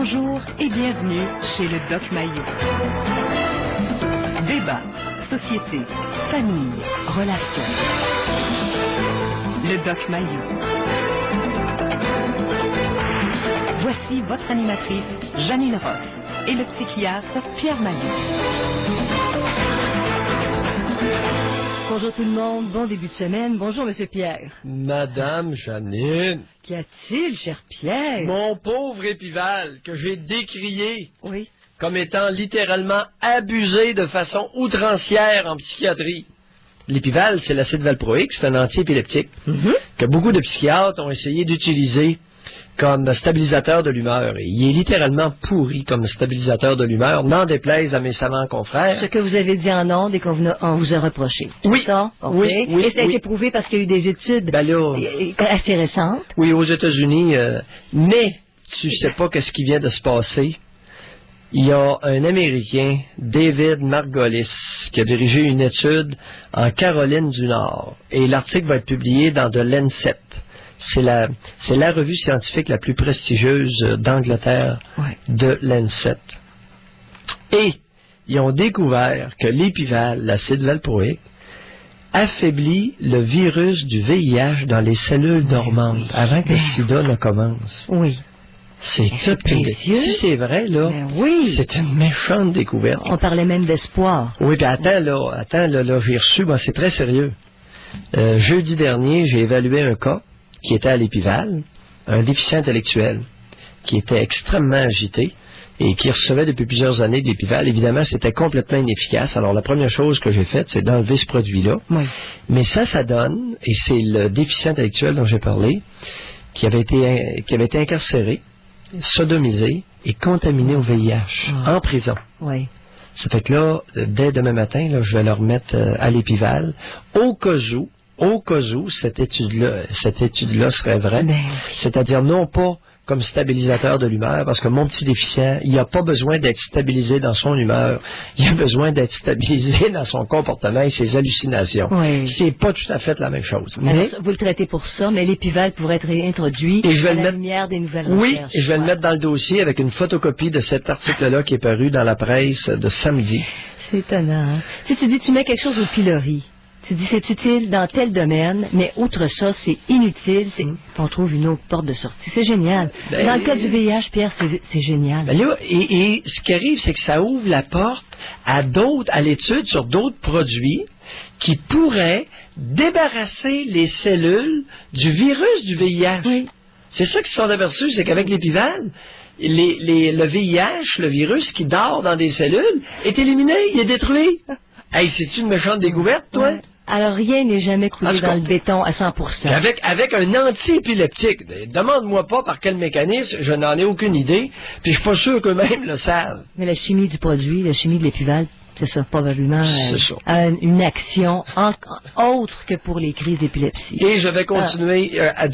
Bonjour et bienvenue chez le Doc Mayou. Débat, société, famille, relations. Le Doc Mayou. Voici votre animatrice, Janine Ross, et le psychiatre, Pierre Mayou. Bonjour tout le monde, bon début de semaine. Bonjour, Monsieur Pierre. Madame Janine. Qu'y a-t-il, cher Pierre? Mon pauvre épival, que j'ai décrié comme étant littéralement abusé de façon outrancière en psychiatrie. L'épival, c'est l'acide valproïque, c'est un antiépileptique que beaucoup de psychiatres ont essayé d'utiliser comme stabilisateur de l'humeur. Et il est littéralement pourri comme stabilisateur de l'humeur, n'en déplaise à mes savants confrères. Ce que vous avez dit en ondes et qu'on vous a reproché. Oui. Ça? Okay. Oui. Et ça a été prouvé parce qu'il y a eu des études assez récentes. Oui, aux États-Unis. Mais tu sais pas qu'est-ce qui vient de se passer. Il y a un Américain, David Margolis, qui a dirigé une étude en Caroline du Nord. Et l'article va être publié dans The Lancet. C'est la revue scientifique la plus prestigieuse d'Angleterre, de Lancet. Et ils ont découvert que l'épival, l'acide valproïque, affaiblit le virus du VIH dans les cellules dormantes avant que le sida ne commence. Oui. C'est tout précieux. Si c'est vrai, là, c'est une méchante découverte. On parlait même d'espoir. Oui, puis attends, là, j'ai reçu, c'est très sérieux. Jeudi dernier, j'ai évalué un cas qui était à l'épival, un déficient intellectuel, qui était extrêmement agité et qui recevait depuis plusieurs années de l'épival. Évidemment, c'était complètement inefficace. Alors, la première chose que j'ai faite, c'est d'enlever ce produit-là. Oui. Mais ça donne, et c'est le déficient intellectuel dont j'ai parlé, qui avait été incarcéré, sodomisé et contaminé au VIH, en prison. Oui. Ça fait que là, dès demain matin, là, je vais le remettre à l'épival, au cas où cette étude-là serait vraie, c'est-à-dire non pas comme stabilisateur de l'humeur, parce que mon petit déficient, il n'a pas besoin d'être stabilisé dans son humeur, il a besoin d'être stabilisé dans son comportement et ses hallucinations. Oui. C'est pas tout à fait la même chose. Mais vous le traitez pour ça, mais l'épival pourrait être réintroduit à la lumière des nouvelles recherches. Oui, et je vais le mettre dans le dossier avec une photocopie de cet article-là qui est paru dans la presse de samedi. C'est étonnant, hein? Si tu dis, tu mets quelque chose au pilori. Tu dis c'est utile dans tel domaine, mais outre ça, c'est inutile, on trouve une autre porte de sortie. C'est génial. Dans le cas du VIH, Pierre, c'est génial. Là, et ce qui arrive, c'est que ça ouvre la porte à l'étude sur d'autres produits qui pourraient débarrasser les cellules du virus du VIH. Oui. C'est ça qu'ils se sont aperçus, c'est qu'avec l'épival, le VIH, le virus qui dort dans des cellules, est éliminé, il est détruit. Hey, c'est-tu une méchante découverte, toi? Ouais. Alors, rien n'est jamais coulé dans le béton à 100%. Avec un anti-épileptique. Demande-moi pas par quel mécanisme, je n'en ai aucune idée, puis je suis pas sûr qu'eux-mêmes le savent. Mais la chimie du produit, la chimie de l'épival, c'est ça, probablement une action autre que pour les crises d'épilepsie. Et je vais continuer à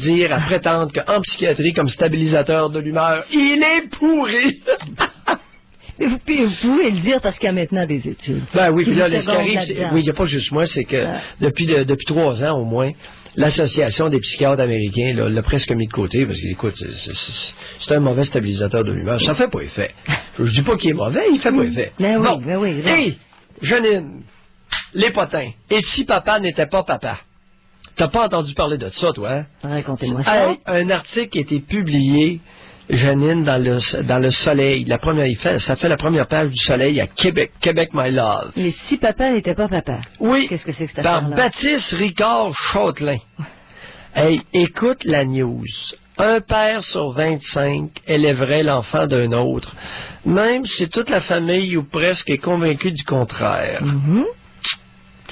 prétendre qu'en psychiatrie, comme stabilisateur de l'humeur, il est pourri! Mais vous pouvez le dire parce qu'il y a maintenant des études. Ben oui, puis là, ce qui arrive, il n'y a pas juste moi, c'est que depuis 3 ans au moins, l'Association des psychiatres américains l'a presque mis de côté parce qu'écoute, c'est un mauvais stabilisateur de l'humeur. Ça fait pas effet. Je dis pas qu'il est mauvais, il fait pas effet. Oui. Hey, Janine, les potins. Et si papa n'était pas papa? T'as pas entendu parler de ça, toi, hein? Racontez-moi ça. Un article qui a été publié, Janine, dans le Soleil. Ça fait la première page du Soleil à Québec, Québec My Love. Mais si papa n'était pas papa. Oui. Qu'est-ce que c'est que cette par affaire-là? Baptiste Ricard Châtelain. Hey, écoute la news. Un père sur 25 élèverait l'enfant d'un autre, même si toute la famille ou presque est convaincue du contraire.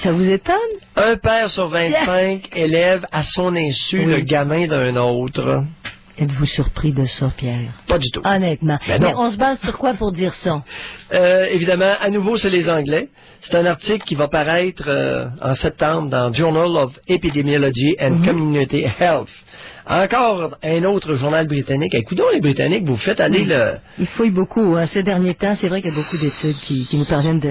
Ça vous étonne? Un père sur 25 élève à son insu le gamin d'un autre. Êtes-vous surpris de ça, Pierre? Pas du tout. Honnêtement. Mais on se base sur quoi pour dire ça? Évidemment, à nouveau, c'est les Anglais. C'est un article qui va paraître en septembre dans Journal of Epidemiology and Community Health. Encore un autre journal britannique. Écoutons les Britanniques, vous faites aller Il fouille beaucoup. Hein. Ces derniers temps, c'est vrai qu'il y a beaucoup d'études qui nous parviennent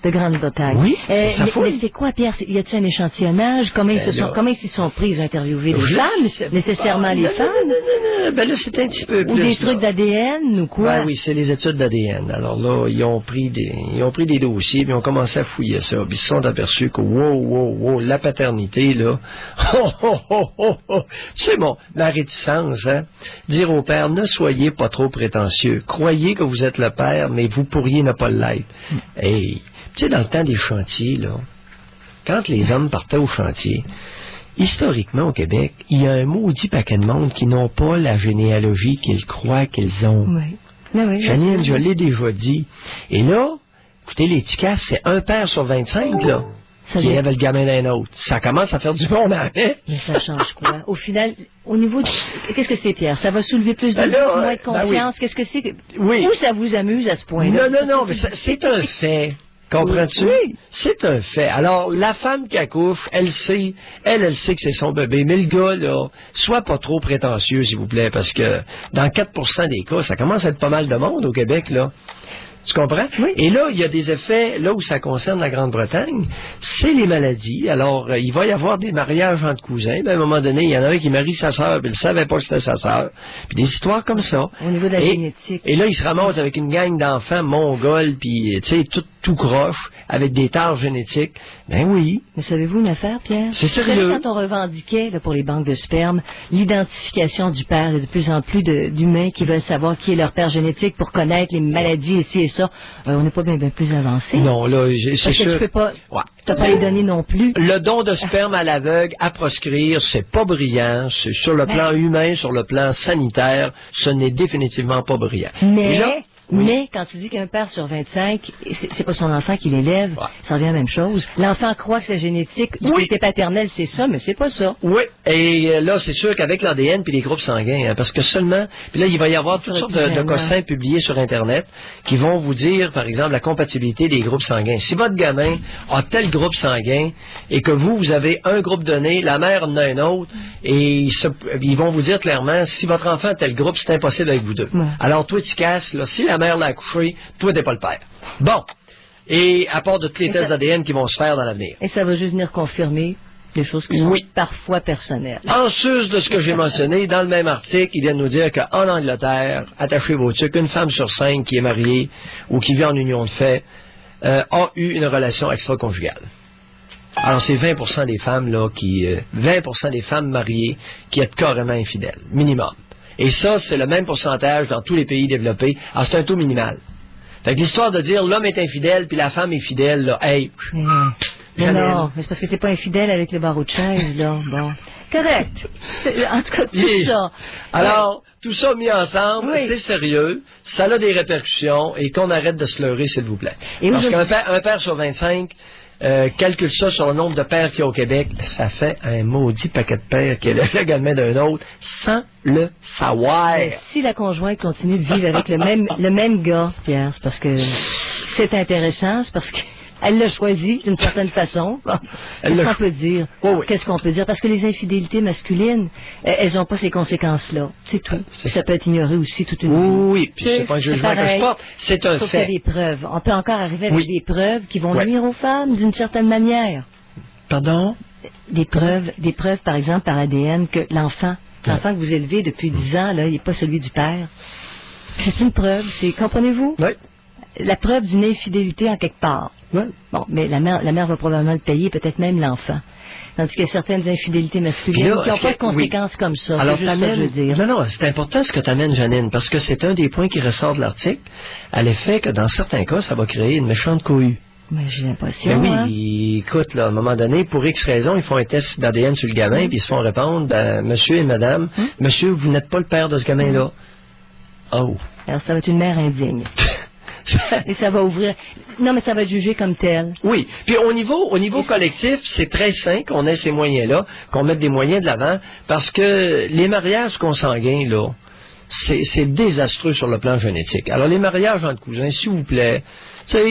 de Grande-Bretagne. Oui, mais foule. c'est quoi, Pierre? Y a-t-il un échantillonnage? Comment ils s'y sont pris? Ils ont interviewé les femmes? Nécessairement les femmes? Non. Ben là, c'est un petit peu plus. Ou des trucs d'ADN ou quoi? Ben oui, c'est les études d'ADN. Alors là, ils ont pris des dossiers, puis ils ont commencé à fouiller ça. Puis ils se sont aperçus que, wow, la paternité, là, c'est bon, la réticence, hein. Dire au père, ne soyez pas trop prétentieux. Croyez que vous êtes le père, mais vous pourriez ne pas l'être. Hey, tu sais, dans le temps des chantiers, là, quand les hommes partaient au chantier, historiquement, au Québec, il y a un maudit paquet de monde qui n'ont pas la généalogie qu'ils croient qu'ils ont. Oui. Janine, je l'ai déjà dit. Et là, écoutez, les ticasses, c'est un père sur 25, là, qui avait le gamin d'un autre. Ça commence à faire du bon arrêt. Mais ça change quoi? Au final, au niveau de... Qu'est-ce que c'est, Pierre? Ça va soulever plus de doutes, moins de confiance? Oui. Qu'est-ce que c'est? Oui. Où ça vous amuse à ce point-là? Non, mais c'est un fait. Comprends-tu? Oui. C'est un fait. Alors, la femme qui accouche, elle sait que c'est son bébé. Mais le gars, là, soit pas trop prétentieux, s'il vous plaît, parce que dans 4% des cas, ça commence à être pas mal de monde au Québec, là. Tu comprends? Oui. Et là, il y a des effets, là où ça concerne la Grande-Bretagne, c'est les maladies. Alors, il va y avoir des mariages entre cousins. Ben, à un moment donné, il y en a un qui marie sa sœur, puis il ne savait pas que c'était sa sœur. Puis des histoires comme ça. Au niveau de la génétique. Et là, il se ramasse avec une gang d'enfants mongols, puis, tu sais, tout croche, avec des tares génétiques. Ben oui. Mais savez-vous une affaire, Pierre? C'est sérieux. Quand on revendiquait, là, pour les banques de sperme, l'identification du père, il y a de plus en plus d'humains qui veulent savoir qui est leur père génétique pour connaître les maladies ici et ça. On n'est pas bien plus avancé. Non, là, c'est sûr. Parce que tu peux pas... Ouais. T'as pas les données non plus. Le don de sperme à l'aveugle, à proscrire, c'est pas brillant. C'est sur le plan humain, sur le plan sanitaire, ce n'est définitivement pas brillant. Mais quand tu dis qu'un père sur 25, c'est pas son enfant qui l'élève, ça revient à la même chose. L'enfant croit que sa génétique du côté paternel, c'est ça, mais c'est pas ça. Oui, et là, c'est sûr qu'avec l'ADN puis les groupes sanguins, hein, parce que seulement, puis là, il va y avoir toutes sortes de cossins publiés sur Internet qui vont vous dire, par exemple, la compatibilité des groupes sanguins. Si votre gamin a tel groupe sanguin et que vous avez un groupe donné, la mère en a un autre, et ils vont vous dire clairement, si votre enfant a tel groupe, c'est impossible avec vous deux. Ouais. Alors, toi, tu casses, là, si la mère l'a accouché, toi, t'es pas le père. Bon. Et à part de tous les tests d'ADN qui vont se faire dans l'avenir. Et ça va juste venir confirmer des choses qui sont parfois personnelles. En sus de ce que j'ai mentionné, dans le même article, il vient de nous dire qu'en Angleterre, attachez vos trucs, une femme sur 5 qui est mariée ou qui vit en union de fait a eu une relation extra-conjugale. Alors, c'est 20% des femmes, là, 20% des femmes mariées qui est carrément infidèles, minimum. Et ça, c'est le même pourcentage dans tous les pays développés. Alors, c'est un taux minimal. Fait que l'histoire de dire l'homme est infidèle puis la femme est fidèle, là, hey. Non, mais c'est parce que t'es pas infidèle avec le barreau de chaise, là. Bon. Correct. En tout cas, tout ça. Alors, tout ça mis ensemble, c'est sérieux, ça a des répercussions et qu'on arrête de se leurrer, s'il vous plaît. Et parce qu'un père sur 25... calcule ça sur le nombre de pères qu'il y a au Québec, ça fait un maudit paquet de pères qui est également d'un autre, sans le savoir. Mais si la conjointe continue de vivre avec le même gars, Pierre, c'est parce que c'est intéressant, c'est parce que elle l'a choisi d'une certaine façon. Bon. Qu'est-ce qu'on peut dire? Qu'est-ce qu'on peut dire? Parce que les infidélités masculines, elles n'ont pas ces conséquences-là. C'est tout. Ça peut être ignoré aussi toute une vie. Oui, puis c'est pas un jugement que je porte. C'est un fait. Sauf qu'il y a des preuves. On peut encore arriver avec des preuves qui vont nuire aux femmes d'une certaine manière. Pardon? Des preuves, par exemple, par ADN, que l'enfant que vous élevez depuis 10 ans, là, il n'est pas celui du père. C'est une preuve. Comprenez-vous? Oui. La preuve d'une infidélité en quelque part. Ouais. Bon, mais la mère va probablement le payer, peut-être même l'enfant. Tandis qu'il y a certaines infidélités masculines qui n'ont pas de conséquences comme ça. Alors, c'est juste ça que je veux dire. Non, c'est important ce que tu amènes, Janine, parce que c'est un des points qui ressort de l'article, à l'effet que dans certains cas, ça va créer une méchante cohue. Mais j'ai l'impression. Ben oui, écoute, là, à un moment donné, pour X raisons, ils font un test d'ADN sur le gamin, puis ils se font répondre, monsieur et madame, monsieur, vous n'êtes pas le père de ce gamin-là. Oh. Alors, ça va être une mère indigne. Et ça va ouvrir... Non, mais ça va être jugé comme tel. Oui. Puis au niveau collectif, c'est très sain qu'on ait ces moyens-là, qu'on mette des moyens de l'avant, parce que les mariages consanguins, là, c'est désastreux sur le plan génétique. Alors, les mariages entre cousins, s'il vous plaît,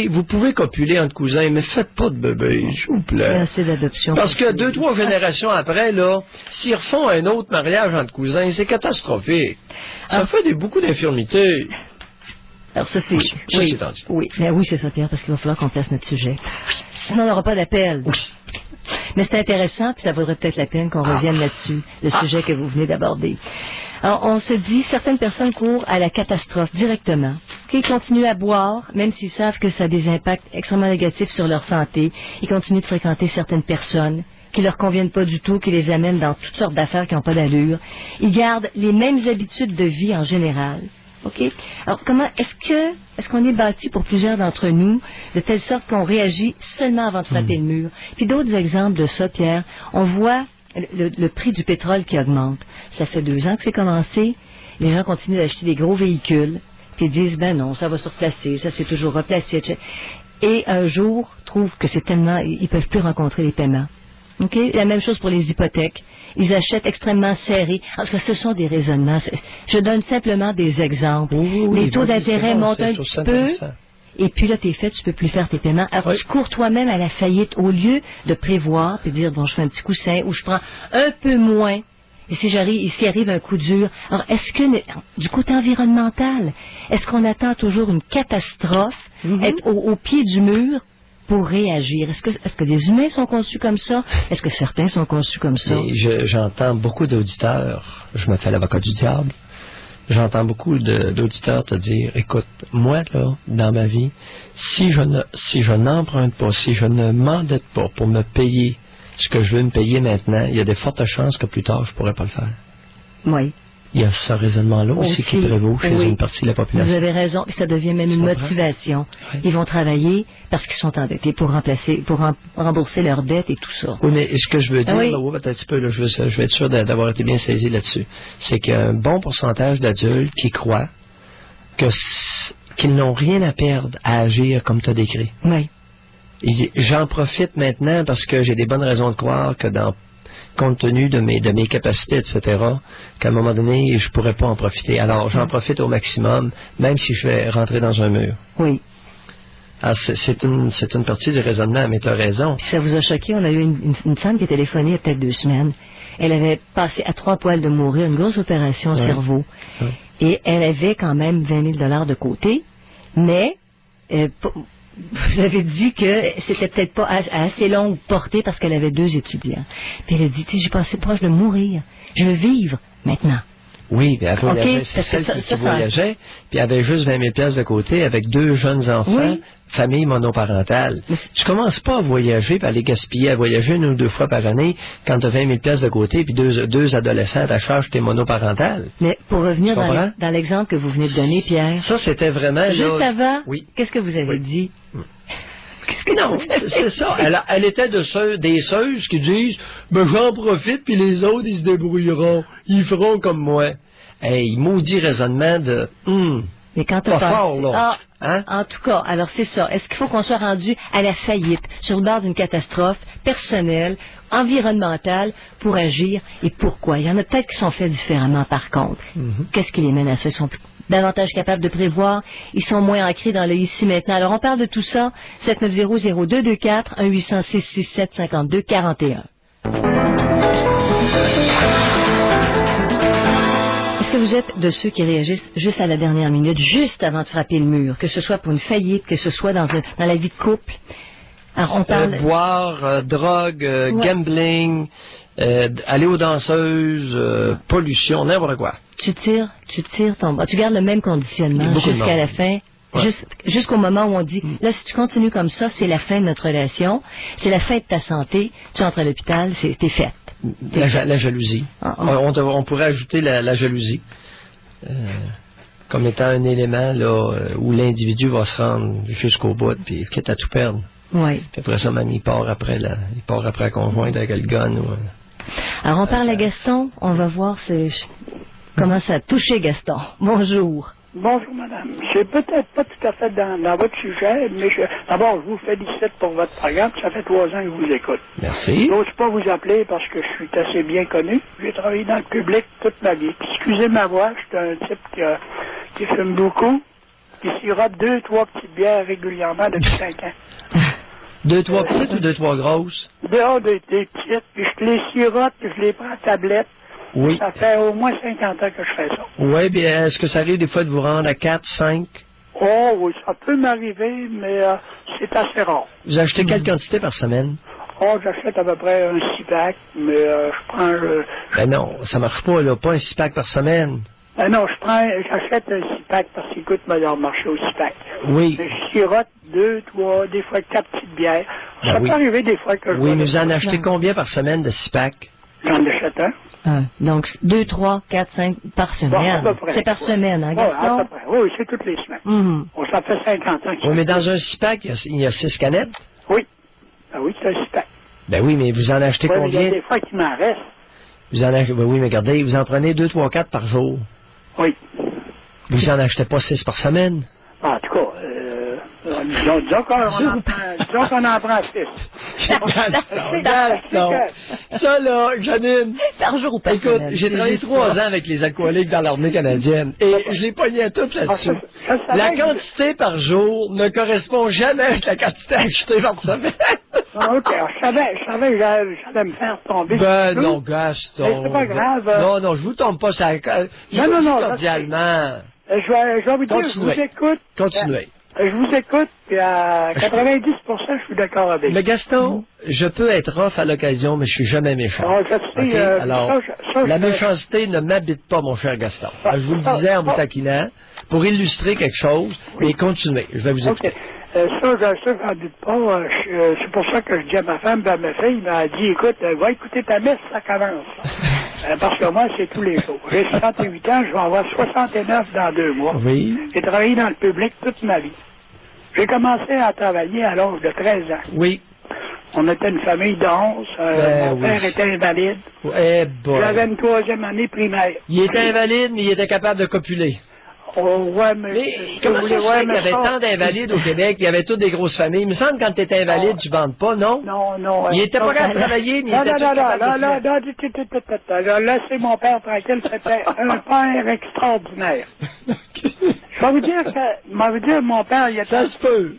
vous pouvez copuler entre cousins, mais faites pas de bébé, s'il vous plaît. C'est d'adoption. Parce que 2-3 générations après, là, s'ils refont un autre mariage entre cousins, c'est catastrophique. Ça fait beaucoup d'infirmités. Alors ça, c'est... Oui, ça, c'est tendu. Oui, mais oui, c'est ça, Pierre, parce qu'il va falloir qu'on fasse notre sujet. Sinon, on n'aura pas d'appel. Oui. Mais c'est intéressant, puis ça vaudrait peut-être la peine qu'on revienne là-dessus, le sujet que vous venez d'aborder. Alors, on se dit, certaines personnes courent à la catastrophe directement. Ils continuent à boire, même s'ils savent que ça a des impacts extrêmement négatifs sur leur santé. Ils continuent de fréquenter certaines personnes qui leur conviennent pas du tout, qui les amènent dans toutes sortes d'affaires qui n'ont pas d'allure. Ils gardent les mêmes habitudes de vie en général. OK? Alors, est-ce qu'on est bâti pour plusieurs d'entre nous de telle sorte qu'on réagit seulement avant de frapper le mur? Puis d'autres exemples de ça, Pierre, on voit le prix du pétrole qui augmente. Ça fait 2 ans que c'est commencé. Les gens continuent d'acheter des gros véhicules, puis ils disent, ben non, ça va se replacer, ça s'est toujours replacé, etc. Et un jour, trouvent que c'est tellement, ils peuvent plus rencontrer les paiements. OK? La même chose pour les hypothèques. Ils achètent extrêmement serrés. Parce que ce sont des raisonnements. Je donne simplement des exemples. Oui, les taux d'intérêt montent un petit peu. Et puis là, t'es fait, tu peux plus faire tes paiements. Alors, tu cours toi-même à la faillite au lieu de prévoir et dire, bon, je fais un petit coussin ou je prends un peu moins. Et s'il arrive un coup dur. Alors, est-ce que, du côté environnemental, est-ce qu'on attend toujours une catastrophe, être au pied du mur pour réagir? Est-ce que les humains sont conçus comme ça? Est-ce que certains sont conçus comme ça? J'entends beaucoup d'auditeurs, je me fais l'avocat du diable, j'entends beaucoup d'auditeurs te dire, écoute, moi, là, dans ma vie, si je n'emprunte pas, si je ne m'endette pas pour me payer ce que je veux me payer maintenant, il y a de fortes chances que plus tard, je ne pourrais pas le faire. Oui. Il y a ce raisonnement-là aussi qui prévaut chez une partie de la population. Vous avez raison, puis ça devient même une motivation. Oui. Ils vont travailler parce qu'ils sont endettés pour rembourser leurs dettes et tout ça. Oui, mais ce que je veux dire, peut-être un petit peu, là, je vais être sûr d'avoir été bien saisi là-dessus, c'est qu'il y a un bon pourcentage d'adultes qui croient qu'ils n'ont rien à perdre à agir comme tu as décrit. Oui. J'en profite maintenant parce que j'ai des bonnes raisons de croire que compte tenu de mes capacités, etc., qu'à un moment donné, je pourrais pas en profiter. Alors, j'en profite au maximum, même si je vais rentrer dans un mur. Oui. Alors, c'est une partie du raisonnement, mais tu as raison. Puis ça vous a choqué, on a eu une femme qui a téléphoné il y a peut-être 2 semaines. Elle avait passé à 3 poils de mourir, une grosse opération au cerveau. Oui. Et elle avait quand même 20 000 $ de côté, mais vous avez dit que c'était peut-être pas à assez longue portée parce qu'elle avait 2 étudiants. Puis elle a dit, j'ai passé proche de mourir. Je veux vivre maintenant. Oui, puis elle voyageait, c'est celle qui voyageait, puis elle avait juste 20 000 $ de côté avec 2 jeunes enfants, famille monoparentale. Je commence pas à voyager, puis à les gaspiller, à voyager 1 ou 2 fois par année quand tu as 20 000 $ de côté, puis 2 adolescents à ta charge, t'es monoparental. Mais pour revenir dans l'exemple que vous venez de donner, Pierre. Ça, c'était vraiment... Juste avant, qu'est-ce que vous avez dit? Non, c'est ça. Elle était des seuses qui disent, j'en profite, puis les autres, ils se débrouilleront. Ils feront comme moi. Hey, maudit raisonnement de... Mais quand pas fort, là. En tout cas, alors c'est ça. Est-ce qu'il faut qu'on soit rendu à la faillite, sur le bord d'une catastrophe personnelle, environnementale, pour agir? Et pourquoi? Il y en a peut-être qui sont faits différemment, par contre. Qu'est-ce qui les mène à ça? Ils sont davantage capables de prévoir. Ils sont moins ancrés dans le ici maintenant. Alors, on parle de tout ça. 790-0224, 1-800-667-52-41. Est-ce que vous êtes de ceux qui réagissent juste à la dernière minute, juste avant de frapper le mur, que ce soit pour une faillite, que ce soit dans la vie de couple? Alors, on parle... boire, drogue, gambling, aller aux danseuses, pollution, n'importe quoi. Tu tires tu gardes le même conditionnement jusqu'à la fin, jusqu'au moment où on dit, là, si tu continues comme ça, c'est la fin de notre relation, c'est la fin de ta santé, tu entres à l'hôpital, t'es faite. La jalousie. On pourrait ajouter la jalousie comme étant un élément là où l'individu va se rendre jusqu'au bout, puis quitte à tout perdre. Oui. Puis après ça, même il part après la conjointe avec le gun. Alors on parle à Gaston, on va voir comment ça a touché Gaston. Bonjour. Bonjour, madame. Je suis peut-être pas tout à fait dans votre sujet, mais d'abord, je vous félicite pour votre programme. Ça fait 3 ans que je vous écoute. Merci. Je n'ose pas vous appeler parce que je suis assez bien connu. J'ai travaillé dans le public toute ma vie. Excusez ma voix, je suis un type qui fume beaucoup, qui sirote 2-3 petites bières régulièrement depuis 5 ans. 2-3 petites ou 2-3 grosses? Des petites, puis je les sirote, puis je les prends à tablette. Oui. Ça fait au moins 50 ans que je fais ça. Oui, bien, est-ce que ça arrive des fois de vous rendre à 4, 5? Oh oui, ça peut m'arriver, mais c'est assez rare. Vous achetez quelle quantité par semaine? Oh, j'achète à peu près un 6-pack, mais je prends... Ben non, ça marche pas, là. Pas un 6-pack par semaine. Ben non, j'achète un 6-pack parce qu'il coûte meilleur marché au 6-pack. Oui. Mais je sirote 2, 3, des fois 4 petites bières. Ben Ça oui. peut arriver des fois que je... Oui, mais vous en achetez combien par semaine de 6-pack? J'en achète un. Donc, 2, 3, 4, 5 par Bon, à semaine. peu près. C'est par semaine, hein, Ouais, à Gaston? peu près. Oui, c'est toutes les semaines. Mhm. Bon, ça fait 50 ans que Oui, mais dans un 6-pack, il y a 6 canettes? Oui. Ah oui, c'est un 6-pack. Ben oui, mais vous en achetez Ouais, mais il y a combien? des fois qu'il m'en reste. Vous en achetez... Ben oui, mais regardez, vous en prenez 2, 3, 4 par jour. Oui. Vous en achetez pas 6 par semaine? En tout cas, disons qu'on en prend 6. Non. Ça, là, Janine, Par jour ou par écoute, semaine? j'ai C'est travaillé juste 3 ça. ans avec les alcooliques dans l'armée canadienne et je les pognais toutes là-dessus. Ça savait La que- quantité par jour ne correspond jamais avec la quantité achetée par semaine. Ah, OK, alors, je savais que j'allais me faire tomber. Ben sur non, tout. Gaston. Mais c'est pas grave. Non, non, je vous tombe pas ça. Non, cordialement. Je vais vous dire, je Continuez. vous écoute. Continuez. Je vous écoute, puis à 90%, je suis d'accord avec. Mais Gaston, je peux être rough à l'occasion, mais je suis jamais méchant. Oh, je sais, OK? Alors, la méchanceté ne m'habite pas, mon cher Gaston. Je vous le disais en vous taquinant, pour illustrer quelque chose, mais continuez, je vais vous écouter. OK. Ça, j'en doute pas. C'est pour ça que je dis à ma femme, à ma fille, il m'a dit, écoute, va écouter ta messe, ça commence. Parce que moi, c'est tous les jours. J'ai 68 ans, je vais avoir 69 dans 2 mois. Oui, J'ai travaillé dans le public toute ma vie. J'ai commencé à travailler à l'âge de 13 ans. oui. On était une famille de 11. Mon oui. père était invalide. Eh J'avais boy. une 3e année primaire. Il était invalide, mais il était capable de copuler. Oh, ouais, mais... Mais comment ça se fait qu'il y avait tant d'invalides au Québec, il y avait toutes des grosses familles? Il me semble que quand tu étais invalide, tu ne bandes pas, non? Non. Il était pas capable de travailler, mais il était tout capable de se mettre. Laissez mon père tranquille, c'était un père extraordinaire. Je vais vous dire, mon père, il était... Ça se peut.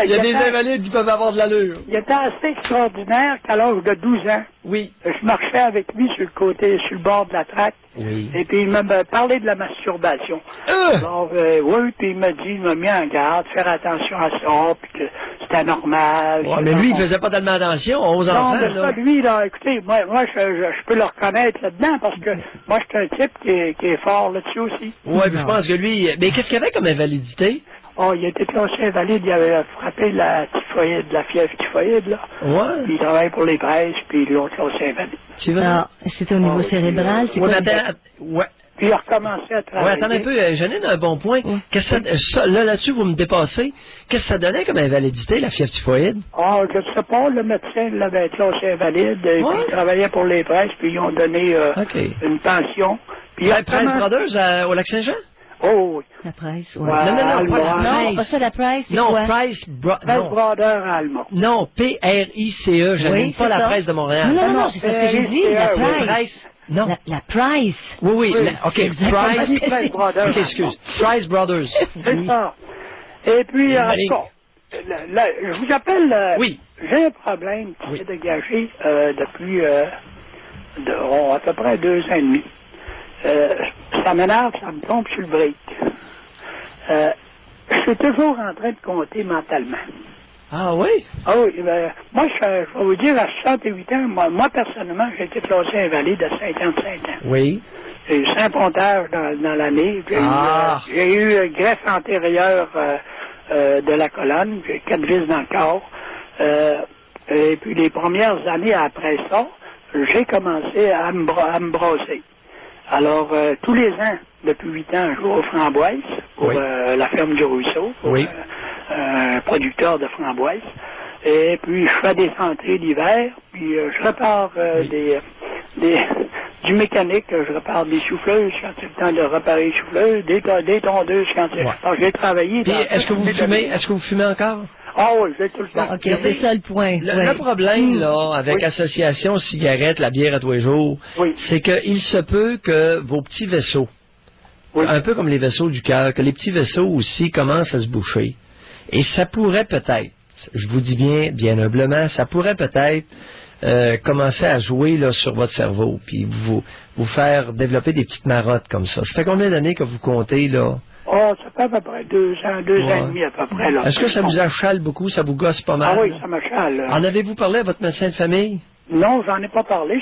Il y a des invalides qui peuvent avoir de l'allure. Il était assez extraordinaire qu'à l'âge de 12 ans, Oui. je marchais avec lui sur le bord de la traque, Oui. et puis il m'a parlé de la masturbation. Alors, oui, puis il m'a mis en garde, faire attention à ça, puis que c'était normal. Ouais, mais lui, il faisait pas tellement attention aux Non, enfants, mais là. ça, lui, là, écoutez, moi je peux le reconnaître là-dedans, parce que moi, je suis un type qui est fort là-dessus aussi. Ouais, puis je pense que lui... Mais qu'est-ce qu'il y avait comme invalidité? Oh, il était classé invalide, il avait frappé la typhoïde, la fièvre typhoïde, là. Ouais. Puis il travaille pour les presses, puis ils l'ont classé invalide. C'est vrai? Alors, c'était au niveau cérébral, c'est Ouais, quoi? mais attends, ouais. Puis il a recommencé à Ouais, travailler. attends un peu, Janine a un bon point. Qu'est-ce que ça, là-dessus, vous me dépassez. Qu'est-ce que ça donnait comme invalidité, la fièvre typhoïde? Ah, je ne sais pas, le médecin l'avait classé invalide, et puis il travaillait pour les presses, puis ils ont donné OK. une pension. Puis il a Presse Brothers au Lac-Saint-Jean? Oh, oui. La presse, ouais. Ouais, Non, pas la Allemand. Non, presse. pas ça, la presse, c'est Non, quoi? Price Presse non. Brother allemand. Non, P-R-I-C-E, Janine, Oui, pas c'est la ça. presse de Montréal. Non, c'est ça ce que j'ai dit, la oui. presse. Price, non. La price. Oui, Oui, OK, c'est exactement Price. ce que Price Brothers. OK, excuse. Price Brothers. C'est ça. Et puis, en Allez. tout cas, je vous appelle... Oui. J'ai un problème qui s'est dégagé depuis à peu près 2 ans et demi. Ça m'énerve, ça me tombe sur le break. Je suis toujours en train de compter mentalement. Ah oui? Ah oui, ben, moi, je vais vous dire, à 68 ans, moi personnellement, j'ai été classé invalide à 55 ans. Oui. J'ai eu 5 pontages dans l'année. J'ai eu greffe antérieure de la colonne. J'ai 4 vis dans le corps. Et puis les premières années après ça, j'ai commencé à me brasser. Alors, tous les ans, depuis 8 ans, je vais aux framboises pour la ferme du Ruisseau, pour un producteur de framboises. Et puis, je fais des entrées l'hiver, puis je repars du mécanique, je repars des souffleuses quand c'est le temps de réparer les souffleuses, des tondeuses quand c'est... Alors, j'ai travaillé... Puis, est-ce que vous fumez encore? Ah oui, j'ai tout le temps. Bon, OK, c'est ça le point. Le problème, là, avec association cigarette, la bière à tous les jours, c'est qu'il se peut que vos petits vaisseaux, un peu comme les vaisseaux du cœur, que les petits vaisseaux aussi commencent à se boucher. Et ça pourrait peut-être, je vous dis bien humblement, ça pourrait peut-être commencer à jouer là, sur votre cerveau, puis vous faire développer des petites marottes comme ça. Ça fait combien d'années que vous comptez, là? Oh, ça fait à peu près 2 ans, 2 ans et demi à peu près. Là. Est-ce que ça vous achale beaucoup, ça vous gosse pas mal? Ah oui, ça m'achale. En avez-vous parlé à votre médecin de famille? Non, j'en ai pas parlé,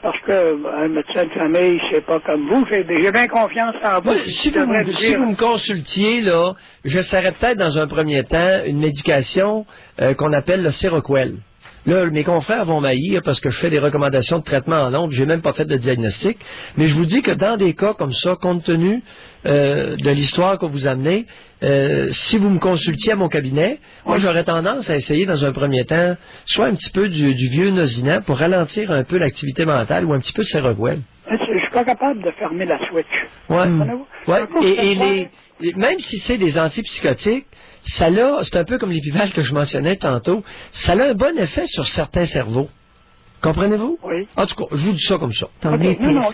parce que un médecin de famille, c'est pas comme vous. J'ai bien confiance en vous. Si vous me consultiez, là, j'essaierais peut-être dans un premier temps une médication qu'on appelle le Seroquel. Là, mes confrères vont m'haïr parce que je fais des recommandations de traitement en ondes, j'ai même pas fait de diagnostic, mais je vous dis que dans des cas comme ça, compte tenu de l'histoire que vous amenez, si vous me consultiez à mon cabinet, moi j'aurais tendance à essayer dans un premier temps soit un petit peu du vieux Nosinant pour ralentir un peu l'activité mentale ou un petit peu de Seroquel. Je suis pas capable de fermer la switch. Ouais. Ouais. Même si c'est des antipsychotiques, ça là, c'est un peu comme l'épival que je mentionnais tantôt, ça a un bon effet sur certains cerveaux. Comprenez-vous? Oui. En tout cas, je vous dis ça comme ça. Okay. Non,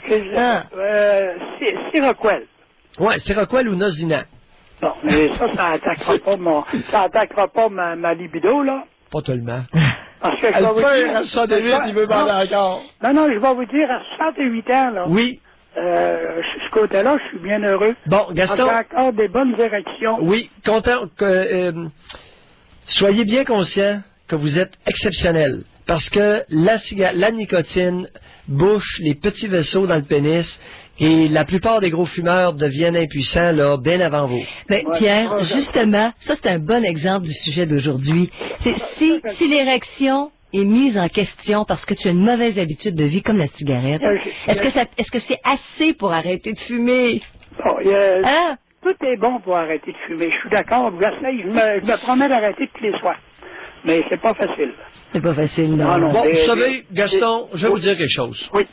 Seroquel. Ouais, Seroquel ou Nosinant. Bon, mais ça attaquera pas ma libido, là. Pas tellement. Parce que Elle fait à 68, il veut bander encore. Non, je vais vous dire, à 68 ans, là. Oui. Ce côté-là, je suis bien heureux. Bon, Gaston. J'ai encore des bonnes érections. Oui, content que soyez bien conscient que vous êtes exceptionnel. Parce que la nicotine bouche les petits vaisseaux dans le pénis et la plupart des gros fumeurs deviennent impuissants là, bien avant vous. Mais Pierre, justement, ça c'est un bon exemple du sujet d'aujourd'hui. Si l'érection est mise en question parce que tu as une mauvaise habitude de vie comme la cigarette, est-ce que c'est assez pour arrêter de fumer? Bon, tout est bon pour arrêter de fumer. Je suis d'accord. Je me promets d'arrêter tous les soirs. Mais c'est pas facile. C'est pas facile, non. Bon, vous savez, Gaston, je vais vous dire quelque chose. Oui.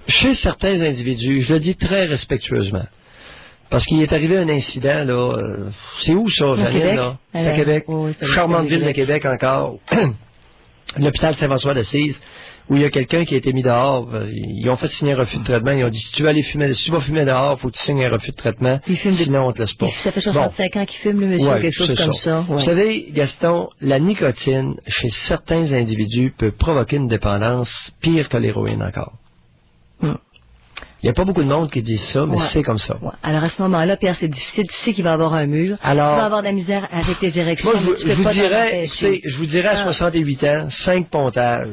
Chez certains individus, je le dis très respectueusement, parce qu'il est arrivé un incident, là, c'est où ça, Janine, là? C'est à Québec. Oui, charmante ville de Québec encore. L'hôpital Saint-François-d'Assise, où il y a quelqu'un qui a été mis dehors. Ils ont fait signer un refus de traitement. Ils ont dit, si tu vas fumer dehors, il faut que tu signes un refus de traitement. Sinon, on te laisse pas. Ça fait 65 ans qu'il fume, le monsieur, quelque chose comme ça. Vous savez, Gaston, la nicotine, chez certains individus, peut provoquer une dépendance pire que l'héroïne encore. Il n'y a pas beaucoup de monde qui dit ça, mais c'est comme ça. Ouais. Alors, à ce moment-là, Pierre, c'est difficile. Tu sais qu'il va y avoir un mur. Alors, tu vas avoir de la misère avec tes érections. Moi, je vous dirais à 68 ans, 5 pontages.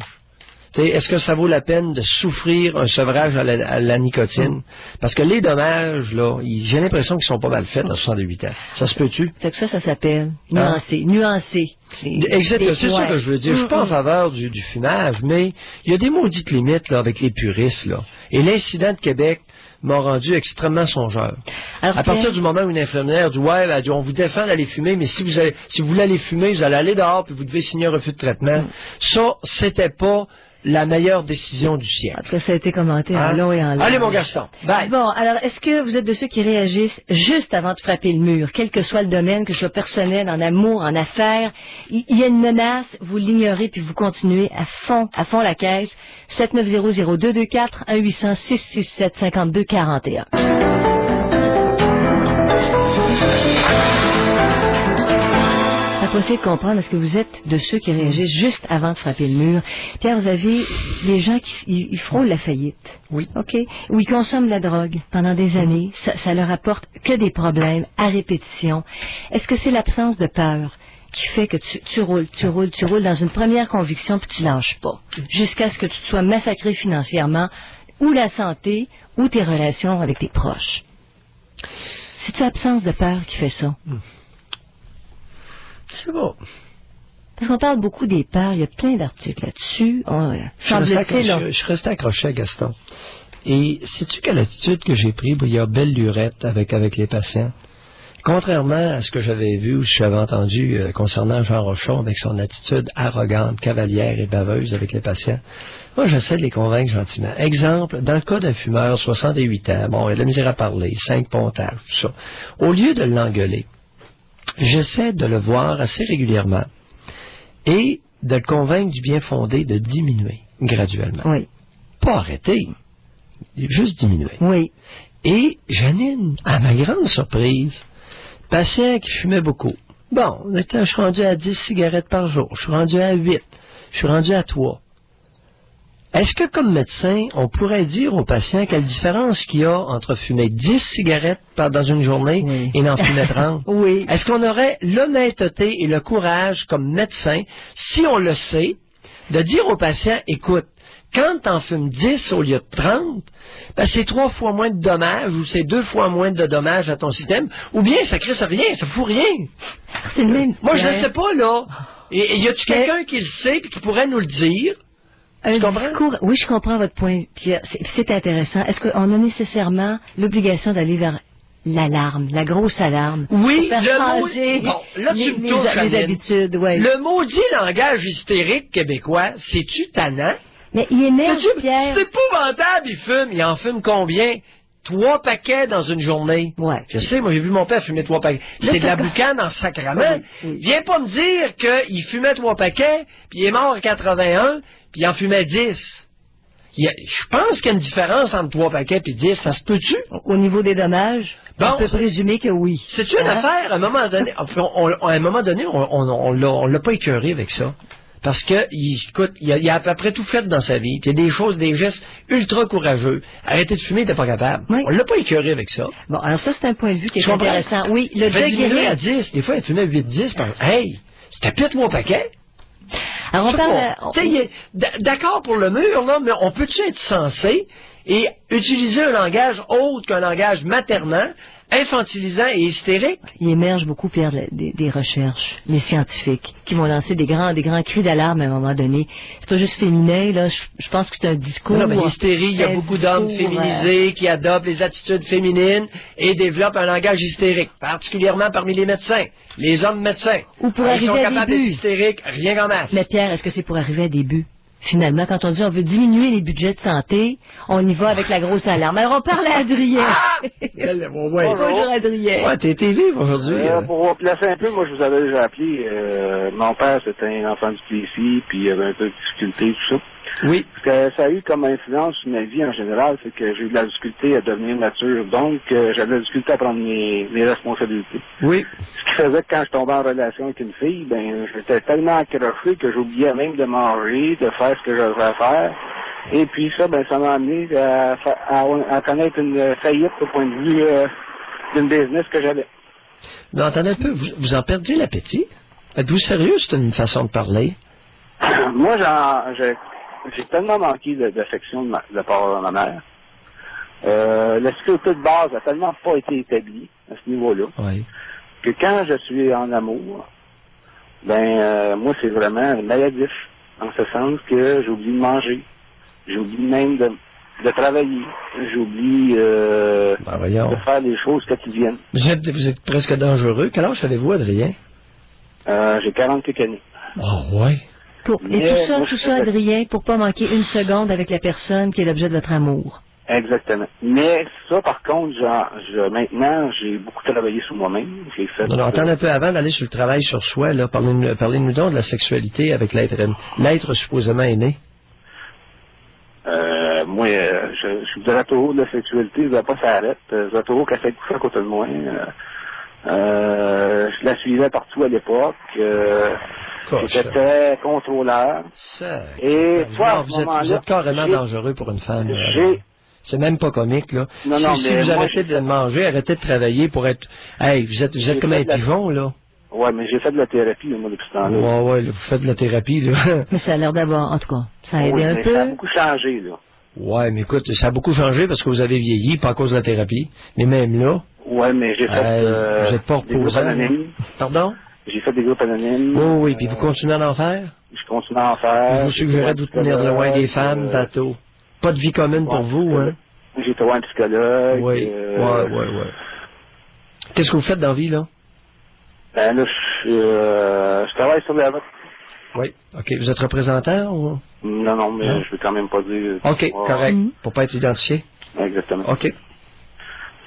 Est-ce que ça vaut la peine de souffrir un sevrage à la nicotine? Parce que les dommages, là, j'ai l'impression qu'ils sont pas mal faits à 68 ans. Ça se peut-tu? Fait que ça s'appelle nuancer. Exactement, c'est ça que je veux dire. Je suis pas en faveur du fumage, mais il y a des maudites limites là, avec les puristes. Là. Et l'incident de Québec m'a rendu extrêmement songeur. Alors, à partir du moment où une infirmière dit, ouais, elle dit, on vous défend d'aller fumer, mais si vous voulez aller fumer, vous allez aller dehors, puis vous devez signer un refus de traitement. Ça, c'était pas la meilleure décision du siècle. En tout cas, ça a été commenté en long et en large. Allez, mon Gaston. Bye. Bon, alors, est-ce que vous êtes de ceux qui réagissent juste avant de frapper le mur, quel que soit le domaine, que ce soit personnel, en amour, en affaires? Il y a une menace, vous l'ignorez, puis vous continuez à fond la caisse. 7900-224, 1-800-667-5241. Possible de comprendre, est-ce que vous êtes de ceux qui réagissent juste avant de frapper le mur? Pierre, vous avez les gens qui frôlent la faillite. Oui. OK? Ou ils consomment la drogue pendant des années. Ça leur apporte que des problèmes à répétition. Est-ce que c'est l'absence de peur qui fait que tu roules dans une première conviction puis tu lâches pas? Jusqu'à ce que tu te sois massacré financièrement, ou la santé, ou tes relations avec tes proches. C'est-tu l'absence de peur qui fait ça? C'est bon. Parce qu'on parle beaucoup des peurs, il y a plein d'articles là-dessus. Je restais accroché à Gaston. Et sais-tu quelle attitude que j'ai prise? Il y a belle lurette avec les patients. Contrairement à ce que j'avais vu ou ce que j'avais entendu concernant Jean Rochon avec son attitude arrogante, cavalière et baveuse avec les patients, moi j'essaie de les convaincre gentiment. Exemple, dans le cas d'un fumeur, 68 ans, bon, il a de la misère à parler, 5 pontages, tout ça. Au lieu de l'engueuler, j'essaie de le voir assez régulièrement et de le convaincre du bien fondé de diminuer graduellement. Oui. Pas arrêter, juste diminuer. Oui. Et Janine, à ma grande surprise, patient qui fumait beaucoup. Bon, je suis rendu à 10 cigarettes par jour, je suis rendu à 8, je suis rendu à 3. Est-ce que, comme médecin, on pourrait dire aux patients quelle différence qu'il y a entre fumer 10 cigarettes dans une journée et n'en fumer 30? Oui. Est-ce qu'on aurait l'honnêteté et le courage, comme médecin, si on le sait, de dire aux patients, écoute, quand t'en fumes 10 au lieu de 30, ben c'est 3 fois moins de dommages ou c'est 2 fois moins de dommages à ton système, ou bien ça crée rien, ça fout rien. C'est le même. Moi, je ne sais pas, là. Et y a-tu quelqu'un qui le sait et qui pourrait nous le dire? Tu comprends? Oui, je comprends votre point, Pierre. C'est intéressant. Est-ce qu'on a nécessairement l'obligation d'aller vers l'alarme, la grosse alarme? Oui, pour faire changer bon, là, tu me touches, les habitudes, ouais. Le maudit langage hystérique québécois, c'est-tu tannant? Mais il émerge, Pierre. C'est épouvantable, il fume. Il en fume combien? 3 paquets dans une journée. Ouais. Je sais, moi j'ai vu mon père fumer 3 paquets. C'est de la boucane en sacrament. Oui. Viens pas me dire qu'il fumait 3 paquets, puis il est mort en 81, puis il en fumait 10. Je pense qu'il y a une différence entre 3 paquets et 10. Ça se peut-tu? Au niveau des dommages, bon, on peut présumer que oui. C'est-tu une affaire? À un moment donné, on l'a pas écœuré avec ça. Parce que, écoute, il a à peu près tout fait dans sa vie. Puis il y a des choses, des gestes ultra courageux. Arrêter de fumer, il n'était pas capable. Oui. On l'a pas écœuré avec ça. Bon, alors ça, c'est un point de vue qui est intéressant. Oui, le degré à 10. Des fois, il fumait 8-10. Hey, c'était pire de mon paquet. Alors, on parle... D'accord pour le mur, là, mais on peut-tu être censé et utiliser un langage autre qu'un langage maternant, infantilisant et hystérique? Il émerge beaucoup, Pierre, des recherches, les scientifiques, qui vont lancer des grands cris d'alarme à un moment donné. C'est pas juste féminin, là, je pense que c'est un discours... Non, mais l'hystérie, il y a beaucoup d'hommes féminisés qui adoptent les attitudes féminines et développent un langage hystérique, particulièrement parmi les médecins, les hommes médecins. Ou pour arriver ils sont à capables des buts. d'être hystériques, rien qu'en masse. Mais Pierre, est-ce que c'est pour arriver à des buts? Finalement, quand on dit on veut diminuer les budgets de santé, on y va avec la grosse alarme. Alors, on parle à Adrien. Bonjour, Adrien. Ouais, t'es libre aujourd'hui. Pour vous placer un peu, moi, je vous avais déjà appelé. Mon père, c'était un enfant du Plessis, puis il avait un peu de difficulté, tout ça. Oui. Ce que ça a eu comme influence sur ma vie en général, c'est que j'ai eu de la difficulté à devenir mature. Donc, j'avais de la difficulté à prendre mes responsabilités. Oui. Ce qui faisait que quand je tombais en relation avec une fille, ben, j'étais tellement accroché que j'oubliais même de manger, de faire ce que je devais faire. Et puis ça, ben, ça m'a amené à connaître une faillite au point de vue d'une business que j'avais. Non, attendez un peu, vous en perdez l'appétit? Êtes-vous sérieux? C'est une façon de parler. Moi, j'ai tellement manqué d'affection de la part de ma mère. La sécurité de base a tellement pas été établie à ce niveau-là, oui, que quand je suis en amour, ben moi, c'est vraiment maladif, en ce sens que j'oublie de manger, j'oublie même de travailler, j'oublie de faire des choses quotidiennes. Vous êtes presque dangereux. Quel âge avez-vous, Adrien? J'ai 40 quelques années. Oh, ouais. Et tout ça, Adrien, pour pas manquer une seconde avec la personne qui est l'objet de votre amour. Exactement. Mais ça, par contre, maintenant, j'ai beaucoup travaillé sur moi-même. J'ai fait. Non, attends un peu avant d'aller sur le travail sur soi, là. Parlez-nous donc de la sexualité avec l'être supposément aimé. Moi, je suis de retour de la sexualité, je ne vais pas s'arrêter. Je vais toujours qu'elle fait coucher à côté de moi. Je la suivais partout à l'époque. J'étais très contrôleur. Et toi, vous êtes carrément dangereux pour une femme. C'est même pas comique, là. Non, si vous arrêtez de manger, arrêtez de travailler pour être... Hey, vous êtes comme un pigeon, là. Ouais, mais j'ai fait de la thérapie, moi, depuis ce temps-là. Ouais, vous faites de la thérapie, là. Mais ça a l'air d'avoir, en tout cas, ça a aidé un peu. Ça a beaucoup changé, là. Ouais, mais écoute, ça a beaucoup changé parce que vous avez vieilli, pas à cause de la thérapie. Mais même là... Ouais, mais j'ai fait vous êtes pas des groupes anonymes. Pardon? J'ai fait des groupes anonymes. Oui, puis vous continuez à en faire? Je continue à en faire. Je vous suggérerais de vous tenir de loin des femmes, bateau. Pas de vie commune pour vous, hein? J'ai trouvé un psychologue. Oui, ouais. Qu'est-ce que vous faites dans la vie, là? Ben là, je travaille sur la route. Oui, OK. Vous êtes représentant ou? Non, mais je veux quand même pas dire... OK, correct. Pour pas être identifié? Exactement. OK.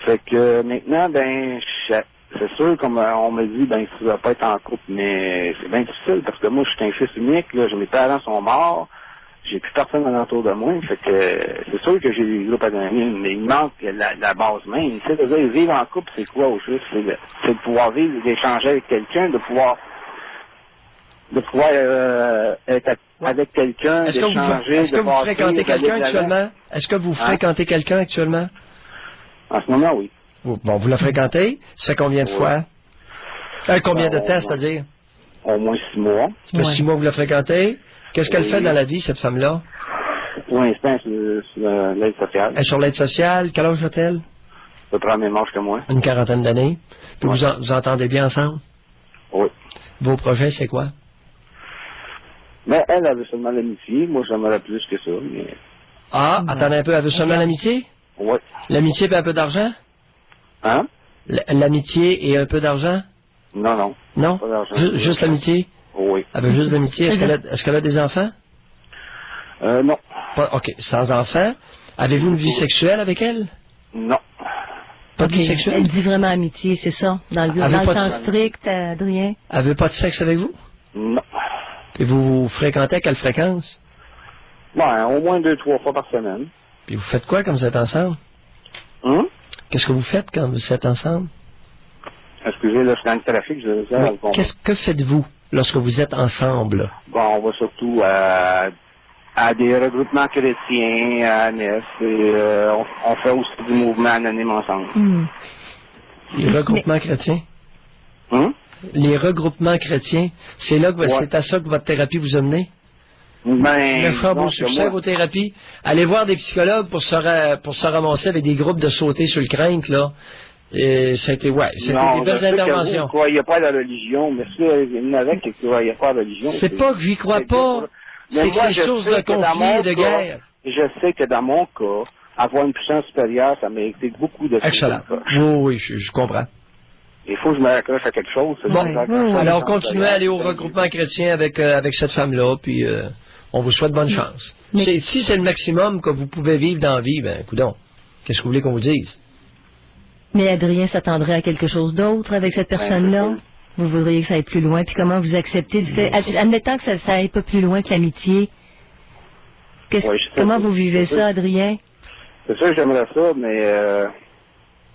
Fait que maintenant, ben, c'est sûr, comme on me dit, ben, tu vas pas être en couple, mais c'est bien difficile parce que moi, je suis un fils unique, là, mes parents sont morts, j'ai plus personne alentour de moi, fait que c'est sûr que j'ai des groupes anonymes, mais il manque la base même. Tu sais, vivre en couple, c'est quoi au juste? C'est de pouvoir vivre, d'échanger avec quelqu'un, de pouvoir de pouvoir être avec quelqu'un, d'échanger, est-ce que vous fréquentez quelqu'un actuellement? Est-ce que vous fréquentez quelqu'un actuellement? En ce moment, oui. Bon, vous la fréquentez? Ça fait combien de fois? Combien de temps, c'est-à-dire? Au moins 6 mois. Ça fait 6 mois que vous la fréquentez? Qu'est-ce qu'elle fait dans la vie, cette femme-là? Pour l'instant, c'est sur l'aide sociale. Elle est sur l'aide sociale. Quel âge a-t-elle? À peu près la même âge que moi. Une quarantaine d'années. Puis vous entendez bien ensemble? Oui. Vos projets, c'est quoi? Mais elle avait seulement l'amitié. Moi, j'aimerais plus que ça. Mais... Attendez un peu. Elle veut seulement l'amitié? Oui. L'amitié et un peu d'argent? Hein? L'amitié et un peu d'argent? Non. Non? Pas d'argent. Juste l'amitié? Oui. Elle veut juste l'amitié. Est-ce qu'elle a des enfants? Non. OK. Sans enfants. Avez-vous une vie sexuelle avec elle? Non. Pas de vie sexuelle? Elle dit vraiment amitié, c'est ça? Dans le sens strict, Adrien? Elle veut pas de sexe avec vous? Non. Et vous fréquentez à quelle fréquence? Au moins 2-3 fois par semaine. Puis vous faites quoi quand vous êtes ensemble? Qu'est-ce que vous faites quand vous êtes ensemble? Excusez, là, je suis dans le trafic, Que faites-vous lorsque vous êtes ensemble? Bon, on va surtout à des regroupements chrétiens, à NES, et on fait aussi du mouvement anonyme ensemble. Les regroupements chrétiens? Les regroupements chrétiens, c'est à ça que votre thérapie vous a mené? Le frère beau succès, vos thérapies. Allez voir des psychologues pour se ramasser avec des groupes de sauter sur le crâne, là. Et c'était des belles interventions. Vous ne croyez pas à la religion, mais si il y en avait qui ne croyaient pas à la religion. C'est pas que j'y crois pas, c'est que c'est source de conflit et de guerre. Je sais que dans mon cas, avoir une puissance supérieure, ça m'a été beaucoup de... Excellent. Oui, je comprends. Il faut que je me raccroche à quelque chose. Alors continuez à aller au regroupement chrétien avec cette femme-là, puis on vous souhaite bonne chance. Si c'est le maximum que vous pouvez vivre dans la vie, ben, coudonc, qu'est-ce que vous voulez qu'on vous dise? Mais Adrien s'attendrait à quelque chose d'autre avec cette personne-là? Vous voudriez que ça aille plus loin, puis comment vous acceptez le fait? Admettant que ça aille pas plus loin que l'amitié, comment vous vivez ça, Adrien? C'est sûr que j'aimerais ça, mais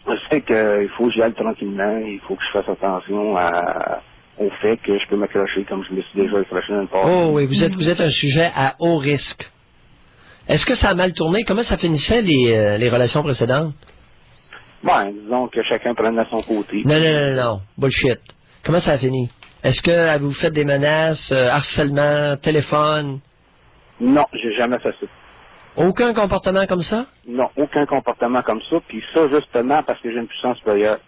je sais qu'il faut que j'y aille tranquillement, il faut que je fasse attention au fait que je peux m'accrocher comme je me suis déjà accroché dans le passé. Oh oui, vous êtes un sujet à haut risque. Est-ce que ça a mal tourné? Comment ça finissait les relations précédentes? Disons que chacun prenne à son côté. Non. Bullshit. Comment ça a fini? Est-ce que vous faites des menaces, harcèlement, téléphone? Non, j'ai jamais fait ça. Aucun comportement comme ça? Non, aucun comportement comme ça. Puis ça, justement, parce que j'ai une puissance supérieure.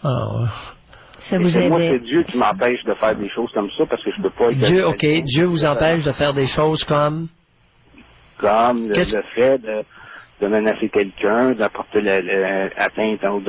Ça vous aide. Moi, c'est Dieu qui m'empêche de faire des choses comme ça parce que je peux pas... Dieu vous empêche de faire des choses comme... Comme le fait de menacer quelqu'un, d'apporter l'atteinte ou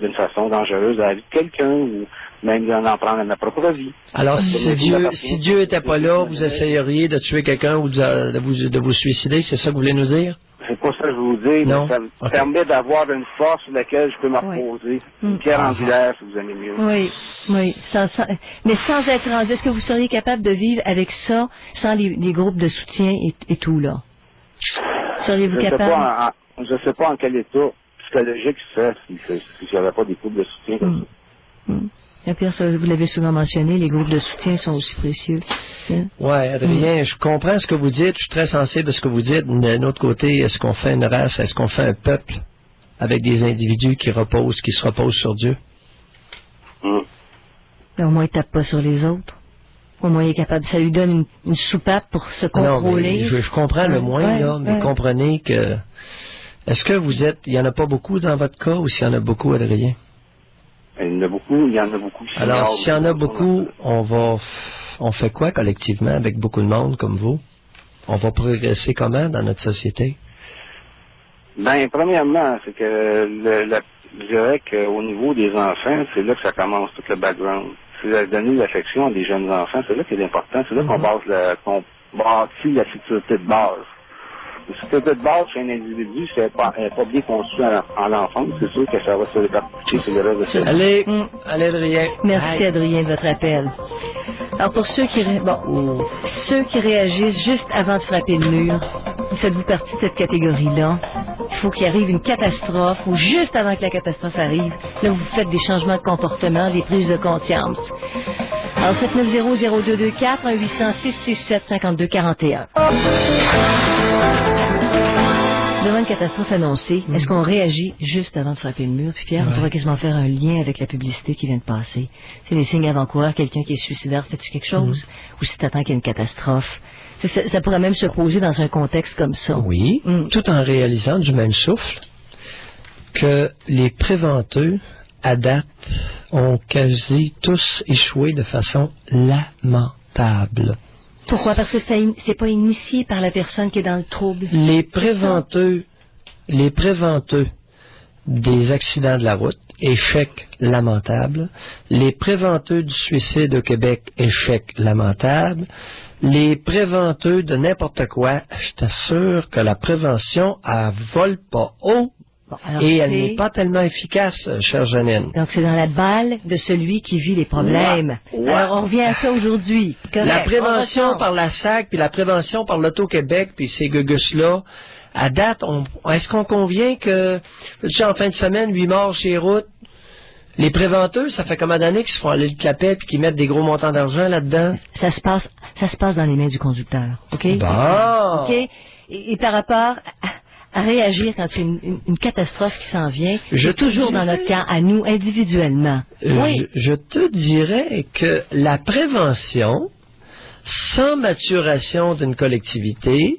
d'une façon dangereuse à la vie de quelqu'un, ou même d'en prendre à ma propre vie. Alors, si Dieu n'était pas là, vous essayeriez de tuer quelqu'un ou de vous suicider, c'est ça que vous voulez nous dire? C'est pas ça que je vous dis, mais ça me permet d'avoir une force sur laquelle je peux me reposer. Une pierre angulaire, si vous aimez mieux. Oui. Mais sans être rendu, est-ce que vous seriez capable de vivre avec ça, sans les groupes de soutien et tout, là? Seriez-vous capable? Je ne sais pas en quel état psychologique c'est s'il n'y avait pas des groupes de soutien comme ça. Et puis, ça, vous l'avez souvent mentionné, les groupes de soutien sont aussi précieux. Oui, Adrien, je comprends ce que vous dites, je suis très sensible à ce que vous dites. D'un autre côté, est-ce qu'on fait une race, est-ce qu'on fait un peuple avec des individus qui se reposent sur Dieu? Au moins, il ne tape pas sur les autres. Au moins, il est capable, ça lui donne une soupape pour se contrôler. Non, je comprends le moins, mais comprenez que... Est-ce que il y en a pas beaucoup dans votre cas, ou s'il y en a beaucoup, Adrien? Il y en a beaucoup. Alors, s'il y en a beaucoup, on fait quoi collectivement avec beaucoup de monde comme vous? On va progresser comment dans notre société? Premièrement, c'est que je dirais qu'au niveau des enfants, c'est là que ça commence tout le background. C'est donner l'affection à des jeunes enfants, c'est là qui est important, c'est là qu'on bâtit la sécurité de base. La sécurité de base chez un individu, c'est pas bien conçu en l'enfance, c'est sûr que ça va se répercuter sur le reste de sa vie. Allez, Adrien. Merci, Adrien, de votre appel. Alors, pour ceux qui réagissent juste avant de frapper le mur, faites-vous partie de cette catégorie-là. Il faut qu'il arrive une catastrophe, ou juste avant que la catastrophe arrive, là, vous faites des changements de comportement, des prises de conscience. Alors, 790-0224, 1-800-667-5241. Devant une catastrophe annoncée, est-ce qu'on réagit juste avant de frapper le mur? Puis Pierre, on pourrait quasiment faire un lien avec la publicité qui vient de passer. C'est les signes avant-coureurs, quelqu'un qui est suicidaire, fais-tu quelque chose? Ou si t'attends qu'il y ait une catastrophe? Ça pourrait même se poser dans un contexte comme ça. Oui, tout en réalisant du même souffle que les préventeux, à date, ont quasi tous échoué de façon lamentable. Pourquoi? Parce que c'est pas initié par la personne qui est dans le trouble. Les préventeux des accidents de la route, échec lamentable. Les préventeux du suicide au Québec, échec lamentable. Les préventeux de n'importe quoi, je t'assure que la prévention, elle vole pas haut. Bon, alors, et elle n'est pas tellement efficace, chère Janine. Donc, c'est dans la balle de celui qui vit les problèmes. Ouais. Alors, on revient à ça aujourd'hui. Correct. La prévention par la SAC, puis la prévention par l'Auto-Québec, puis ces gugus-là, à date, est-ce qu'on convient que, en fin de semaine, 8 morts chez les routes, les préventeux, ça fait combien d'années qu'ils se font aller le clapet puis qu'ils mettent des gros montants d'argent là-dedans? Ça se passe dans les mains du conducteur. OK? Bon. OK? Et par rapport à réagir quand il y a une catastrophe qui s'en vient, c'est toujours dans notre cas, à nous, individuellement. Oui. Je te dirais que la prévention, sans maturation d'une collectivité,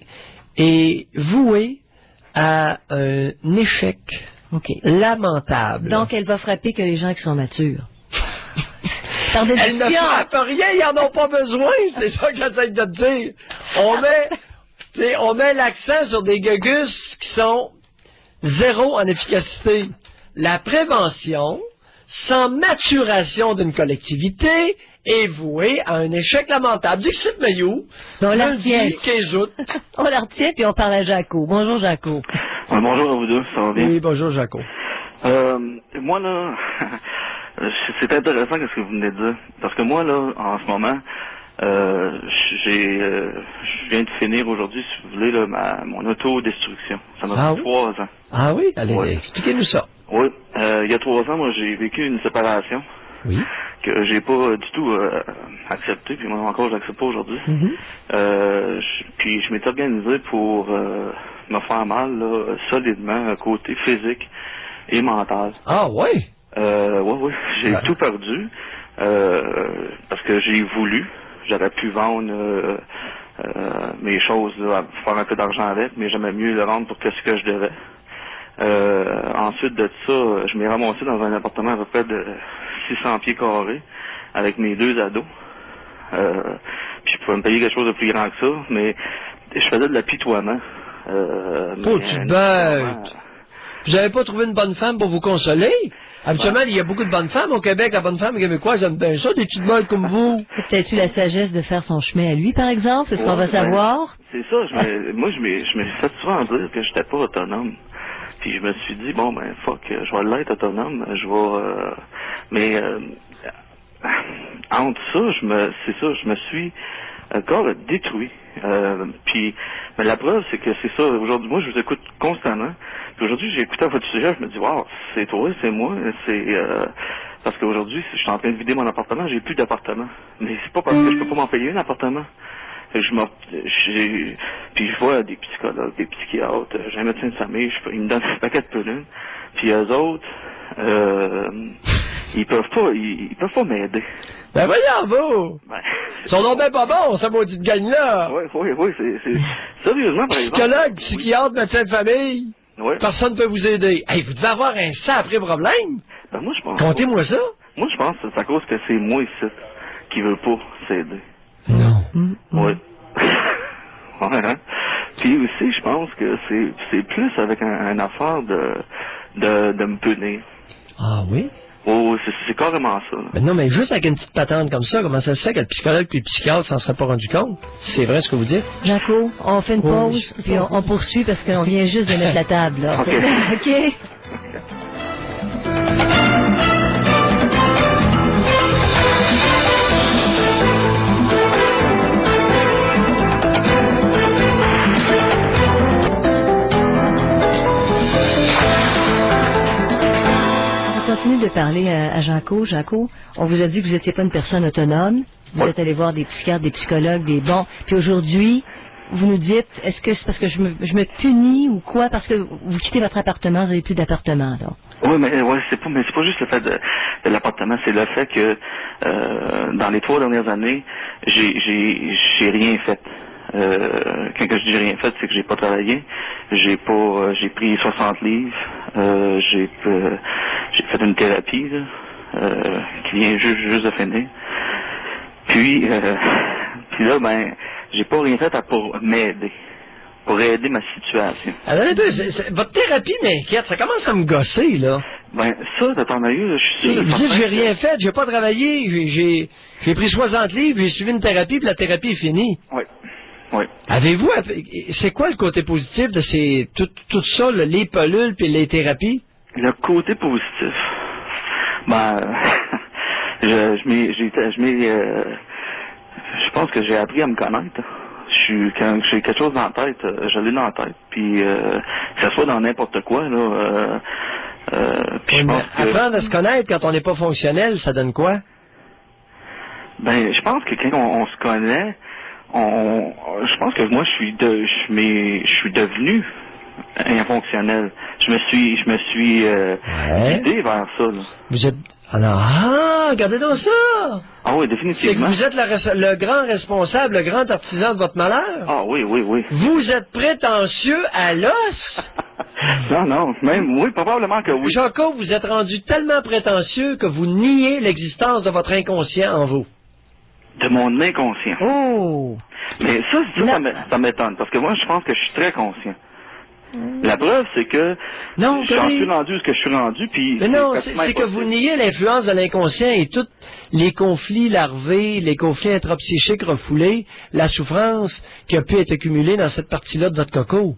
est vouée à un échec lamentable. Donc, elle va frapper que les gens qui sont matures. Elle ne frappe rien, ils n'en ont pas besoin, c'est ça que j'essaie de te dire. On met l'accent sur des gugus qui sont zéro en efficacité. La prévention, sans maturation d'une collectivité, est vouée à un échec lamentable. Dixit Mayou, on la retient. On la retient, puis on parle à Jaco. Bonjour, Jaco. Bonjour à vous deux, ça va bien? Oui, bonjour, Jaco. Moi, là, c'est intéressant ce que vous venez de dire. Parce que moi, là, en ce moment, je viens de finir aujourd'hui, si vous voulez, là, mon autodestruction. Ça m'a pris 3 ans. Ah oui? Allez, expliquez-nous ça. Oui. Il y a 3 ans, moi, j'ai vécu une séparation. Oui. Que j'ai pas du tout accepté, puis moi encore je l'accepte pas aujourd'hui. Puis je m'étais organisé pour me faire mal là, solidement côté physique et mental. Ah oui? Oui, j'ai tout perdu parce que j'ai voulu. J'aurais pu vendre mes choses, là, faire un peu d'argent avec, mais j'aimais mieux le vendre pour ce que je devais. Ensuite de ça, je m'ai ramassé dans un appartement à peu près de 600 pieds carrés avec mes 2 ados. Puis je pouvais me payer quelque chose de plus grand que ça, mais je faisais de l'apitoiement. Tu bête! Vous n'avez pas trouvé une bonne femme pour vous consoler? Habituellement, il y a beaucoup de bonnes femmes au Québec. La bonne femme québécoise aime bien ça, des petites bêtes comme vous. Peut-être eu la sagesse de faire son chemin à lui, par exemple? C'est ce qu'on va savoir? C'est ça. Moi, je me fait souvent dire que j'étais pas autonome. Puis je me suis dit, bon, ben, fuck, je vais l'être autonome. Je vais... mais entre ça, je me suis encore détruit. Puis, mais la preuve, c'est que c'est ça. Aujourd'hui, moi, je vous écoute constamment. Puis aujourd'hui, j'ai écouté votre sujet, je me dis, wow, c'est toi, c'est moi. Parce qu'aujourd'hui, je suis en train de vider mon appartement, j'ai plus d'appartement. Mais c'est pas parce que je peux pas m'en payer un appartement. Puis je vois des psychologues, des psychiatres, j'ai un médecin de famille, ils me donnent un paquet de pelunes. Puis eux autres, ils peuvent pas m'aider. Ben voyons, vous! Ils sont donc bien pas bons, ça maudite gang-là! Oui, c'est... Sérieusement, par exemple... Psychologue, psychiatre, médecin de famille, personne ne peut vous aider. Hey, vous devez avoir un sacré problème! Ben moi, je pense... Contez-moi ça! Moi, je pense que c'est à cause que c'est moi ici qui veut pas s'aider. Non. Oui. Ouais, hein? Puis aussi, je pense que c'est plus avec un affaire de me punir. Ah oui? Oh, c'est carrément ça. Là. Mais non, mais juste avec une petite patente comme ça, comment ça se fait que le psychologue et le psychiatre s'en seraient pas rendu compte? C'est vrai ce que vous dites? Jaco, on fait une pause, puis on poursuit parce qu'on vient juste de mettre la table, là. OK? continue de parler à Jaco. Jaco, on vous a dit que vous n'étiez pas une personne autonome. Vous êtes allé voir des psychiatres, des psychologues, des bons. Puis aujourd'hui, vous nous dites, est-ce que c'est parce que je me punis ou quoi? Parce que vous quittez votre appartement, vous n'avez plus d'appartement, là. Oui, mais c'est pas juste le fait de l'appartement, c'est le fait que dans les 3 dernières années, j'ai rien fait. Quand je dis rien fait, c'est que j'ai pas travaillé. J'ai pris 60 livres. J'ai fait une thérapie là, qui vient juste de finir. Puis là, ben, j'ai pas rien fait pour m'aider. Pour aider ma situation. Alors, votre thérapie m'inquiète, ça commence à me gosser, là. Ben, ça, de ton avis, je suis sûr. Vous dites, j'ai rien fait, j'ai pas travaillé, j'ai pris 60 livres, j'ai suivi une thérapie, puis la thérapie est finie. Oui. Oui. Avez-vous, c'est quoi le côté positif de tout ça, là, les pilules puis les thérapies? Le côté positif. Ben, je pense que j'ai appris à me connaître. Quand j'ai quelque chose dans la tête, je l'ai dans la tête. Puis, que ce soit dans n'importe quoi, là, puis je pense que... Apprendre à se connaître quand on n'est pas fonctionnel, ça donne quoi? Ben, je pense que quand on se connaît, je pense que moi, je suis devenu infonctionnel. Je me suis guidé vers ça, là. Vous êtes... Alors, regardez donc ça! Ah oui, définitivement. C'est que vous êtes le grand responsable, le grand artisan de votre malheur. Ah oui. Vous êtes prétentieux à l'os? Non, même, oui, probablement que oui. Jaco, vous êtes rendu tellement prétentieux que vous niez l'existence de votre inconscient en vous. De mon inconscient. Oh! Mais ça m'étonne, parce que moi, je pense que je suis très conscient. La preuve, c'est que non, j'en suis rendu ce que je suis rendu, puis... Mais non, c'est que vous niez l'influence de l'inconscient et tous les conflits larvés, les conflits intrapsychiques refoulés, la souffrance qui a pu être accumulée dans cette partie-là de votre coco.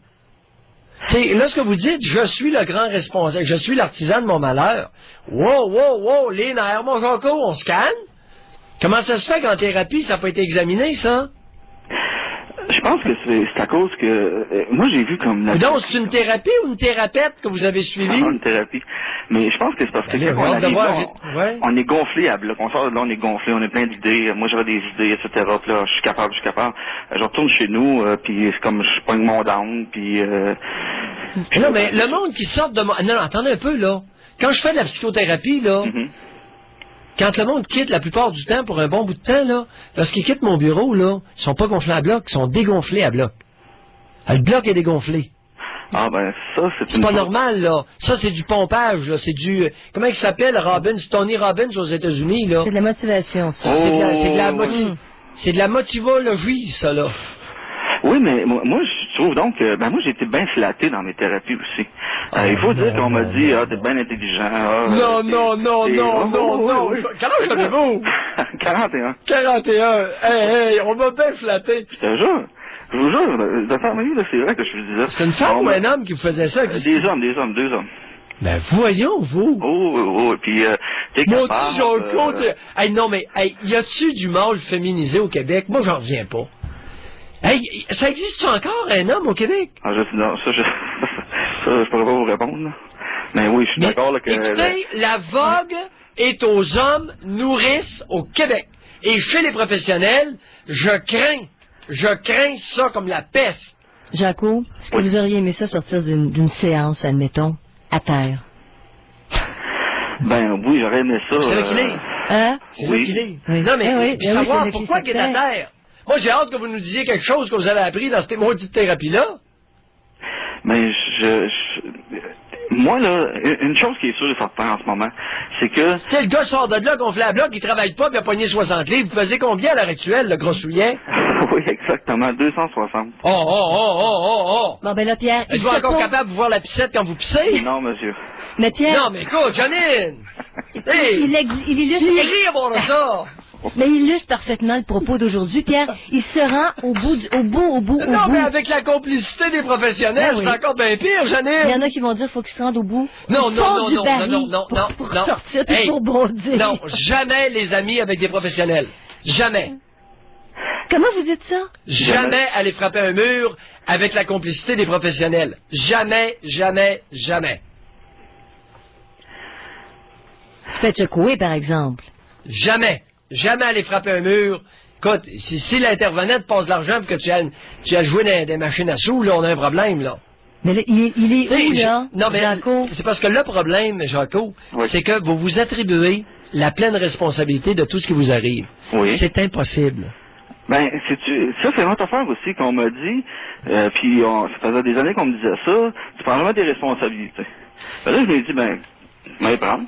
Lorsque vous dites « je suis le grand responsable, je suis l'artisan de mon malheur », wow, les nerfs, mon Jaco, on se calme? Comment ça se fait qu'en thérapie, ça n'a pas été examiné, ça? Je pense que c'est à cause que... moi, j'ai vu comme... Donc, c'est une thérapie ou une thérapeute que vous avez suivie? Une thérapie. Mais je pense que c'est parce que quand on arrive, on est gonflé à bloc. On sort de là, on est gonflé, on a plein d'idées. Moi, j'avais des idées, etc. Puis là, je suis capable. Je retourne chez nous, puis c'est comme je pogne mon down, puis non, mais le monde qui sort de... Non, attendez un peu, là. Quand je fais de la psychothérapie, là... Quand le monde quitte la plupart du temps, pour un bon bout de temps, là, lorsqu'ils quittent mon bureau, là, ils sont pas gonflés à bloc, ils sont dégonflés à bloc. Le bloc est dégonflé. Ah ben ça, c'est pas normal, là. Ça, c'est du pompage, là. C'est du... Comment il s'appelle, Tony Robbins aux États-Unis, là? C'est de la motivation, ça. C'est de la motivologie, ça, là. Oui, mais moi, je trouve donc que, moi, j'ai été bien flatté dans mes thérapies aussi. Il faut dire qu'on m'a dit, t'es bien intelligent. Non. Quel âge avez-vous? 41. 41. Hey, on m'a bien flatté. Je vous jure, de faire ma vie, c'est vrai que je vous disais. C'est une femme ou un homme qui vous faisait ça? Deux hommes. Ben, voyons, vous. Oh, puis, t'es capable... Mon petit Jaco, hey, non, mais, y a-tu du mâle féminisé au Québec? Moi, j'en reviens pas. Hey, ça existe encore un homme au Québec? Non, ça, je pourrais pas vous répondre, là. Mais oui, je suis d'accord, là, que... Écoutez, la vogue est aux hommes nourrices au Québec. Et chez les professionnels, je crains ça comme la peste. Jaco, est-ce que vous auriez aimé ça sortir d'une séance, admettons, à terre? Ben oui, j'aurais aimé ça. C'est là qu'il est. Hein? C'est là qu'il est. Oui. Non, mais savoir pourquoi il est à terre. Moi, j'ai hâte que vous nous disiez quelque chose que vous avez appris dans cette maudite thérapie-là. Mais moi, là, une chose qui est sûre et certaine en ce moment, c'est que... Tu sais, le gars sort de là, gonflé à bloc, il travaille pas, puis il a pogné 60 livres. Vous pesez combien à l'heure actuelle, le gros soulier? Oui, exactement, 260. Oh! Bon, ben là, Pierre... Êtes-vous encore capable de voir la piscette quand vous pissez? Non, monsieur. Mais Pierre... Non, mais écoute, Janine! Hey! Il illustre... ça! Mais il illustre parfaitement le propos d'aujourd'hui, Pierre. Il se rend au bout. Non, mais avec la complicité des professionnels, c'est encore bien pire, Janine. Il y en a qui vont dire qu'il faut qu'il se rende au bout. Non. Pour sortir, puis pour bondir. Non, jamais les amis avec des professionnels. Jamais. Comment vous dites ça? Jamais aller frapper un mur avec la complicité des professionnels. Jamais. fais secouer, par exemple. Jamais. Jamais aller frapper un mur. Écoute, si l'intervenant te passe de l'argent pour que tu as joué dans des machines à sous, là, on a un problème, là. Mais là, il est où, là, non, mais Jaco? c'est parce que le problème, Jaco, Oui. c'est que vous vous attribuez la pleine responsabilité de tout ce qui vous arrive. Oui. C'est impossible. Ben, ça, c'est une autre affaire aussi qu'on m'a dit, puis ça faisait des années qu'on me disait ça, tu prends vraiment des responsabilités. Ben là, je me dis, m'en prendre.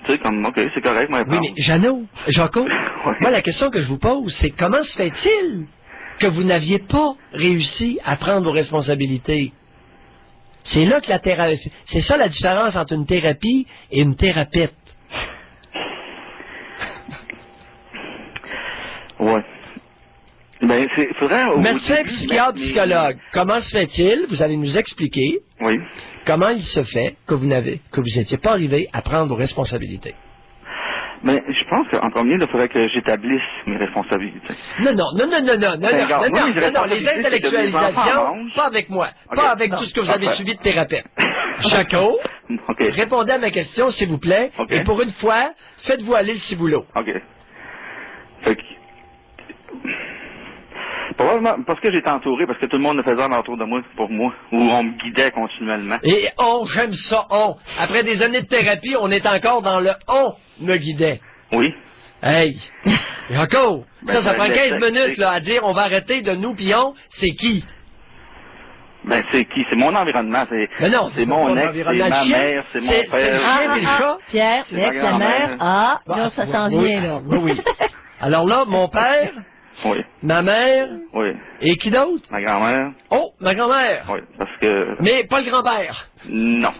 Tu sais, comme, OK, c'est correct, m'en Oui, prendre. mais Jaco, moi, la question que je vous pose, c'est comment se fait-il que vous n'aviez pas réussi à prendre vos responsabilités? C'est là que c'est ça la différence entre une thérapie et une thérapeute. Ouais. Ben, faudrait... Médecin, psychiatre, psychologue, comment se fait-il, vous allez nous expliquer, Oui. comment il se fait que vous n'étiez pas arrivé à prendre vos responsabilités? Ben, je pense qu'en premier, il faudrait que j'établisse mes responsabilités. Non, regarde, les intellectualisations, pas avec moi, pas avec tout ce que vous avez suivi de thérapeute. Jaco, OK. répondez à ma question, s'il vous plaît, OK. et pour une fois, faites-vous aller le ciboulot. OK. Fait que... Probablement parce que j'étais entouré, parce que tout le monde le faisait autour de moi, pour moi, où on me guidait continuellement. Et j'aime ça, Après des années de thérapie, on est encore dans le on me guidait. Oui. Hey! Jaco! Ben, ça prend 15 c'est- minutes là, à dire on va arrêter de nous pis c'est qui? Ben, c'est qui? C'est mon environnement. Mais non, c'est mon ex, c'est environnement. ma Le chien, mère, c'est mon c'est père. le chien et le chat. Pierre, C'est l'ex, ma la grand-mère. mère. Là, ça s'en Oui, vient, là. Oui. Alors là, mon père, Oui. ma mère, Oui. et qui d'autre? Ma grand-mère. Oh, ma grand-mère. Oui. Parce que... Mais pas le grand-père. Non.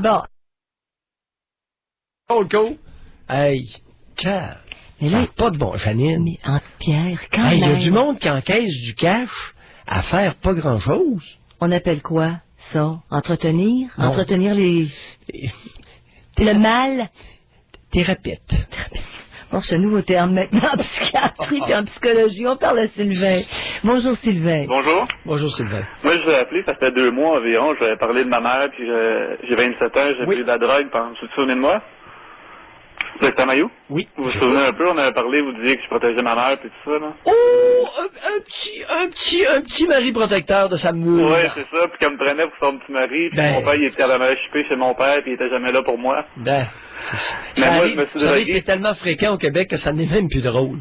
Bon. Jaco. Hey, car. Mais Ça là, n'a pas de bon, Janine. mais entre Pierre, quand Hey, il y a même. du monde qui encaisse du cash à faire pas grand-chose. On appelle quoi, ça? Entretenir? Non. Entretenir le mal? Thérapeute. Bon, ce nouveau terme maintenant en psychiatrie et en psychologie. On parle à Sylvain. Bonjour, Sylvain. Bonjour. Bonjour, Sylvain. Moi, je vous ai appelé, ça fait 2 mois environ. Je vais parler de ma mère, puis j'ai 27 ans, j'ai Oui. pris de la drogue. Vous vous souvenez de moi? Docteur Maillot? Oui. Vous vous souvenez un peu, on avait parlé, vous disiez que je protégeais ma mère, puis tout ça, là? Oh, un petit mari protecteur de sa meule. Ouais, c'est ça, puis qu'elle me prenait pour son petit mari, puis Ben. mon père, il était à la chipée chez mon père, puis il était jamais là pour moi. Ben, Mais ça moi, arrive, je me suis vous savez, drogué. c'est tellement fréquent au Québec que ça n'est même plus drôle.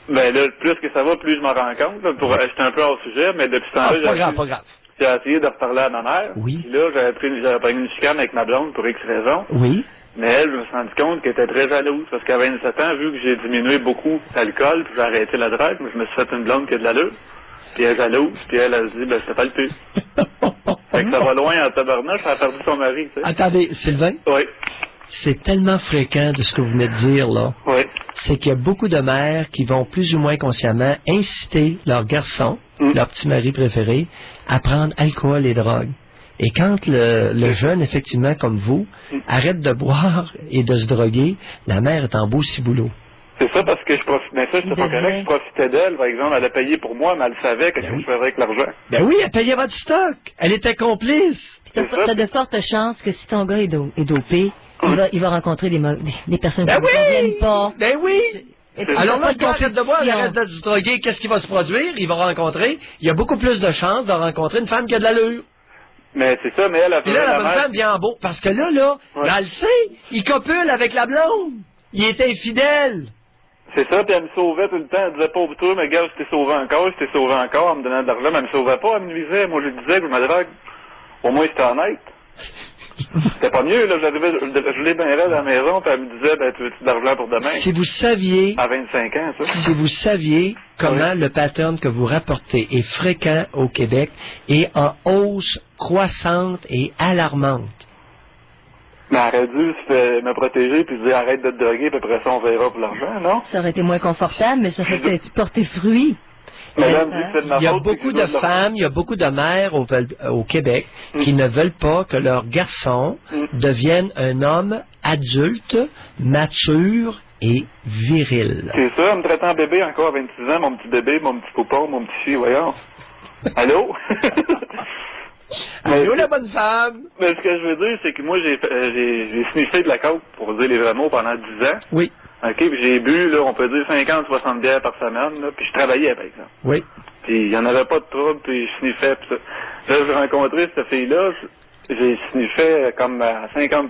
Ben là, plus que ça va, plus je m'en rends compte. Là, j'étais un peu hors sujet, mais depuis ce temps-là, Pas grave, pas grave. j'ai essayé de reparler à ma mère. Oui. Puis là, j'avais pris une chicane avec ma blonde pour X raisons. Oui. Mais elle, je me suis rendu compte qu'elle était très jalouse parce qu'à 27 ans, vu que j'ai diminué beaucoup l'alcool, puis j'ai arrêté la drogue, je me suis fait une blonde qui a de l'allure. Puis elle est jalouse, puis elle se dit, ben c'est pas le pire. Fait que ça va loin en tabarnouche, elle a perdu son mari, tu sais. Attendez, Sylvain, Oui, c'est tellement fréquent de ce que vous venez de dire, là. oui. C'est qu'il y a beaucoup de mères qui vont plus ou moins consciemment inciter leur garçon, leur petit mari préféré, à prendre alcool et drogue. Et quand le jeune, effectivement, comme vous, arrête de boire et de se droguer, la mère est en beau ciboulot. C'est ça parce que je profitais, mais ça, c'était pas Devrait. correct, je profitais d'elle, par exemple, elle a payé pour moi, mais elle savait que je faisais avec l'argent. Ben oui, elle payait votre stock. Elle était complice. T'as de fortes chances que si ton gars est dopé, il va rencontrer des personnes qui Ben ne conviennent pas. Ben oui. Alors là, pas le gars arrête de boire, il arrête compétition. de se droguer, qu'est-ce qui va se produire? Il va rencontrer, il y a beaucoup plus de chances de rencontrer une femme qui a de l'allure. Mais c'est ça, mais elle a Puis fait là, la la bonne mère. femme vient en beau. Parce que là, Ouais. elle le sait, il copule avec la blonde. Il est infidèle. C'est ça, puis elle me sauvait tout le temps. Elle disait, pauvre toi, mais gars, je t'ai sauvé encore, en me donnant de l'argent, mais elle me sauvait pas, elle me nuisait. Moi, je lui disais que je me drogue. Au moins, j'étais honnête. C'était pas mieux, là. J'arrivais, je l'ai bien raide à la maison, puis elle me disait, ben, tu veux-tu de l'argent pour demain? Si vous saviez, À 25 ans, ça. si vous saviez comment le pattern que vous rapportez est fréquent au Québec et en hausse croissante et alarmante. Mais elle aurait dû me protéger, puis dire, arrête de te droguer, puis après ça, on verra pour l'argent, non? Ça aurait été moins confortable, mais ça aurait peut-être porté fruit. Mais là, elle me dit que c'est de ma Il y a faute, puis beaucoup que je de dois femmes, il y a beaucoup de mères au Québec qui ne veulent pas que leur garçon devienne un homme adulte, mature et viril. C'est ça, elle me traitait en bébé encore à 26 ans, mon petit bébé, mon petit poupon, mon petit fille, voyons. Allô? Allô, la bonne femme? Mais ce que je veux dire, c'est que moi, j'ai sniffé de la coke, pour dire les vrais mots, pendant 10 ans. Oui. OK, puis j'ai bu, là, on peut dire 50-60 bières par semaine, là, puis je travaillais, par exemple. Oui. Puis il n'y en avait pas de trouble, puis je sniffais, puis ça. Là, j'ai rencontré cette fille-là, j'ai sniffé comme à 50%,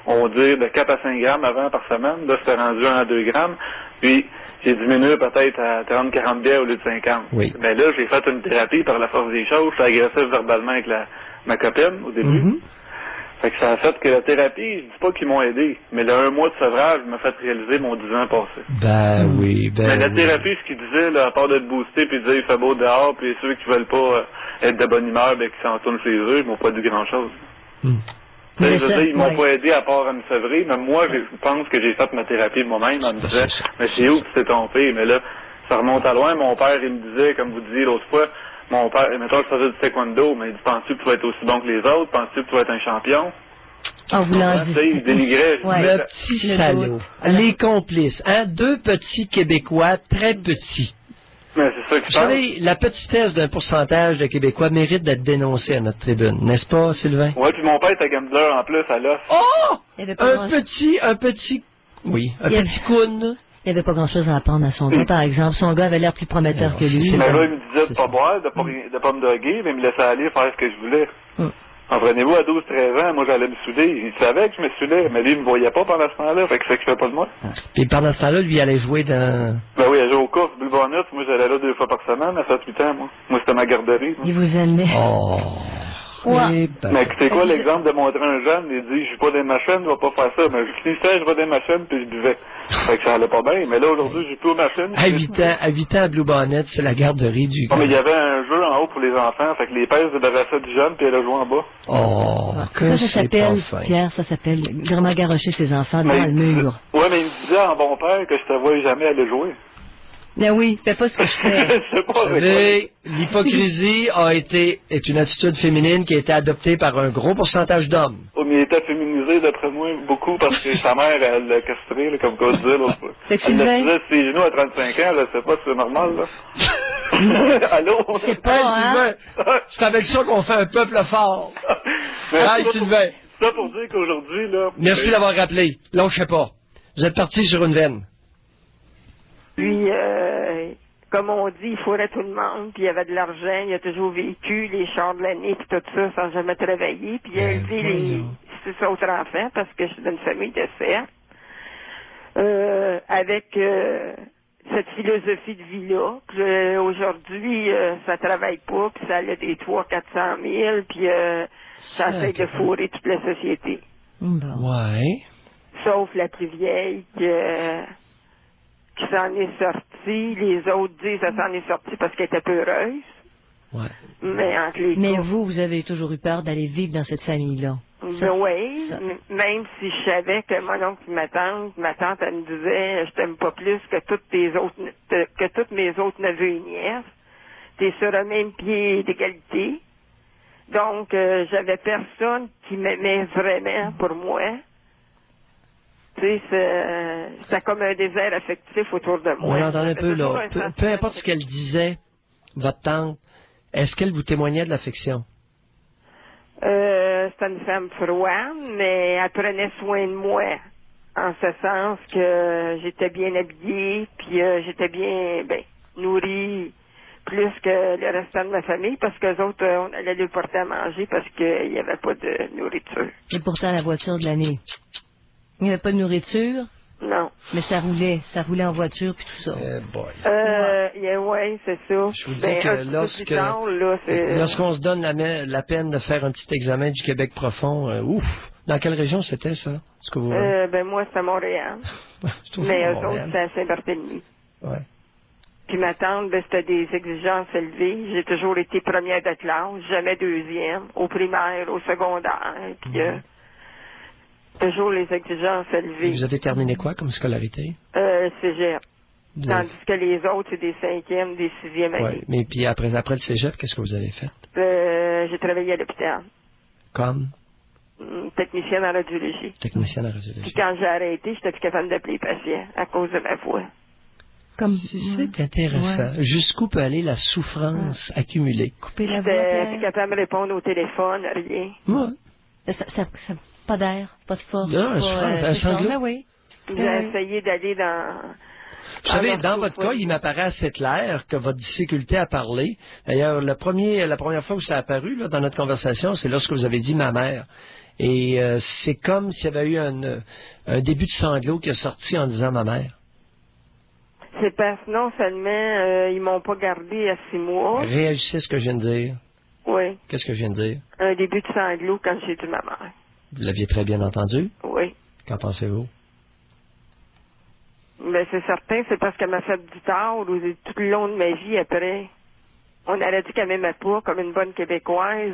on va dire de 4 à 5 grammes avant par semaine, là, c'était rendu 1 à 2 grammes, puis j'ai diminué peut-être à 30-40 bières au lieu de 50. Oui. Mais là, j'ai fait une thérapie par la force des choses, j'étais agressif verbalement avec ma copine au début. Fait que ça a fait que la thérapie, je dis pas qu'ils m'ont aidé, mais le 1 mois de sevrage m'a fait réaliser mon 10 ans passé. Ben oui, Mais la thérapie, ce qu'il disait, là, à part de te booster, puis de dire il fait beau dehors, puis ceux qui veulent pas être de bonne humeur, ben, qui s'en tournent chez eux, ils m'ont pas dit grand-chose. Je veux dire, ils m'ont pas aidé à part à me sevrer, mais moi, je pense que j'ai fait ma thérapie moi-même en me disant, mais c'est où que tu t'es trompé? Mais là, ça remonte à loin. Mon père, il me disait, comme vous disiez l'autre fois, mon père, mettons, je faisais du taekwondo, mais il dit, penses-tu que tu vas être aussi bon que les autres? Penses-tu que tu vas être un champion? En voulant dire. Il dénigrait. Le petit salaud. Les complices. Hein? 2 petits Québécois très petits. Mais c'est ça que Vous savez, la petitesse d'un pourcentage de Québécois mérite d'être dénoncée à notre tribune. N'est-ce pas, Sylvain? Ouais, puis mon père était gambler en plus à l'os. Oh! Il y avait pas Un petit... Oui, un petit coune. Il n'y avait pas grand-chose à apprendre à son gars, par exemple. Son gars avait l'air plus prometteur que lui. Mais là, il me disait de pas boire, de pas me droguer, mais il me laissait aller faire ce que je voulais. Comprenez-vous, à 12-13 ans, moi, j'allais me saouler. Il savait que je me saoulais, mais lui, il me voyait pas pendant ce temps-là, fait que ça que je fais pas de moi. Puis pendant ce temps-là, lui, il allait jouer dans... Ben oui, il allait jouer aux courses, Blue Bonnet. Moi, j'allais là 2 fois par semaine, à 7-8 ans, moi. Moi, c'était ma garderie. Moi. Il vous aimait. Oh... Ouais. Mais c'est quoi l'exemple de montrer un jeune? Il dit, je vais pas des machines, je vais pas faire ça. Mais je finissais, je vais des machines, puis je buvais. Fait que ça allait pas bien. Mais là, aujourd'hui, j'ai plus aux machines. À 8 ans, à Blue Bonnet, c'est la garderie du... Non, mais il y avait un jeu en haut pour les enfants. Fait que les pères se débarrassaient du jeune, puis elle a joué en bas. Oh, que ça s'appelle, Pierre, ça s'appelle vraiment garrocher ses enfants devant le mur. Ouais, mais il me disait en bon père que je te voyais jamais aller jouer. Ben oui, fais pas ce que je fais. C'est pas vrai. L'hypocrisie est une attitude féminine qui a été adoptée par un gros pourcentage d'hommes. Oh, mais il était féminisé, d'après moi, beaucoup, parce que sa mère, elle l'a castré, là, comme qu'on disait l'autre fois. Elle l'a faisait sur ses genoux à 35 ans, je sais pas si c'est normal, là. Allô? C'est pas, hein? C'est avec ça qu'on fait un peuple fort. Aïe, Sylvain. C'est ça pour dire qu'aujourd'hui, là... Merci d'avoir rappelé. Lâchez pas. Vous êtes parti sur une veine. Puis, comme on dit, il fourrait tout le monde, puis il y avait de l'argent, il a toujours vécu les chars de l'année, puis tout ça, sans jamais travailler, puis il a élevé ses autres enfants, parce que je suis d'une famille de 7, avec cette philosophie de vie-là, que aujourd'hui, ça travaille pas, puis ça a des 300-400 000, puis ça essaie de fourrer toute la société. Ouais. Sauf la plus vieille, qui s'en est sortie. Les autres disent qu'elle s'en est sortie parce qu'elle était peureuse. Ouais. Mais entre les Mais vous avez toujours eu peur d'aller vivre dans cette famille-là. Oui, même si je savais que mon oncle et ma tante, elle me disait, je t'aime pas plus que toutes mes autres neveux et nièces. T'es sur le même pied d'égalité. Donc, j'avais personne qui m'aimait vraiment pour moi. Tu sais, c'est comme un désert affectif autour de moi. On entend un peu, là. Peu importe ce qu'elle disait, votre tante, est-ce qu'elle vous témoignait de l'affection? C'était une femme froide, mais elle prenait soin de moi. En ce sens que j'étais bien habillée, puis j'étais bien nourrie, plus que le restant de ma famille, parce qu'eux autres, on allait les porter à manger parce qu'il n'y avait pas de nourriture. Et pourtant, la voiture de l'année. Il n'y avait pas de nourriture? Non. Mais ça roulait en voiture puis tout ça. Oui, c'est ça. Je vous dis que lorsqu'on se donne la peine de faire un petit examen du Québec profond, ouf! Dans quelle région c'était, ça? Est-ce que vous... moi, c'était à Montréal. Mais eux autres, c'était à Saint-Barthélemy. Ouais. Puis ma tante, c'était des exigences élevées. J'ai toujours été première de classe, jamais deuxième, au primaire, au secondaire, puis... toujours les exigences élevées. Vous avez terminé quoi comme scolarité? Cégep. Tandis que les autres, c'est des 5e, des 6e années. Oui, mais puis après le cégep, qu'est-ce que vous avez fait? J'ai travaillé à l'hôpital. Comme? Technicienne en radiologie. Technicienne en radiologie. Puis quand j'ai arrêté, j'étais plus capable d'appeler les patients à cause de ma voix. Comme... C'est intéressant. Ouais. Jusqu'où peut aller la souffrance accumulée? Couper la voix. J'étais plus capable de me répondre au téléphone, rien. Ouais. Ça, pas d'air, pas de force. Non, pas, un sanglot. Ben oui. J'ai essayé d'aller dans... Vous savez, dans votre cas, il m'apparaît assez clair que votre difficulté à parler, d'ailleurs, la première fois où ça a apparu là, dans notre conversation, c'est lorsque vous avez dit ma mère. Et c'est comme s'il y avait eu un début de sanglot qui a sorti en disant ma mère. C'est parce que non seulement ils m'ont pas gardé à 6 mois. Réagissez à ce que je viens de dire. Oui. Qu'est-ce que je viens de dire? Un début de sanglot quand j'ai dit ma mère. Vous l'aviez très bien entendu? Oui. Qu'en pensez-vous? Ben, c'est certain, c'est parce qu'elle m'a fait du tort tout le long de ma vie après. On aurait dit qu'elle m'aimait pas comme une bonne Québécoise.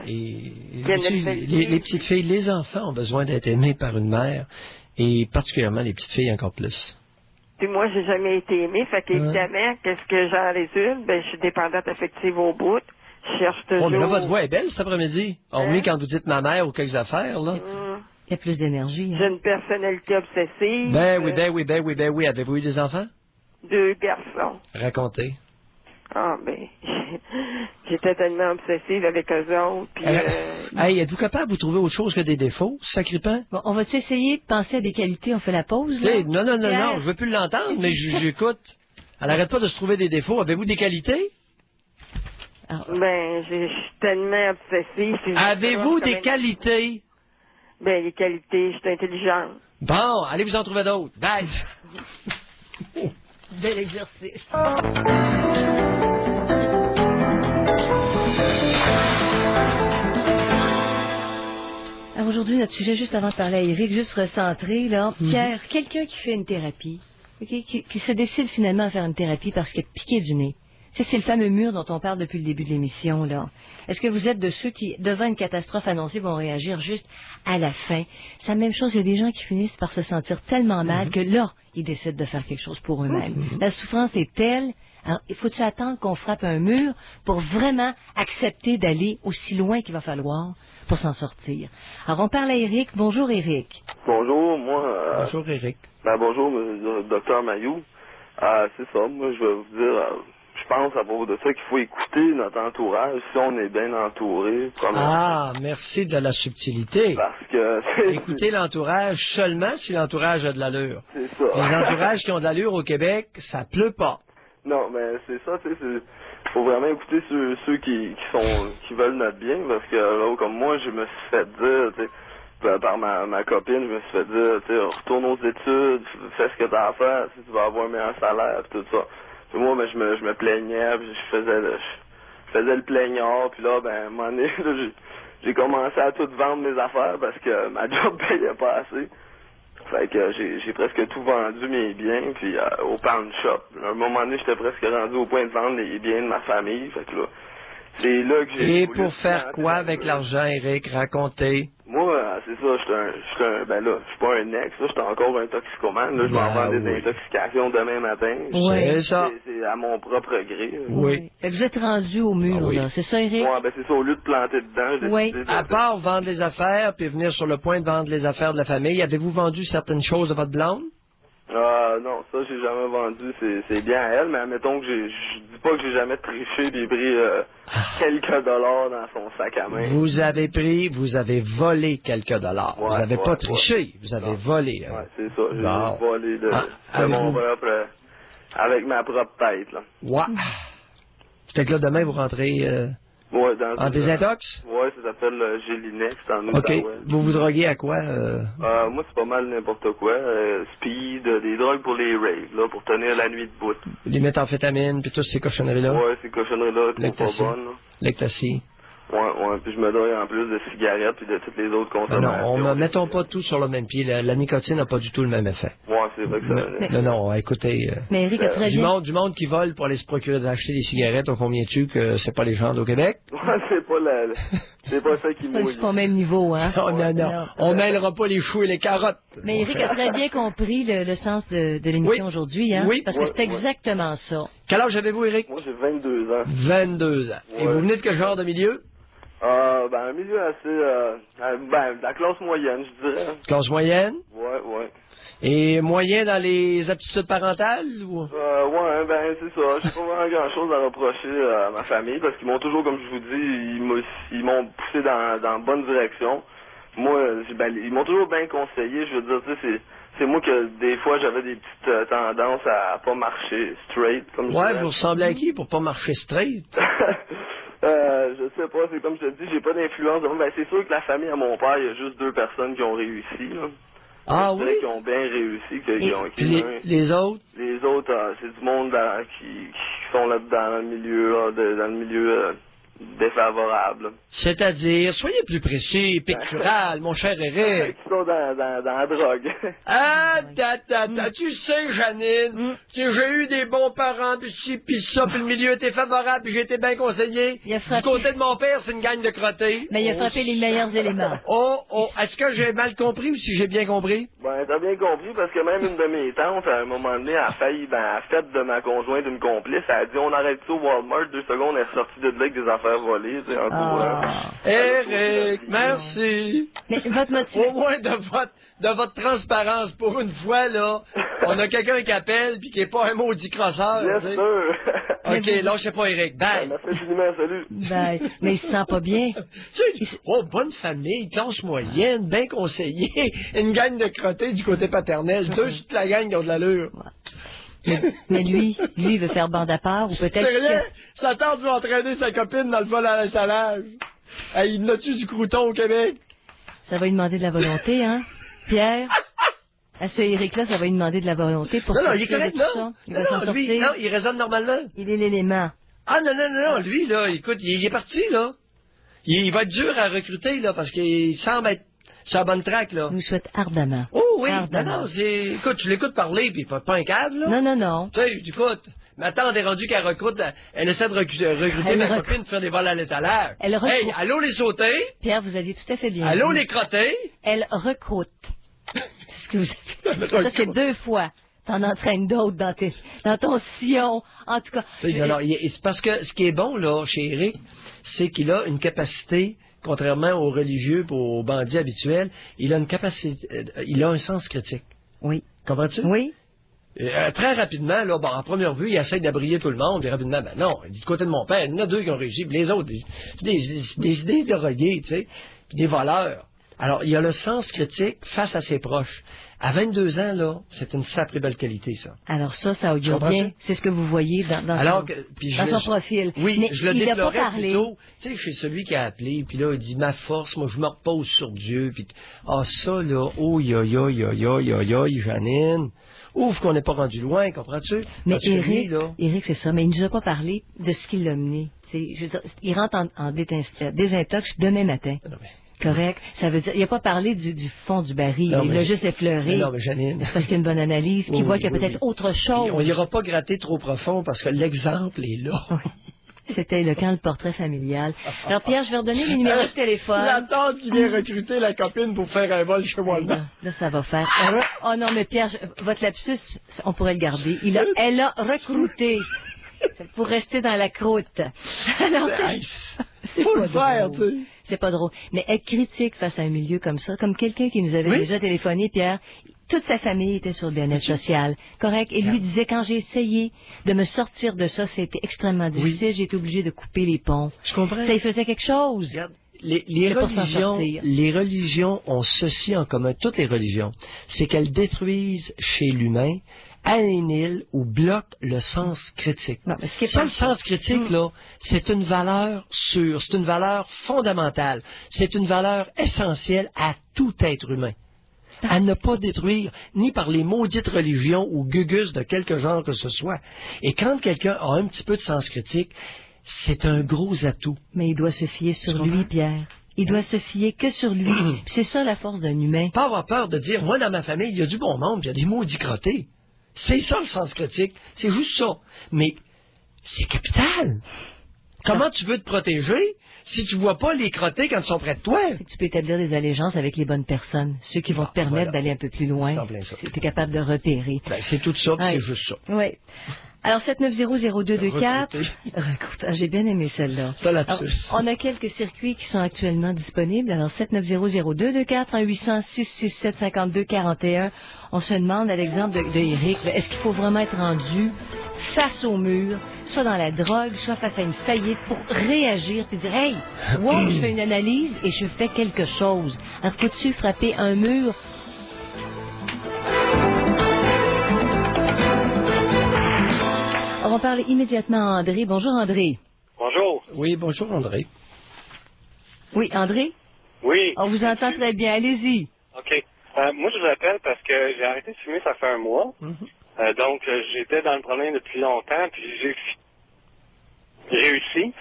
Et les petites filles, les enfants ont besoin d'être aimés par une mère, et particulièrement les petites filles encore plus. Puis moi, j'ai jamais été aimée, fait qu'évidemment, qu'est-ce que j'en résulte? Ben, je suis dépendante affective au bout. Je cherche toujours... Oh, mais là, votre voix est belle cet après-midi. Hormis quand vous dites ma mère ou quelques affaires, là. Il y a plus d'énergie. J'ai une personnalité obsessive. Ben oui. Avez-vous eu des enfants? 2 garçons. Racontez. Ah, ben, j'étais tellement obsessive avec eux autres. Puis, hey, êtes-vous capable de vous trouver autre chose que des défauts, sacripant? Bon, on va-tu essayer de penser à des qualités? On fait la pause, là? Hey, non, je veux plus l'entendre, mais j'écoute. Elle n'arrête pas de se trouver des défauts. Avez-vous des qualités? Ben, je suis tellement obsessive. Avez-vous des qualités? Ben, les qualités, je suis intelligente. Bon, allez vous en trouver d'autres. Bye! Bel exercice. Alors aujourd'hui, notre sujet, juste avant de parler à Éric, juste recentré, là. Pierre, quelqu'un qui fait une thérapie, qui se décide finalement à faire une thérapie parce qu'il a piqué du nez. C'est le fameux mur dont on parle depuis le début de l'émission, là. Est-ce que vous êtes de ceux qui, devant une catastrophe annoncée, vont réagir juste à la fin? C'est la même chose, il y a des gens qui finissent par se sentir tellement mal que là, ils décident de faire quelque chose pour eux-mêmes. La souffrance est telle, alors, il faut-il attendre qu'on frappe un mur pour vraiment accepter d'aller aussi loin qu'il va falloir pour s'en sortir? Alors, on parle à Éric. Bonjour, Éric. Bonjour, moi... Bonjour, Éric. Bonjour, docteur Mailloux. C'est ça, moi, je vais vous dire... je pense à propos de ça qu'il faut écouter notre entourage si on est bien entouré. Merci de la subtilité. Parce que... Écoutez l'entourage seulement si l'entourage a de l'allure. C'est ça. Les entourages qui ont de l'allure au Québec, ça pleut pas. Non, mais c'est ça, tu sais, faut vraiment écouter ceux qui veulent notre bien, parce que là, comme moi, je me suis fait dire, tu sais, par ma copine, je me suis fait dire, tu sais, retourne aux études, fais ce que t'as à faire, tu vas avoir un meilleur salaire, pis tout ça. Puis moi, ben, je me plaignais, puis je faisais le plaignard, puis là, ben, à un moment donné, j'ai commencé à tout vendre mes affaires parce que ma job payait pas assez. Fait que j'ai presque tout vendu mes biens, puis au pawn shop. À un moment donné, j'étais presque rendu au point de vendre les biens de ma famille. Fait que là, c'est là que j'ai... Et pour faire quoi avec l'argent, Éric? Racontez. Moi, c'est ça, je suis pas un ex, là, je suis encore un toxicomane, là, je m'en vends des intoxications demain matin. C'est ça. C'est à mon propre gré. Oui. Fait que vous êtes rendu au mur, là. C'est ça, Éric? Ouais, ben c'est ça, au lieu de planter dedans, j'ai décidé de... À part vendre les affaires, puis venir sur le point de vendre les affaires de la famille, avez-vous vendu certaines choses à votre blonde? Non, ça, j'ai jamais vendu, c'est bien à elle, mais admettons que je dis pas que j'ai jamais triché et pris quelques dollars dans son sac à main. Vous avez volé quelques dollars. Vous n'avez pas triché, vous avez volé. Ouais, c'est ça, j'ai volé de mon propre, avec ma propre tête, là. Ouais. Fait que là, demain, vous rentrez en désintox? Ouais, ça s'appelle Gélinex, en OK. Vous vous droguez à quoi? Moi, c'est pas mal n'importe quoi. Speed, des drogues pour les raves, là, pour tenir la nuit debout. Les méthamphétamines, puis toutes ces cochonneries-là? Ouais, ces cochonneries-là, trop pas bonnes. L'ecstasy. Ouais, puis je me drogue en plus de cigarettes puis de toutes les autres consommations. Non, mettons pas tout sur le même pied. La nicotine n'a pas du tout le même effet. Ouais, c'est vrai que ça... Non, écoutez... mais Éric a très bien... Du monde qui vole pour aller se procurer d'acheter des cigarettes, on convient-tu que c'est pas les gens au Québec? Ouais, c'est pas ça qui mouille. C'est pas au même niveau, hein? Oh, non. On mêlera pas les choux et les carottes. Mais Éric a très bien compris le sens de l'émission aujourd'hui, hein? Oui. Parce que c'est exactement ça. Quel âge avez-vous, Éric? Moi, j'ai 22 ans. 22 ans. Ouais. Et vous venez de quel genre de milieu? Un milieu assez... de la classe moyenne, je dirais. Classe moyenne? Ouais. Et moyen dans les aptitudes parentales ou? Ouais, ben c'est ça. J'ai pas vraiment grand-chose à reprocher à ma famille parce qu'ils m'ont toujours, comme je vous dis, ils m'ont poussé dans la bonne direction. Moi, ils m'ont toujours bien conseillé. Je veux dire, tu sais, c'est moi que des fois j'avais des petites tendances à pas marcher straight. Comme Ouais, vous ressemblez à qui pour pas marcher straight? Je sais pas, c'est comme je te dis, j'ai pas d'influence. Ben, c'est sûr que la famille à mon père, il y a juste 2 personnes qui ont réussi, là. Ah oui? Qui ont bien réussi. Les autres? Les autres, c'est du monde qui sont là-dedans, dans le milieu, défavorable. C'est-à-dire, soyez plus précis, pictural, mon cher Eric. Qui sont dans la drogue. Tu sais, Janine, j'ai eu des bons parents, puis ci, puis ça, puis le milieu était favorable, puis j'ai été bien conseillé. Du côté de mon père, c'est une gang de crottés. Mais il a frappé les meilleurs éléments. Est-ce que j'ai mal compris ou si j'ai bien compris? Ben, t'as bien compris, parce que même une de mes tantes, à un moment donné, a failli, à fête de ma conjointe, une complice, elle a dit, on arrête ça au Walmart, 2 secondes, elle est sortie de là avec des affaires volées, tu sais, en courant. Eric, merci. Mais votre motif... Au moins de votre transparence, pour une fois, là, on a quelqu'un qui appelle puis qui est pas un maudit crosseur. Bien sûr. OK, lâchez pas Eric. Bye. Merci infiniment, salut. Bye. Mais il se sent pas bien. Bonne famille, classe moyenne, bien conseillé, une gang de crottés du côté paternel, toute la gang qui ont de l'allure. Mais lui, il veut faire bande à part ou peut-être... C'est rien, sa tante veut entraîner sa copine dans le vol à l'installage. Hey, il n'a-tu du crouton au Québec? Ça va lui demander de la volonté, hein? Pierre? À ce Eric-là, ça va lui demander de la volonté pour non, il est correct, là. Il va s'en sortir. Non, il raisonne normalement. Il est l'élément. Ah, non, lui, là, écoute, il est parti, là. Il va être dur à recruter, là, parce qu'il semble être sur la bonne traque, là. Je vous souhaite ardemment. Oh oui, ardemment. non, écoute, tu l'écoutes parler, puis pas un câble, là. Non. Tu sais, écoute, ma tante est rendue qu'elle recrute, elle essaie de recruter ma copine pour faire des vols à l'étalage. Hey, allô les sautés? Pierre, vous aviez tout à fait bien allô dit. Les crottés? Elle recrute. C'est ce que vous avez dit. Ça, c'est 2 fois. T'en entraînes d'autres dans ton sillon. En tout cas. C'est parce que ce qui est bon, là, chez Eric, c'est qu'il a une capacité, contrairement aux religieux et aux bandits habituels, il a une capacité, il a un sens critique. Oui. Comprends-tu? Oui. Très rapidement, là, en première vue, il essaie d'abrier tout le monde, et rapidement, non, du côté de mon père, il y en a 2 qui ont réussi, puis les autres, des idées droguées, tu sais, puis des voleurs. Alors, il a le sens critique face à ses proches. À 22 ans, là, c'est une sacrée belle qualité, ça. Alors ça augure bien. C'est ce que vous voyez dans son profil. Oui, mais je le il déplorais n'a pas parlé. plutôt. Tu sais, je suis celui qui a appelé, puis là, il dit, ma force, moi, je me repose sur Dieu, puis ça, là, Janine, ouf qu'on n'est pas rendu loin, comprends-tu? Mais Eric, c'est ça, mais il ne nous a pas parlé de ce qui l'a mené. Je veux dire, il rentre en désintox demain matin. Non, mais... Correct. Ça veut dire, il n'a pas parlé du fond du baril. Il l'a juste effleuré. Non, mais Janine. C'est parce qu'il y a une bonne analyse, qu'il voit qu'il y a peut-être autre chose. Puis on n'ira pas gratter trop profond parce que l'exemple est là. Oui. C'était le portrait familial. Alors, Pierre, je vais redonner les numéros de téléphone. La tante qui vient recruter la copine pour faire un vol chez moi. Là, ça va faire. Oh non, mais Pierre, votre lapsus, on pourrait le garder. Elle a recruté pour rester dans la croûte. Alors, faut le faire, tu sais. C'est pas drôle. Mais être critique face à un milieu comme ça, comme quelqu'un qui nous avait déjà téléphoné, Pierre, toute sa famille était sur le bien-être social, correct? Et lui disait, quand j'ai essayé de me sortir de ça, c'était extrêmement difficile, j'ai été obligé de couper les ponts. Je comprends. Ça y faisait quelque chose. Regarde, les religions ont ceci en commun, toutes les religions, c'est qu'elles détruisent chez l'humain, annihilent ou bloquent le sens critique. Non, mais ce qui est ça, le sens critique, là, c'est une valeur sûre, c'est une valeur fondamentale, c'est une valeur essentielle à tout être humain. À ne pas détruire, ni par les maudites religions ou gugus de quelque genre que ce soit. Et quand quelqu'un a un petit peu de sens critique, c'est un gros atout. Mais il doit se fier sur lui, Pierre. Il doit se fier que sur lui. C'est ça la force d'un humain. Pas avoir peur de dire, moi dans ma famille, il y a du bon monde, il y a des maudits crottés. C'est ça le sens critique, c'est juste ça. Mais c'est capital. Comment tu veux te protéger si tu vois pas les crottés quand ils sont près de toi? Tu peux établir des allégeances avec les bonnes personnes, ceux qui vont te permettre d'aller un peu plus loin. Tu es capable de repérer. Ben, c'est tout ça, c'est juste ça. Oui. Alors, 790-0224. J'ai bien aimé celle-là. C'est lapsus. Alors, on a quelques circuits qui sont actuellement disponibles. Alors, 790-0224, 1-800-667-5241. On se demande, à l'exemple de Eric, est-ce qu'il faut vraiment être rendu face au mur, soit dans la drogue, soit face à une faillite pour réagir et dire, hey, wow, je fais une analyse et je fais quelque chose. Alors, faut-tu frapper un mur? On va parler immédiatement à André. Bonjour, André. Bonjour. Oui, bonjour, André. Oui, André? Oui. On vous entend très bien. Allez-y. OK. Moi, je vous appelle parce que j'ai arrêté de fumer, ça fait un mois. Donc, j'étais dans le problème depuis longtemps, puis j'ai réussi.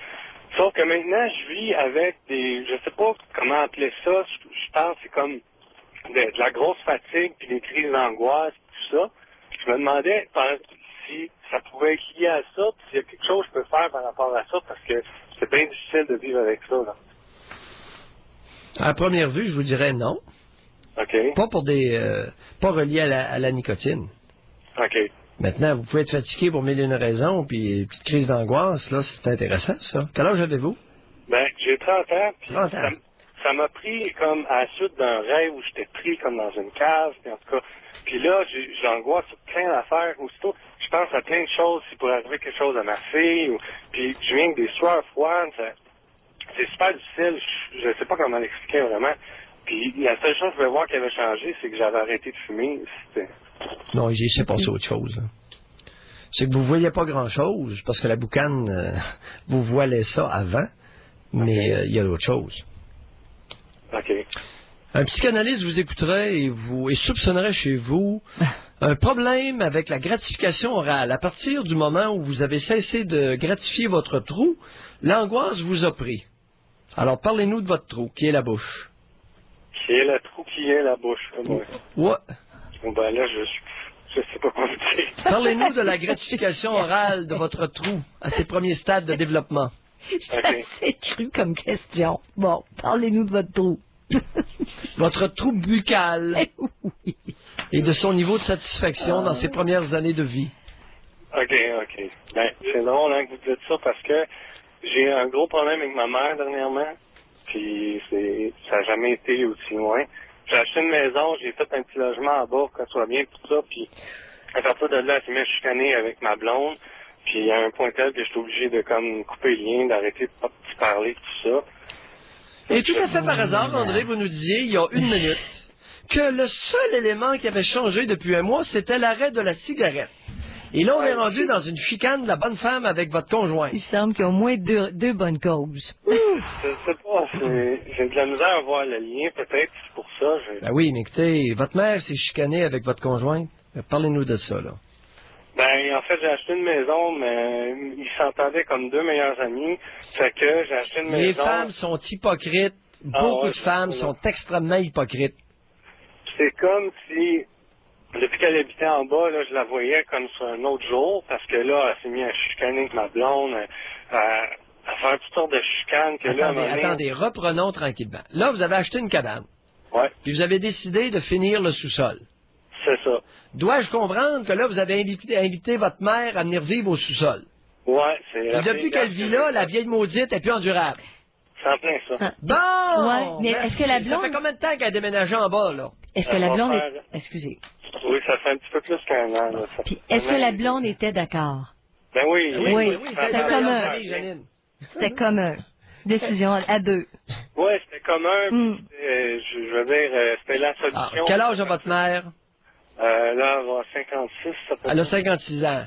Sauf que maintenant, je vis avec des... Je sais pas comment appeler ça. Je pense que c'est comme de la grosse fatigue, puis des crises d'angoisse, tout ça. Je me demandais si ça pouvait être lié à ça, puis s'il y a quelque chose que je peux faire par rapport à ça, parce que c'est bien difficile de vivre avec ça, là. À première vue, je vous dirais non. OK. Pas pour pas relié à la nicotine. OK. Maintenant, vous pouvez être fatigué pour mille et une raisons, puis une petite crise d'angoisse, là, c'est intéressant, ça. Quel âge avez-vous? Ben, j'ai 30 ans, puis 30 ans. ça m'a pris comme à la suite d'un rêve où j'étais pris comme dans une cave, puis en tout cas. Puis là, j'angoisse sur plein d'affaires. Aussitôt, je pense à plein de choses, s'il pourrait arriver quelque chose à ma fille, puis je viens avec des sueurs froides, c'est super difficile, je sais pas comment l'expliquer vraiment. Puis la seule chose que je voulais voir qui avait changé, c'est que j'avais arrêté de fumer. Non, il s'est passé autre chose. Là. C'est que vous voyez pas grand-chose, parce que la boucane, vous voilez ça avant, mais il y a d'autres choses. OK. Un psychanalyste vous écouterait et soupçonnerait chez vous un problème avec la gratification orale. À partir du moment où vous avez cessé de gratifier votre trou, l'angoisse vous a pris. Alors, parlez-nous de votre trou, qui est la bouche. Qui est le trou, qui est la bouche. Ouais. Bon, ben là, je sais pas quoi vous dire. Parlez-nous de la gratification orale de votre trou à ses premiers stades de développement. C'est assez cru comme question. Bon, parlez-nous de votre trou. Votre trou buccal et de son niveau de satisfaction dans ses premières années de vie. OK. Ben, c'est drôle hein, que vous dites ça parce que j'ai un gros problème avec ma mère dernièrement, puis ça n'a jamais été aussi loin. J'ai acheté une maison, j'ai fait un petit logement en bas pour qu'elle soit bien, tout ça, puis à partir de là, elle s'est mise à chicaner avec ma blonde, puis à un point tel que j'étais obligé de comme couper le lien, d'arrêter de pas parler, tout ça. Et tout à fait par hasard, André, vous nous disiez, il y a une minute, que le seul élément qui avait changé depuis un mois, c'était l'arrêt de la cigarette. Et là, on est rendu dans une chicane de la bonne femme avec votre conjoint. Il semble qu'il y a au moins deux bonnes causes. Je sais pas, j'ai de la misère à voir le lien, peut-être, c'est pour ça. Ben oui, mais écoutez, votre mère s'est chicanée avec votre conjoint. Parlez-nous de ça, là. Ben, en fait, j'ai acheté une maison, mais ils s'entendaient comme deux meilleurs amis. Fait que j'ai acheté une maison. Les femmes sont hypocrites. Beaucoup de femmes sont extrêmement hypocrites. C'est comme si, depuis qu'elle habitait en bas, là, je la voyais comme sur un autre jour, parce que là, elle s'est mise à chicaner avec ma blonde, à faire toutes sortes de chicanes. Attendez, reprenons tranquillement. Là, vous avez acheté une cabane. Ouais. Puis vous avez décidé de finir le sous-sol. C'est ça. Dois-je comprendre que là, vous avez invité votre mère à venir vivre au sous-sol? Ouais, c'est... Et depuis qu'elle vit là, la vieille maudite est plus endurable. C'est en plein ça. Bon! Ouais, mais est-ce que la blonde... Ça fait combien de temps qu'elle a déménagé en bas, là? Est-ce que la blonde est... Excusez. Oui, ça fait un petit peu plus qu'un an, là. Puis, est-ce que la blonde était d'accord? Ben oui. Oui, c'était commun. C'était commun. Décision à deux. Oui, c'était commun. Je veux dire, c'était la solution. Quel âge a votre mère? Là, elle va avoir 56. Ça peut Elle a 56 ans.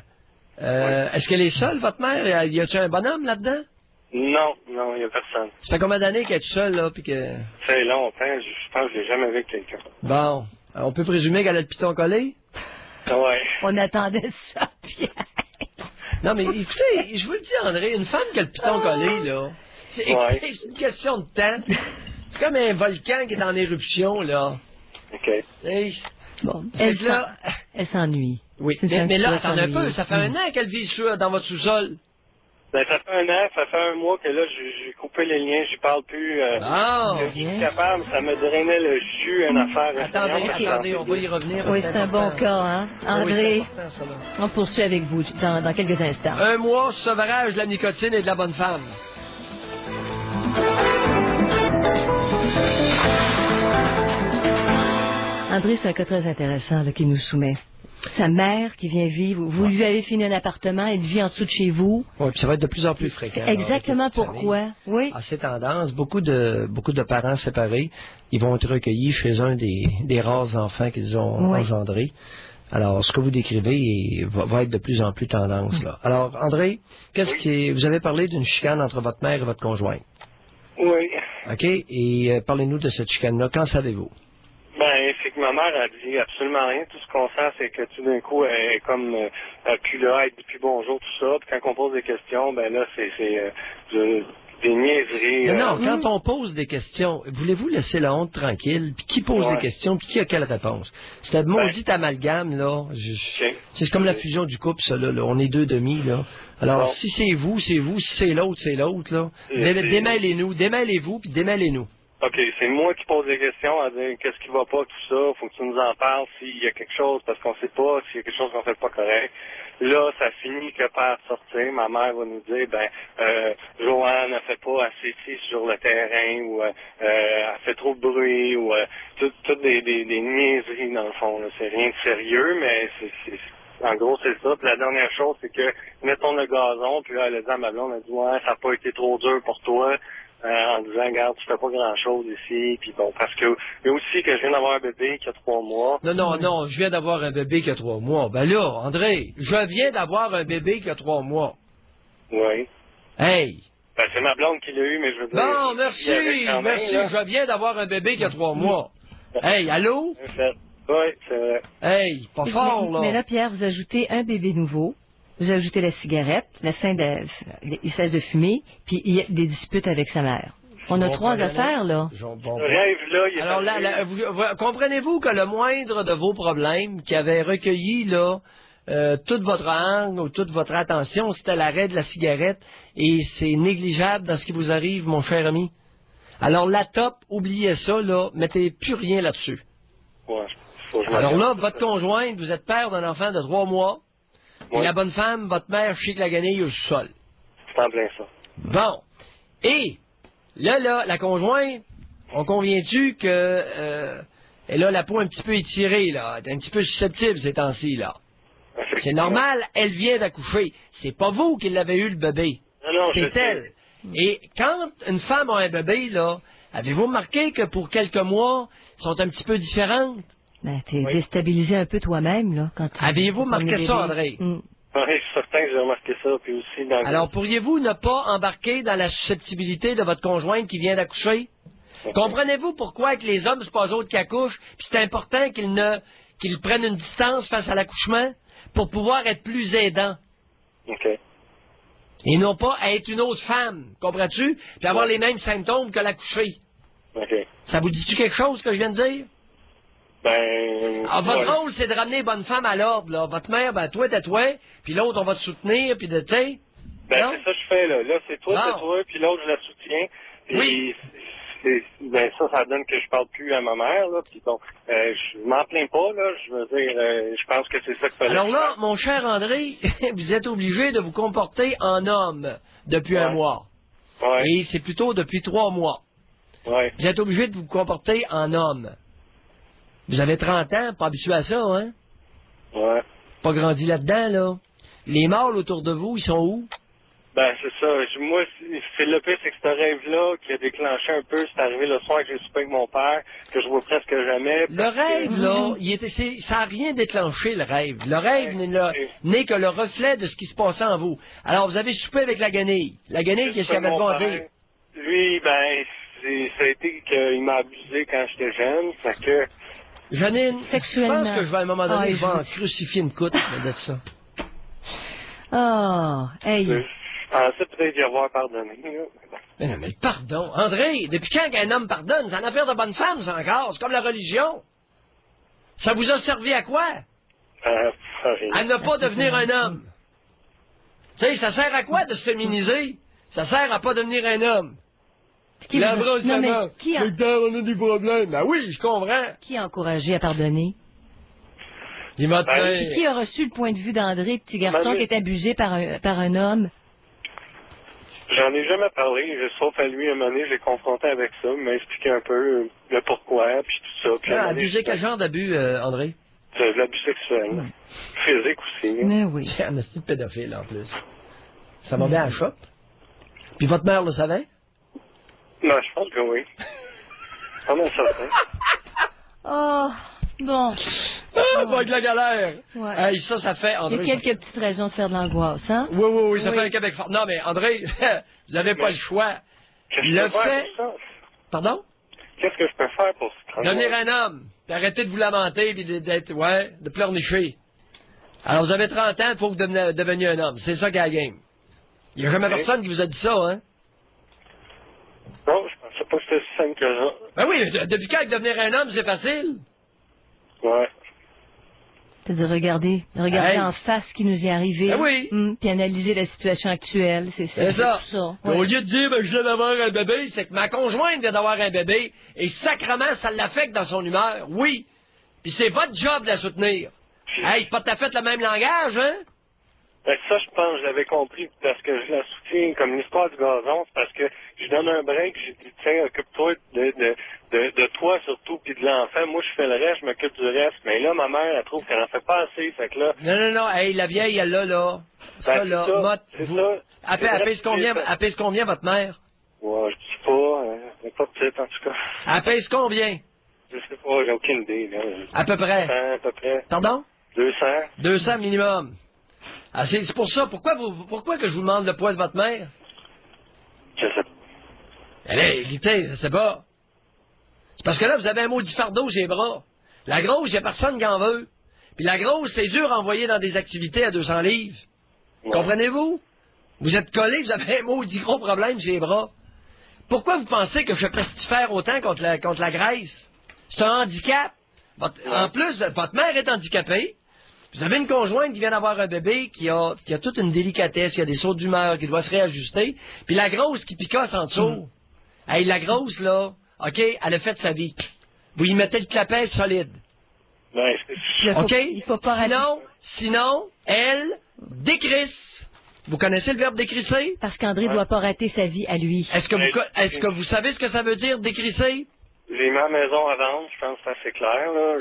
Est-ce qu'elle est seule, votre mère? Y a-t-il un bonhomme là-dedans? Non, il n'y a personne. Ça fait combien d'années qu'elle est seule, là? Puis que... Ça fait longtemps. Je pense que je l'ai jamais vu avec quelqu'un. Bon. On peut présumer qu'elle a le piton collé? Ouais. On attendait ça, Pierre. Non, mais écoutez, je vous le dis, André, une femme qui a le piton collé, là, c'est une question de temps. C'est comme un volcan qui est en éruption, là. OK. Hey. Bon, elle s'ennuie. Oui, mais là, attendez un peu, ça fait un an qu'elle vit dans votre sous-sol. Ben, ça fait un mois que là, j'ai coupé les liens, j'y parle plus. Je suis capable, ça me drainait le jus, une affaire. Attendez, on va y revenir. Oui, c'est un bon cas, hein. André, on poursuit avec vous dans quelques instants. Un mois, sevrage de la nicotine et de la bonne femme. André, c'est un cas très intéressant là, qu'il nous soumet. Sa mère qui vient vivre, vous lui avez fini un appartement, elle vit en dessous de chez vous. Oui, puis ça va être de plus en plus fréquent. Exactement pourquoi. Oui. À ces tendances, beaucoup de parents séparés, ils vont être recueillis chez un des rares enfants qu'ils ont engendrés. Alors, ce que vous décrivez va être de plus en plus tendance, là. Alors, André, vous avez parlé d'une chicane entre votre mère et votre conjointe. Oui. OK? Et parlez-nous de cette chicane-là. Quand savez-vous? Ben, c'est que ma mère a dit absolument rien. Tout ce qu'on sent, c'est que tout d'un coup, elle est comme, plus là, elle dit plus bonjour, tout ça. Puis quand on pose des questions, ben là, c'est des niaiseries. Non, quand on pose des questions, voulez-vous laisser la honte tranquille? Puis qui pose des questions? Puis qui a quelle réponse? C'est un maudit amalgame, là. C'est comme la fusion du couple, ça, là. On est deux demi, là. Alors, si c'est vous, c'est vous. Si c'est l'autre, là. Démêlez-nous. Démêlez-vous, puis démêlez-nous. OK, c'est moi qui pose des questions à dire qu'est-ce qui va pas, tout ça, faut que tu nous en parles s'il y a quelque chose, parce qu'on sait pas s'il y a quelque chose qu'on fait pas correct. Là, ça finit que par sortir, ma mère va nous dire, Joanne ne fait pas assez sur le terrain, ou elle fait trop de bruit, ou toutes des niaiseries dans le fond. Là. C'est rien de sérieux, mais en gros, c'est ça. Puis la dernière chose, c'est que mettons le gazon, puis là, elle a dit à ma blonde, elle a dit, ouais, ça n'a pas été trop dur pour toi. En disant, regarde, tu fais pas grand-chose ici, puis bon, parce que, mais aussi que je viens d'avoir un bébé qui a 3 mois. Non, je viens d'avoir un bébé qui a 3 mois. Ben là, André, je viens d'avoir un bébé qui a 3 mois. Oui. Hey! Ben, c'est ma blonde qui l'a eu, mais je veux dire... Non, merci, je viens d'avoir un bébé qui a 3 mois. Hey, allô? Oui, c'est vrai. Hey, pas fort, là. Mais là, Pierre, vous ajoutez un bébé nouveau. Vous ajoutez la cigarette, il cesse de fumer, puis il y a des disputes avec sa mère. On a 3 affaires, là. Rêve-là, il est alors là, comprenez-vous que le moindre de vos problèmes qui avait recueilli, là, toute votre angle ou toute votre attention, c'était l'arrêt de la cigarette, et c'est négligeable dans ce qui vous arrive, mon cher ami. Alors, la top, oubliez ça, là, mettez plus rien là-dessus. Ouais, alors là, votre conjointe, vous êtes père d'un enfant de 3 mois, et la bonne femme, votre mère, chic la guenille au sol. C'est en plein ça. Bon. Et, là, la conjointe, on convient-tu que elle a la peau un petit peu étirée, là, elle est un petit peu susceptible ces temps-ci, là. C'est normal, elle vient d'accoucher. C'est pas vous qui l'avez eu, le bébé. Non, c'est elle. Et quand une femme a un bébé, là, avez-vous remarqué que pour quelques mois, sont un petit peu différentes? Ben, t'es déstabilisé un peu toi-même, là, quand tu... Avez-vous remarqué ça, André? Oui, je suis certain que j'ai remarqué ça, puis aussi dans... Alors, pourriez-vous ne pas embarquer dans la susceptibilité de votre conjointe qui vient d'accoucher? Okay. Comprenez-vous pourquoi que les hommes, c'est pas eux autres qui accouchent, puis c'est important qu'ils prennent une distance face à l'accouchement pour pouvoir être plus aidants? OK. Et non pas être une autre femme, comprends-tu? Puis avoir les mêmes symptômes que l'accoucher. OK. Ça vous dit-tu quelque chose que je viens de dire? Votre rôle, c'est de ramener les bonnes femmes à l'ordre, là. Votre mère, toi, t'es toi, puis l'autre, on va te soutenir, puis tu sais. C'est ça que je fais, là. Là, c'est toi, puis l'autre, je la soutiens. Puis ça donne que je parle plus à ma mère, là. Puis bon, je m'en plains pas, là. Je veux dire, je pense que c'est ça que fallait. Alors là, mon cher André, vous êtes obligé de vous comporter en homme depuis un mois. Ouais. Et c'est plutôt depuis 3 mois. Ouais. Vous êtes obligé de vous comporter en homme. Vous avez 30 ans, pas habitué à ça, hein? Ouais. Pas grandi là-dedans, là. Les mâles autour de vous, ils sont où? Ben, c'est ça. Moi, c'est le pire, c'est que ce rêve-là qui a déclenché un peu, c'est arrivé le soir que j'ai soupé avec mon père, que je vois presque jamais. Le rêve, là, ça n'a rien déclenché, le rêve. Le rêve n'est que le reflet de ce qui se passait en vous. Alors, vous avez soupé avec la guenille. La guenille, qu'est-ce qu'elle avait de dire? Lui, ça a été qu'il m'a abusé quand j'étais jeune, fait que... Janine, sexuellement. Je pense que je vais à un moment donné, je vais en crucifier une coutre de ça. Oh, hey. Je pensais peut-être y avoir pardonné. Mais pardon, André, depuis quand qu'un homme pardonne? C'est une affaire de bonne femme, ça encore. C'est comme la religion. Ça vous a servi à quoi? À ne pas devenir un homme. Tu sais, ça sert à quoi de se féminiser? Ça sert à pas devenir un homme. Qui La vous a- brosse non, mais maman. qui a- Docteur, on a des problèmes. Ben oui, je comprends. Qui a encouragé à pardonner? Il m'a Qui a reçu le point de vue d'André, petit garçon Ben, qui est abusé par un homme? J'en ai jamais parlé, sauf à lui, un moment donné, je l'ai confronté avec ça, il m'a expliqué un peu le pourquoi, puis tout ça. Puis à un moment donné, abusé quel genre d'abus, André? de l'abus sexuel. Physique aussi. Mais oui. C'est un petit pédophile, en plus. Ça m'a bien à la chope. Puis votre mère le savait? Non, je pense que oui. Ah non, certain. Oh, bon. Ah, pas de la galère! Ouais. Hey, ça fait, Il André... y a quelques petites raisons de faire de l'angoisse, hein? Oui, ça fait un Québec fort. Non, mais André, vous n'avez pas le choix. Qu'est-ce que Le je peux faire fait... pour ça? Pardon? Qu'est-ce que je peux faire pour ça? Devenir un homme. Puis arrêtez de vous lamenter puis de pleurnicher. Alors, vous avez 30 ans, il faut que vous deveniez un homme. C'est ça qui est la game. Il n'y a jamais personne qui vous a dit ça, hein? Non, je pensais pas que c'était si simple que ça. Ben oui, depuis quand devenir un homme, c'est facile? Ouais. C'est de regarder Hey. en face ce qui nous est arrivé. Ben oui. Puis analyser la situation actuelle. C'est ça. tout ça. Au lieu de dire, ben, je viens d'avoir un bébé, c'est que ma conjointe vient d'avoir un bébé, et sacrement, ça l'affecte dans son humeur. Oui. Puis c'est votre job de la soutenir. Hey, c'est pas tout à fait le même langage, hein? Ben, ça, je pense, je l'avais compris, parce que je la soutiens comme l'histoire du gazon, c'est parce que je donne un break, j'ai dit, tiens, occupe-toi de toi surtout, puis de l'enfant. Moi, je fais le reste, je m'occupe du reste. Mais là, ma mère, elle trouve qu'elle en fait pas assez, fait que là... Non, hey, la vieille, elle là. Ça, Ben, là, c'est ça, motte, c'est vous... ça. Elle pèse combien, votre mère? Ouais, je sais pas, elle est pas petite, en tout cas. Elle pèse combien? Je sais pas, j'ai aucune idée, là. À peu près. 100, à peu près. Pardon? 200. 200 minimum. Ah, c'est pour ça. Pourquoi que je vous demande le poids de votre mère? Je sais pas. Allez, écoutez, je sais pas. C'est parce que là, vous avez un maudit fardeau sur les bras. La grosse, il n'y a personne qui en veut. Puis la grosse, c'est dur à envoyer dans des activités à 200 livres. Ouais. Comprenez-vous? Vous êtes collé, vous avez un maudit gros problème sur les bras. Pourquoi vous pensez que je fais pestifère autant contre la graisse? C'est un handicap. En plus, votre mère est handicapée. Vous avez une conjointe qui vient d'avoir un bébé qui a toute une délicatesse, qui a des sauts d'humeur, qui doit se réajuster. Puis la grosse qui picasse en dessous. Hey, la grosse, là, OK, elle a fait sa vie. Vous y mettez le clapet solide. Ben, OK? Il faut pas Sinon, elle décrisse. Vous connaissez le verbe décrisser? Parce qu'André doit pas rater sa vie à lui. Est-ce que vous savez ce que ça veut dire, décrisser? J'ai mis ma maison à vendre, je pense que c'est assez clair, là.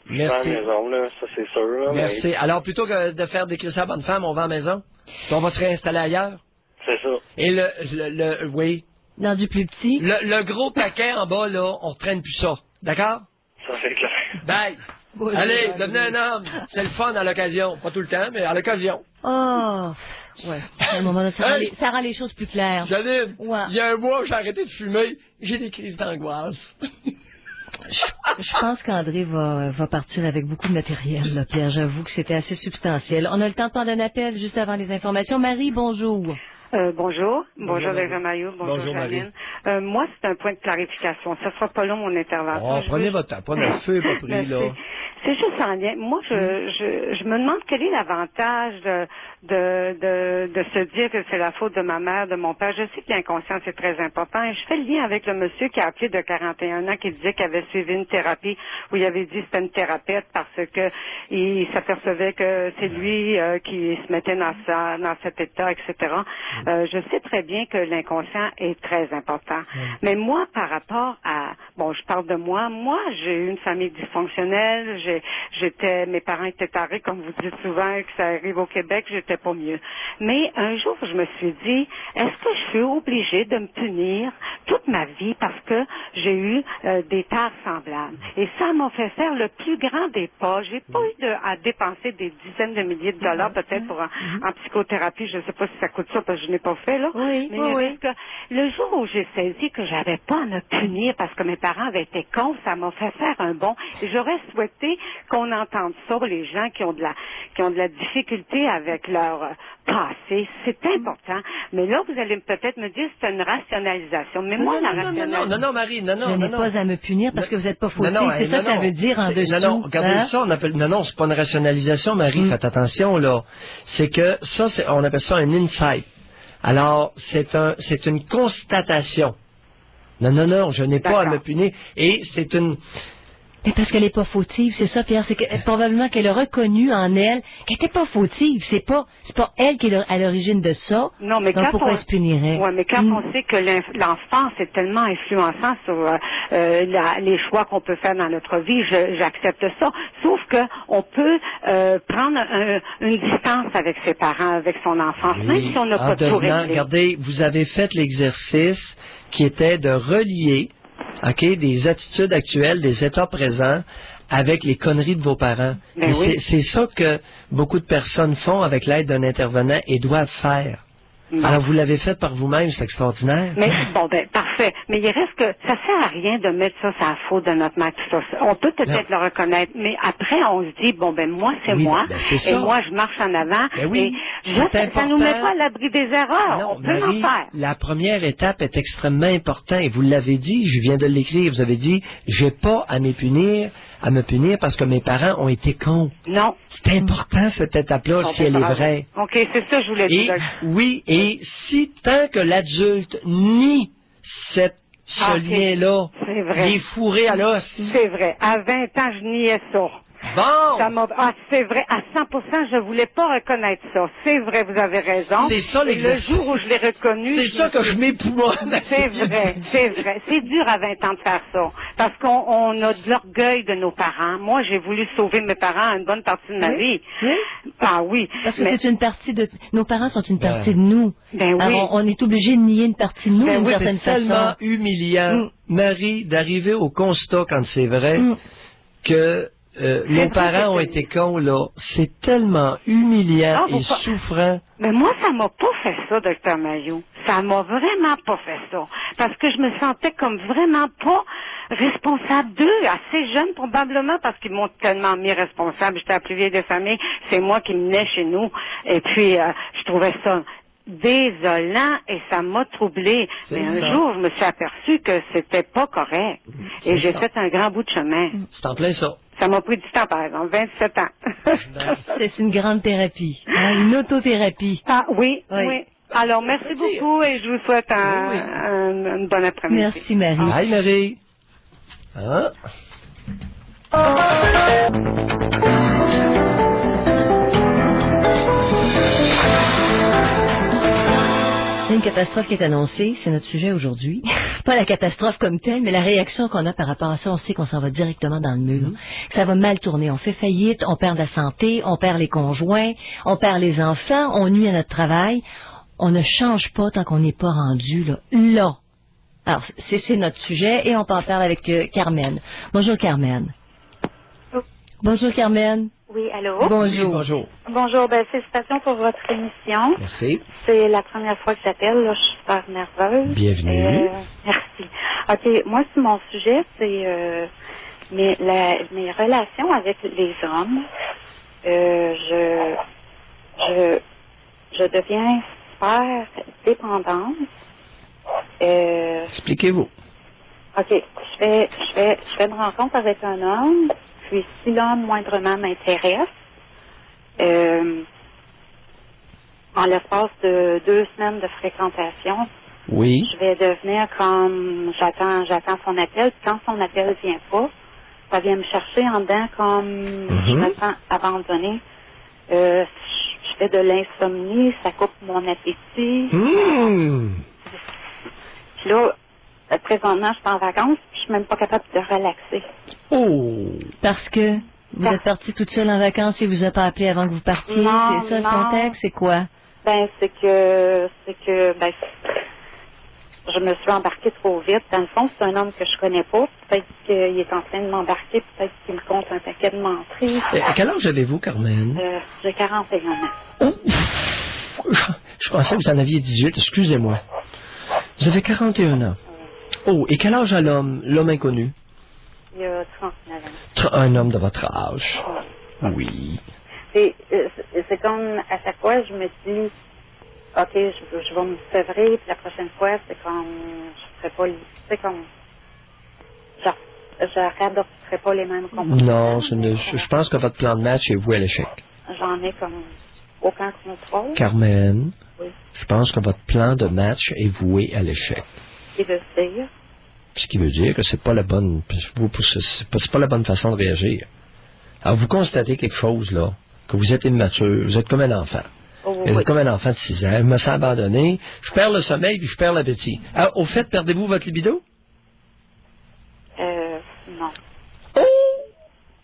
Je vends la maison, là, ça c'est sûr, là. Merci. Mais... Alors, plutôt que de faire décrisser à bonne femme, on vend la maison. Puis on va se réinstaller ailleurs. C'est ça. Et oui. Dans du plus petit? Le gros paquet en bas, là, on ne traîne plus ça. D'accord? Ça c'est clair. Bye! Oui, Allez, oui, devenez un homme. C'est le fun à l'occasion. Pas tout le temps, mais à l'occasion. Oh, ouais. À un moment donné, ça rend les choses plus claires. Janine, Ouais. il y a un mois, j'ai arrêté de fumer. J'ai des crises d'angoisse. Je pense qu'André va partir avec beaucoup de matériel, là, Pierre. J'avoue que c'était assez substantiel. On a le temps de prendre un appel juste avant les informations. Marie, bonjour. Bonjour. Bonjour, Marie. Léva Maillot. Bonjour, Marie. Janine. Moi, c'est un point de clarification. Ça sera pas long, mon intervention. Oh, prenez votre temps. Pas de feu, pas pris, Merci. là. C'est juste en lien. Moi, je me demande quel est l'avantage de se dire que c'est la faute de ma mère, de mon père. Je sais que l'inconscient, c'est très important. Et je fais le lien avec le monsieur qui a appelé de 41 ans, qui disait qu'il avait suivi une thérapie où il avait dit que c'était une thérapeute parce que il s'apercevait que c'est lui qui se mettait dans cet état, etc. Je sais très bien que l'inconscient est très important. Mais moi, par rapport à, je parle de moi. Moi, j'ai eu une famille dysfonctionnelle. Mes parents étaient tarés, comme vous dites souvent, que ça arrive au Québec, j'étais pas mieux. Mais un jour, je me suis dit, est-ce que je suis obligée de me punir toute ma vie parce que j'ai eu des tares semblables? Et ça m'a fait faire le plus grand des pas. J'ai pas eu à dépenser des dizaines de milliers de dollars peut-être pour en psychothérapie. Je sais pas si ça coûte ça parce que je n'ai pas fait, là. Oui, Mais oui. le jour où j'ai saisi que j'avais pas à me punir parce que mes parents avaient été cons, ça m'a fait faire un bond. Et j'aurais souhaité qu'on entende ça, les gens qui ont qui ont de la difficulté avec leur passé, c'est important. Mais là, vous allez peut-être me dire c'est une rationalisation. Mais moi, la rationalisation... Non, Marie, non. Je n'ai pas à me punir parce que vous n'êtes pas fautif. C'est ça que ça veut dire en dessous. Non, regardez ça, on appelle... Non, c'est pas une rationalisation, Marie, faites attention, là. C'est que ça, on appelle ça un insight. Alors, c'est une constatation. Non, je n'ai pas à me punir. Et c'est une... Mais parce qu'elle n'est pas fautive, c'est ça, Pierre. C'est que probablement qu'elle a reconnu en elle qu'elle n'était pas fautive. C'est pas elle qui est à l'origine de ça. Non, mais donc pourquoi elle se punirait? Ouais, mais quand on sait que l'enfance est tellement influençant sur les choix qu'on peut faire dans notre vie, j'accepte ça. Sauf que on peut prendre une distance avec ses parents, avec son enfance, même si on n'a pas tout réglé. Regardez, vous avez fait l'exercice qui était de relier des attitudes actuelles, des états présents, avec les conneries de vos parents. C'est ça que beaucoup de personnes font avec l'aide d'un intervenant et doivent faire. Alors, vous l'avez fait par vous-même, c'est extraordinaire. Mais, parfait. Mais il reste que ça sert à rien de mettre ça sur la faute de notre mère, tout ça. On peut peut-être le reconnaître, mais après, on se dit, moi, c'est moi. Et moi, je marche en avant. Et ça nous met pas à l'abri des erreurs. Non, on peut en faire. La première étape est extrêmement importante. Et vous l'avez dit, je viens de l'écrire, vous avez dit, j'ai pas à me punir parce que mes parents ont été cons. Non. C'est important, cette étape-là, si elle est vraie. OK, c'est ça que je voulais dire. Oui, et si tant que l'adulte nie ce lien-là, il est fourré à l'os. C'est vrai. À 20 ans, je niais ça. Bon! C'est vrai. À 100%, je voulais pas reconnaître ça. C'est vrai, vous avez raison. C'est ça, et le jour où je l'ai reconnu... C'est ça que je m'époumonne. C'est vrai. C'est dur à 20 ans de faire ça. Parce qu'on a de l'orgueil de nos parents. Moi, j'ai voulu sauver mes parents une bonne partie de ma vie. Ah oui. Parce que c'est une partie de... Nos parents sont une partie de nous. Alors, on est obligé de nier une partie de nous d'une certaine façon. C'est tellement humiliant, Marie, d'arriver au constat, quand c'est vrai, que... nos parents ont été cons, là. C'est tellement humiliant et souffrant. Mais moi, ça m'a pas fait ça, Dr. Maillot. Ça m'a vraiment pas fait ça. Parce que je me sentais comme vraiment pas responsable d'eux, assez jeune probablement, parce qu'ils m'ont tellement mis responsable. J'étais la plus vieille des familles. C'est moi qui menais chez nous. Et puis, je trouvais ça désolant et ça m'a troublé. Mais un jour, je me suis aperçu que c'était pas correct. Et j'ai fait un grand bout de chemin. C'est en plein ça. Ça m'a pris du temps, par exemple, 27 ans. C'est une grande thérapie, une autothérapie. Ah oui. Alors, merci beaucoup et je vous souhaite une bonne après-midi. Merci, Marie. Bye, Marie. C'est une catastrophe qui est annoncée, c'est notre sujet aujourd'hui. Pas la catastrophe comme telle, mais la réaction qu'on a par rapport à ça, on sait qu'on s'en va directement dans le mur. Ça va mal tourner, on fait faillite, on perd la santé, on perd les conjoints, on perd les enfants, on nuit à notre travail. On ne change pas tant qu'on n'est pas rendu là. Alors, c'est notre sujet et on peut en parler avec Carmen. Bonjour, Carmen. Bonjour, Carmen. Oui, allô? Bonjour. Bonjour, félicitations pour votre émission. Merci. C'est la première fois que j'appelle, là, je suis super nerveuse. Bienvenue. Merci. OK, moi, mon sujet, c'est mes relations avec les hommes. Je deviens super dépendante. Expliquez-vous. OK, je fais une rencontre avec un homme. Puis si l'homme moindrement m'intéresse, en l'espace de 2 semaines de fréquentation, je vais devenir comme j'attends son appel. Puis quand son appel vient pas, ça vient me chercher en dedans comme je me sens abandonnée. Je fais de l'insomnie, ça coupe mon appétit. Puis là, présentement, je suis en vacances, puis je suis même pas capable de relaxer. Parce que vous êtes partie toute seule en vacances et vous n'avez pas appelé avant que vous partiez? C'est ça le contexte? C'est quoi? C'est que je me suis embarquée trop vite. Dans le fond, c'est un homme que je connais pas. Peut-être qu'il est en train de m'embarquer, peut-être qu'il me compte un paquet de menteries. Quel âge avez-vous, Carmen? J'ai 41 ans. Je pensais que vous en aviez 18, excusez-moi. Vous avez 41 ans. Et quel âge a l'homme inconnu? Il a 39 ans. Un homme de votre âge. Oui. c'est comme, à chaque fois, je me dis, OK, je vais me sevrer, puis la prochaine fois, c'est comme, je ferai pas, c'est comme, genre, je réadopterai pas les mêmes comportements. Non, je pense que votre plan de match est voué à l'échec. J'en ai comme aucun contrôle. Carmen, oui. Je pense que votre plan de match est voué à l'échec. Ce qui veut dire? Ce qui veut dire que c'est pas la bonne, c'est pas la bonne façon de réagir. Alors, vous constatez quelque chose, là, que vous êtes immature, vous êtes comme un enfant. Vous êtes comme un enfant de 6 ans. Je me sens abandonné, je perds le sommeil puis je perds l'appétit. Alors, au fait, perdez-vous votre libido? Non.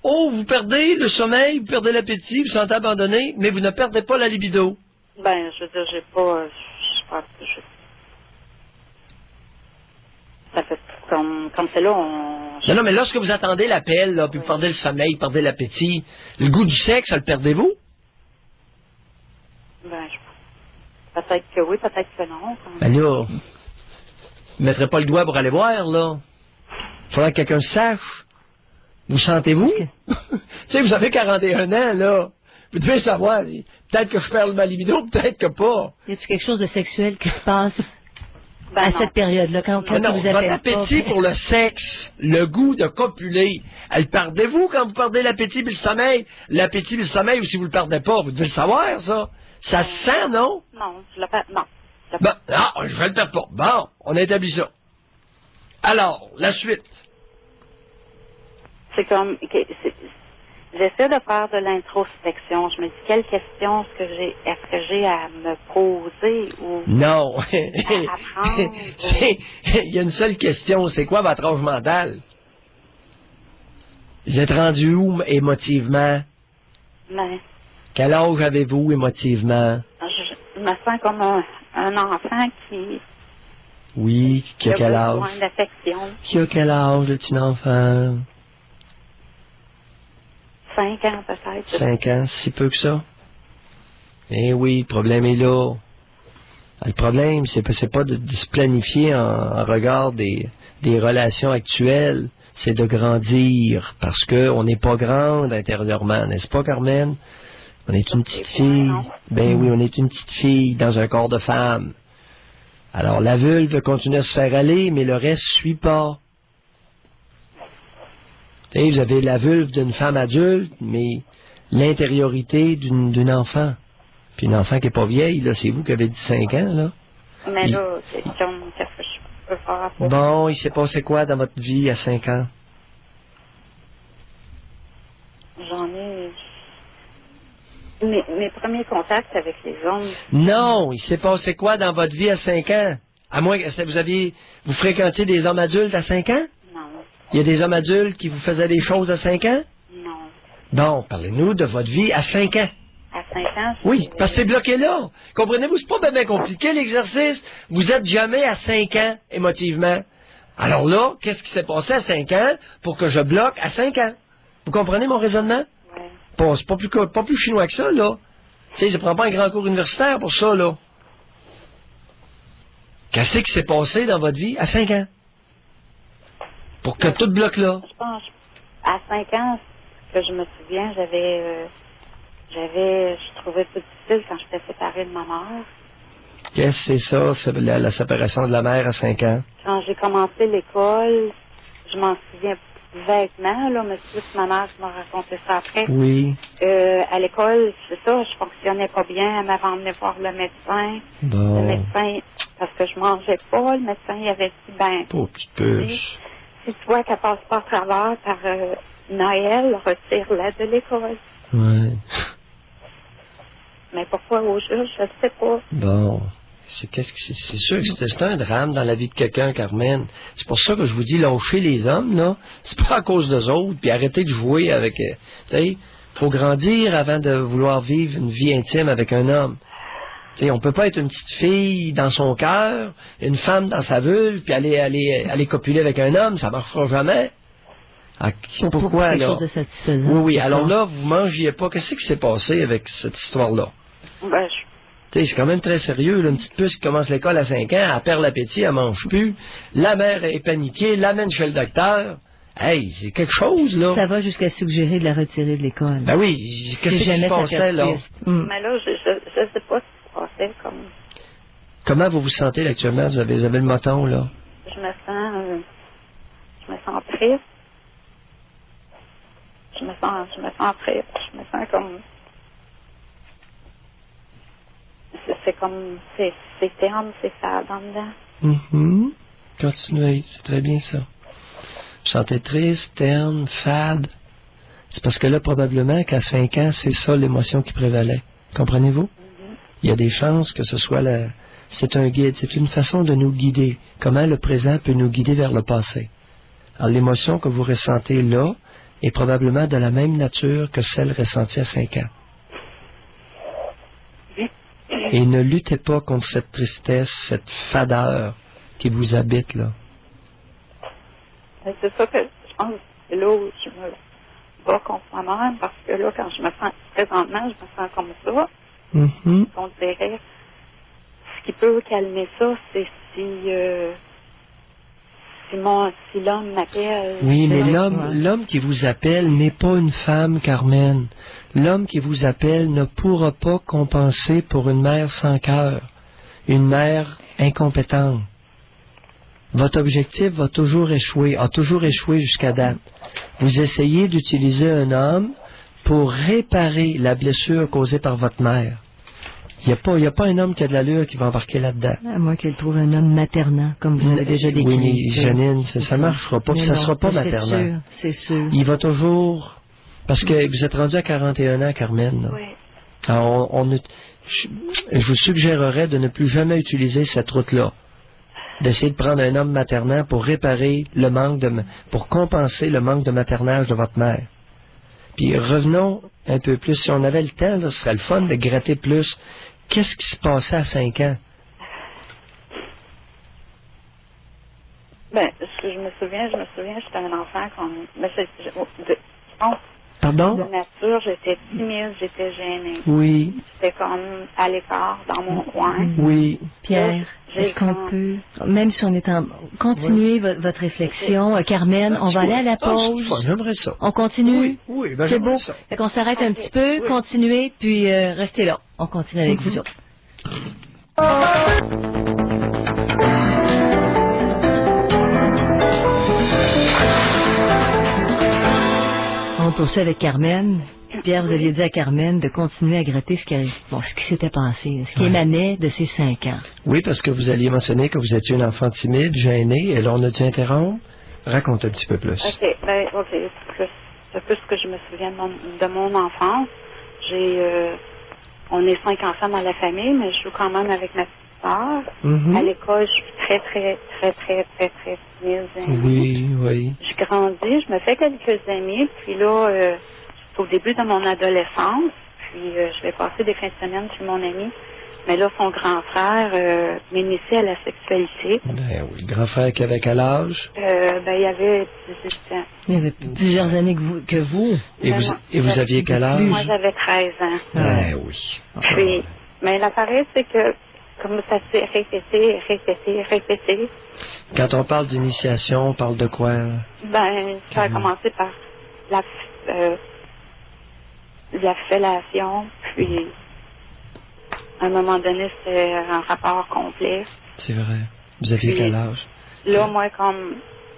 Oh, vous perdez le sommeil, vous perdez l'appétit, vous vous sentez abandonné, mais vous ne perdez pas la libido. Ben, je veux dire, j'ai pas, je pense que ça fait comme c'est là, Non, mais lorsque vous attendez l'appel, là, puis vous perdez le sommeil, vous perdez l'appétit, le goût du sexe, ça le perdez-vous? Ben, peut-être que oui, peut-être que non. Ben là, vous ne mettrez pas le doigt pour aller voir, là. Il faudra que quelqu'un le sache. Vous sentez-vous? Tu sais, vous avez 41 ans, là. Vous devez savoir. Peut-être que je perds ma libido, peut-être que pas. Y a-t-il quelque chose de sexuel qui se passe à cette période-là, quand non, vous avez votre appétit pour le sexe, le goût de copuler, elle perdez-vous quand vous perdez l'appétit et le sommeil? L'appétit et le sommeil, ou si vous le perdez pas, vous devez le savoir, ça. Ça se sent, non? Non, je le perds, non. Ben, je ne le perds pas. Bon, on a établi ça. Alors, la suite. C'est comme, j'essaie de faire de l'introspection. Je me dis, quelles questions est-ce que j'ai à me poser ou non. à apprendre? Il y a une seule question, c'est quoi votre âge mental? Vous êtes rendu où émotivement? Ben, quel âge avez-vous émotivement? Je me sens comme un enfant qui... Oui, qui a quel âge? Besoin d'affection. Qui a quel âge, le petit enfant? 5 ans peut-être. 5 ans, si peu que ça? Eh oui, le problème est là. Le problème, c'est pas de se planifier en regard des relations actuelles, c'est de grandir, parce que on n'est pas grande intérieurement, n'est-ce pas, Carmen? On est une petite fille. Ben oui, on est une petite fille dans un corps de femme. Alors, la vulve continue à se faire aller, mais le reste suit pas. Et vous avez la vulve d'une femme adulte, mais l'intériorité d'une enfant. Puis une enfant qui n'est pas vieille, là, c'est vous qui avez 5 ans, là. Mais là, c'est comme, qu'est-ce que je peux faire pour... Bon, il s'est passé quoi dans votre vie à 5 ans? J'en ai... Mes premiers contacts avec les hommes... Non, il s'est passé quoi dans votre vie à 5 ans? À moins que vous fréquentiez des hommes adultes à 5 ans? Non. Il y a des hommes adultes qui vous faisaient des choses à 5 ans? Non. Bon, parlez-nous de votre vie à 5 ans. À 5 ans? Oui, parce que c'est bloqué là. Comprenez-vous, c'est pas bien compliqué l'exercice. Vous êtes jamais à 5 ans émotivement. Alors là, qu'est-ce qui s'est passé à 5 ans pour que je bloque à 5 ans? Vous comprenez mon raisonnement? Oui. Bon, c'est pas plus chinois que ça, là. Tu sais, je prends pas un grand cours universitaire pour ça, là. Qu'est-ce qui s'est passé dans votre vie à 5 ans? Pour que tout bloque là? Je pense, à 5 ans, que je me souviens, je trouvais plus difficile quand j'étais séparée de ma mère. Qu'est-ce que c'est ça, la séparation de la mère à 5 ans? Quand j'ai commencé l'école, je m'en souviens vaguement, là, monsieur, ma mère m'a raconté ça après. Oui. À l'école, c'est ça, je fonctionnais pas bien, elle m'avait emmené voir le médecin. Bon. Le médecin, parce que je mangeais pas, le médecin, il avait dit, ben... Pauvre petite puce. Si tu vois qu'elle passe pas à travers par Noël, retire-la de l'école. Oui. Mais pourquoi au juge, je ne sais pas. Bon. C'est sûr que c'est un drame dans la vie de quelqu'un, Carmen. C'est pour ça que je vous dis, lâchez les hommes, là. C'est pas à cause d'eux autres, puis arrêtez de jouer avec... tu sais, faut grandir avant de vouloir vivre une vie intime avec un homme. Tu sais, on peut pas être une petite fille dans son cœur, une femme dans sa vulve, puis aller copuler avec un homme, ça marchera jamais. Ah, pourquoi, là? Oui, alors là, vous mangiez pas. Qu'est-ce qui s'est passé avec cette histoire-là? Ben, c'est quand même très sérieux, là. Une petite puce qui commence l'école à 5 ans, elle perd l'appétit, elle mange plus. La mère est paniquée, l'amène chez le docteur. Hey, c'est quelque chose, là. Ça va jusqu'à suggérer de la retirer de l'école. Ben oui, qu'est-ce qui se passait, là? Mais là, je sais pas ce qui se passait, comme... Comment vous vous sentez, là, actuellement? Vous avez le moton, là? Je me sens triste. Je me sens triste. Je me sens comme... C'est comme... C'est terne, c'est fade en dedans. Continuez, c'est très bien ça. Vous sentez triste, terne, fade. C'est parce que là, probablement qu'à 5 ans, c'est ça l'émotion qui prévalait. Comprenez-vous? Il y a des chances que ce soit c'est un guide, c'est une façon de nous guider. Comment le présent peut nous guider vers le passé. Alors, l'émotion que vous ressentez là est probablement de la même nature que celle ressentie à 5 ans. Et ne luttez pas contre cette tristesse, cette fadeur qui vous habite, là. C'est ça que je pense, c'est là où je me bats contre moi-même, parce que là, quand je me sens, présentement, je me sens comme ça. On dirait, ce qui peut calmer ça, c'est si l'homme m'appelle. Oui, mais l'homme qui vous appelle n'est pas une femme, Carmen. L'homme qui vous appelle ne pourra pas compenser pour une mère sans cœur, une mère incompétente. Votre objectif va toujours échouer, a toujours échoué jusqu'à date. Vous essayez d'utiliser un homme pour réparer la blessure causée par votre mère. Il n'y a pas un homme qui a de l'allure qui va embarquer là-dedans. À moins qu'elle trouve un homme maternant, comme vous l'avez déjà décrit. Oui, mais Janine, ça ne marchera pas, ça ne sera pas maternant. C'est sûr. Il va toujours... Parce que vous êtes rendu à 41 ans, Carmen. Là. Oui. Alors, je vous suggérerais de ne plus jamais utiliser cette route-là. D'essayer de prendre un homme maternant pour réparer le manque pour compenser le manque de maternage de votre mère. Puis revenons un peu plus. Si on avait le temps, là, ce serait le fun de gratter plus. Qu'est-ce qui se passait à 5 ans? Ben, je me souviens, j'étais un enfant je pense. Pardon? De nature, j'étais timide, j'étais gênée. Oui. J'étais comme à l'écart dans mon coin. Oui. Pierre, est-ce qu'on peut, même si on est en... Continuez votre réflexion. Carmen, on va aller à la pause. J'aimerais ça. On continue? Oui, c'est beau. Fait qu'on s'arrête un petit peu, continuez, puis restez là. On continue avec vous autres. On poursuit avec Carmen. Pierre, vous aviez dit à Carmen de continuer à gratter ce qui s'était passé, ce qui émanait de ces 5 ans. Oui, parce que vous alliez mentionner que vous étiez une enfant timide, gênée, et là on a dû interrompre. Raconte un petit peu plus. OK. C'est plus ce que je me souviens de mon enfance. On est 5 enfants dans la famille, mais je joue quand même avec ma petite sœur. À l'école, je suis très timide. Oui. Je grandis, je me fais quelques amis, puis là, au début de mon adolescence, puis je vais passer des fins de semaine chez mon ami, mais là, son grand frère m'initie à la sexualité. Ben oui, grand frère qui avait quel âge? Il y avait 18 ans. Il y avait plusieurs années que vous. Et vous aviez quel âge? Moi, j'avais 13 ans. Ben oui. Puis, mais l'appareil, c'est que comme ça s'est répété. Quand on parle d'initiation, on parle de quoi? Ça a commencé par la fellation, puis à un moment donné, c'était un rapport complet. C'est vrai. Vous aviez quel âge? Là, moi, comme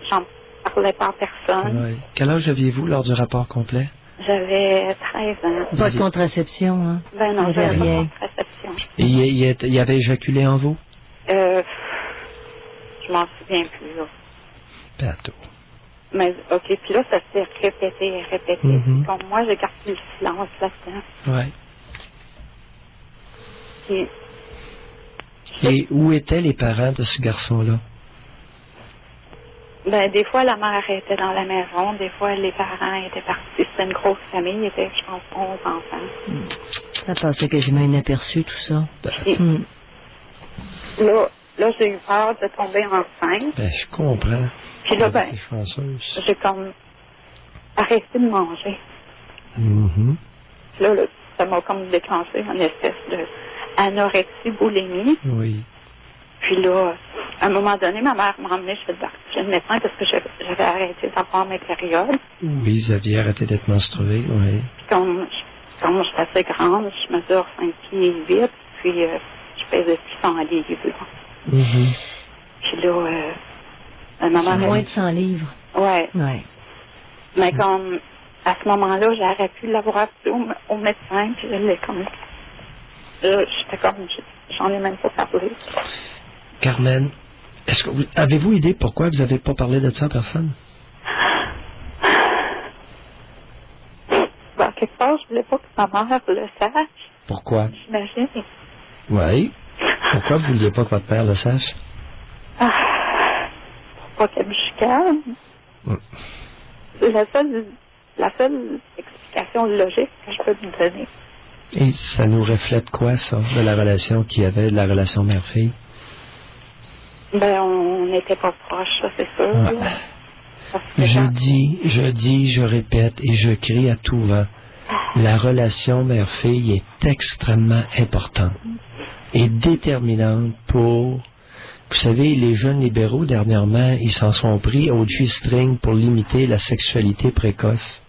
j'en parlais pas à personne. Oui. Quel âge aviez-vous lors du rapport complet? J'avais 13 ans. Pas de contraception, hein? Non, j'avais pas de contraception. Et il avait éjaculé en vous? Je m'en souviens plus, là. Bateau. Mais, OK, puis là, ça s'est répété. Comme moi, j'ai gardé le silence là-dedans. Oui. Et où étaient les parents de ce garçon-là? Des fois, la mère était dans la maison, des fois, les parents étaient partis. C'était une grosse famille, il y avait, je pense, 11 enfants. Ça passait quasiment inaperçu, tout ça. Là, j'ai eu peur de tomber enceinte. Je comprends. Puis là, j'ai comme arrêté de manger. Là, ça m'a comme déclenché une espèce de anorexie, boulimie. Oui. Puis là, à un moment donné, ma mère m'a emmenée chez le médecin parce que j'avais arrêté d'avoir mes périodes. Oui, vous aviez arrêté d'être menstruée, oui. Puis comme je suis assez grande, je mesure 5 pieds 8, puis je pèse 600 livres. Puis là, ma mère... moins de 100 livres. Ouais. Mais Mm. comme, à ce moment-là, j'aurais pu l'avoir dit au médecin, puis je l'ai comme... J'étais comme... J'en ai même pas parlé. Carmen, avez-vous idée pourquoi vous n'avez pas parlé de ça à personne? Ben, quelque part, je voulais pas que ma mère le sache. Pourquoi? J'imagine. Oui. Pourquoi vous ne vouliez pas que votre père le sache? Pour pas qu'elle me chicane. C'est la seule explication logique que je peux me donner. Et ça nous reflète quoi, ça, de la relation qu'il y avait, de la relation mère-fille? Ben, on n'était pas proches, ça, c'est sûr. Ouais. Je répète et je crie à tout vent. La relation mère-fille est extrêmement importante et déterminante pour... Vous savez, les jeunes libéraux, dernièrement, ils s'en sont pris au G-string pour limiter la sexualité précoce.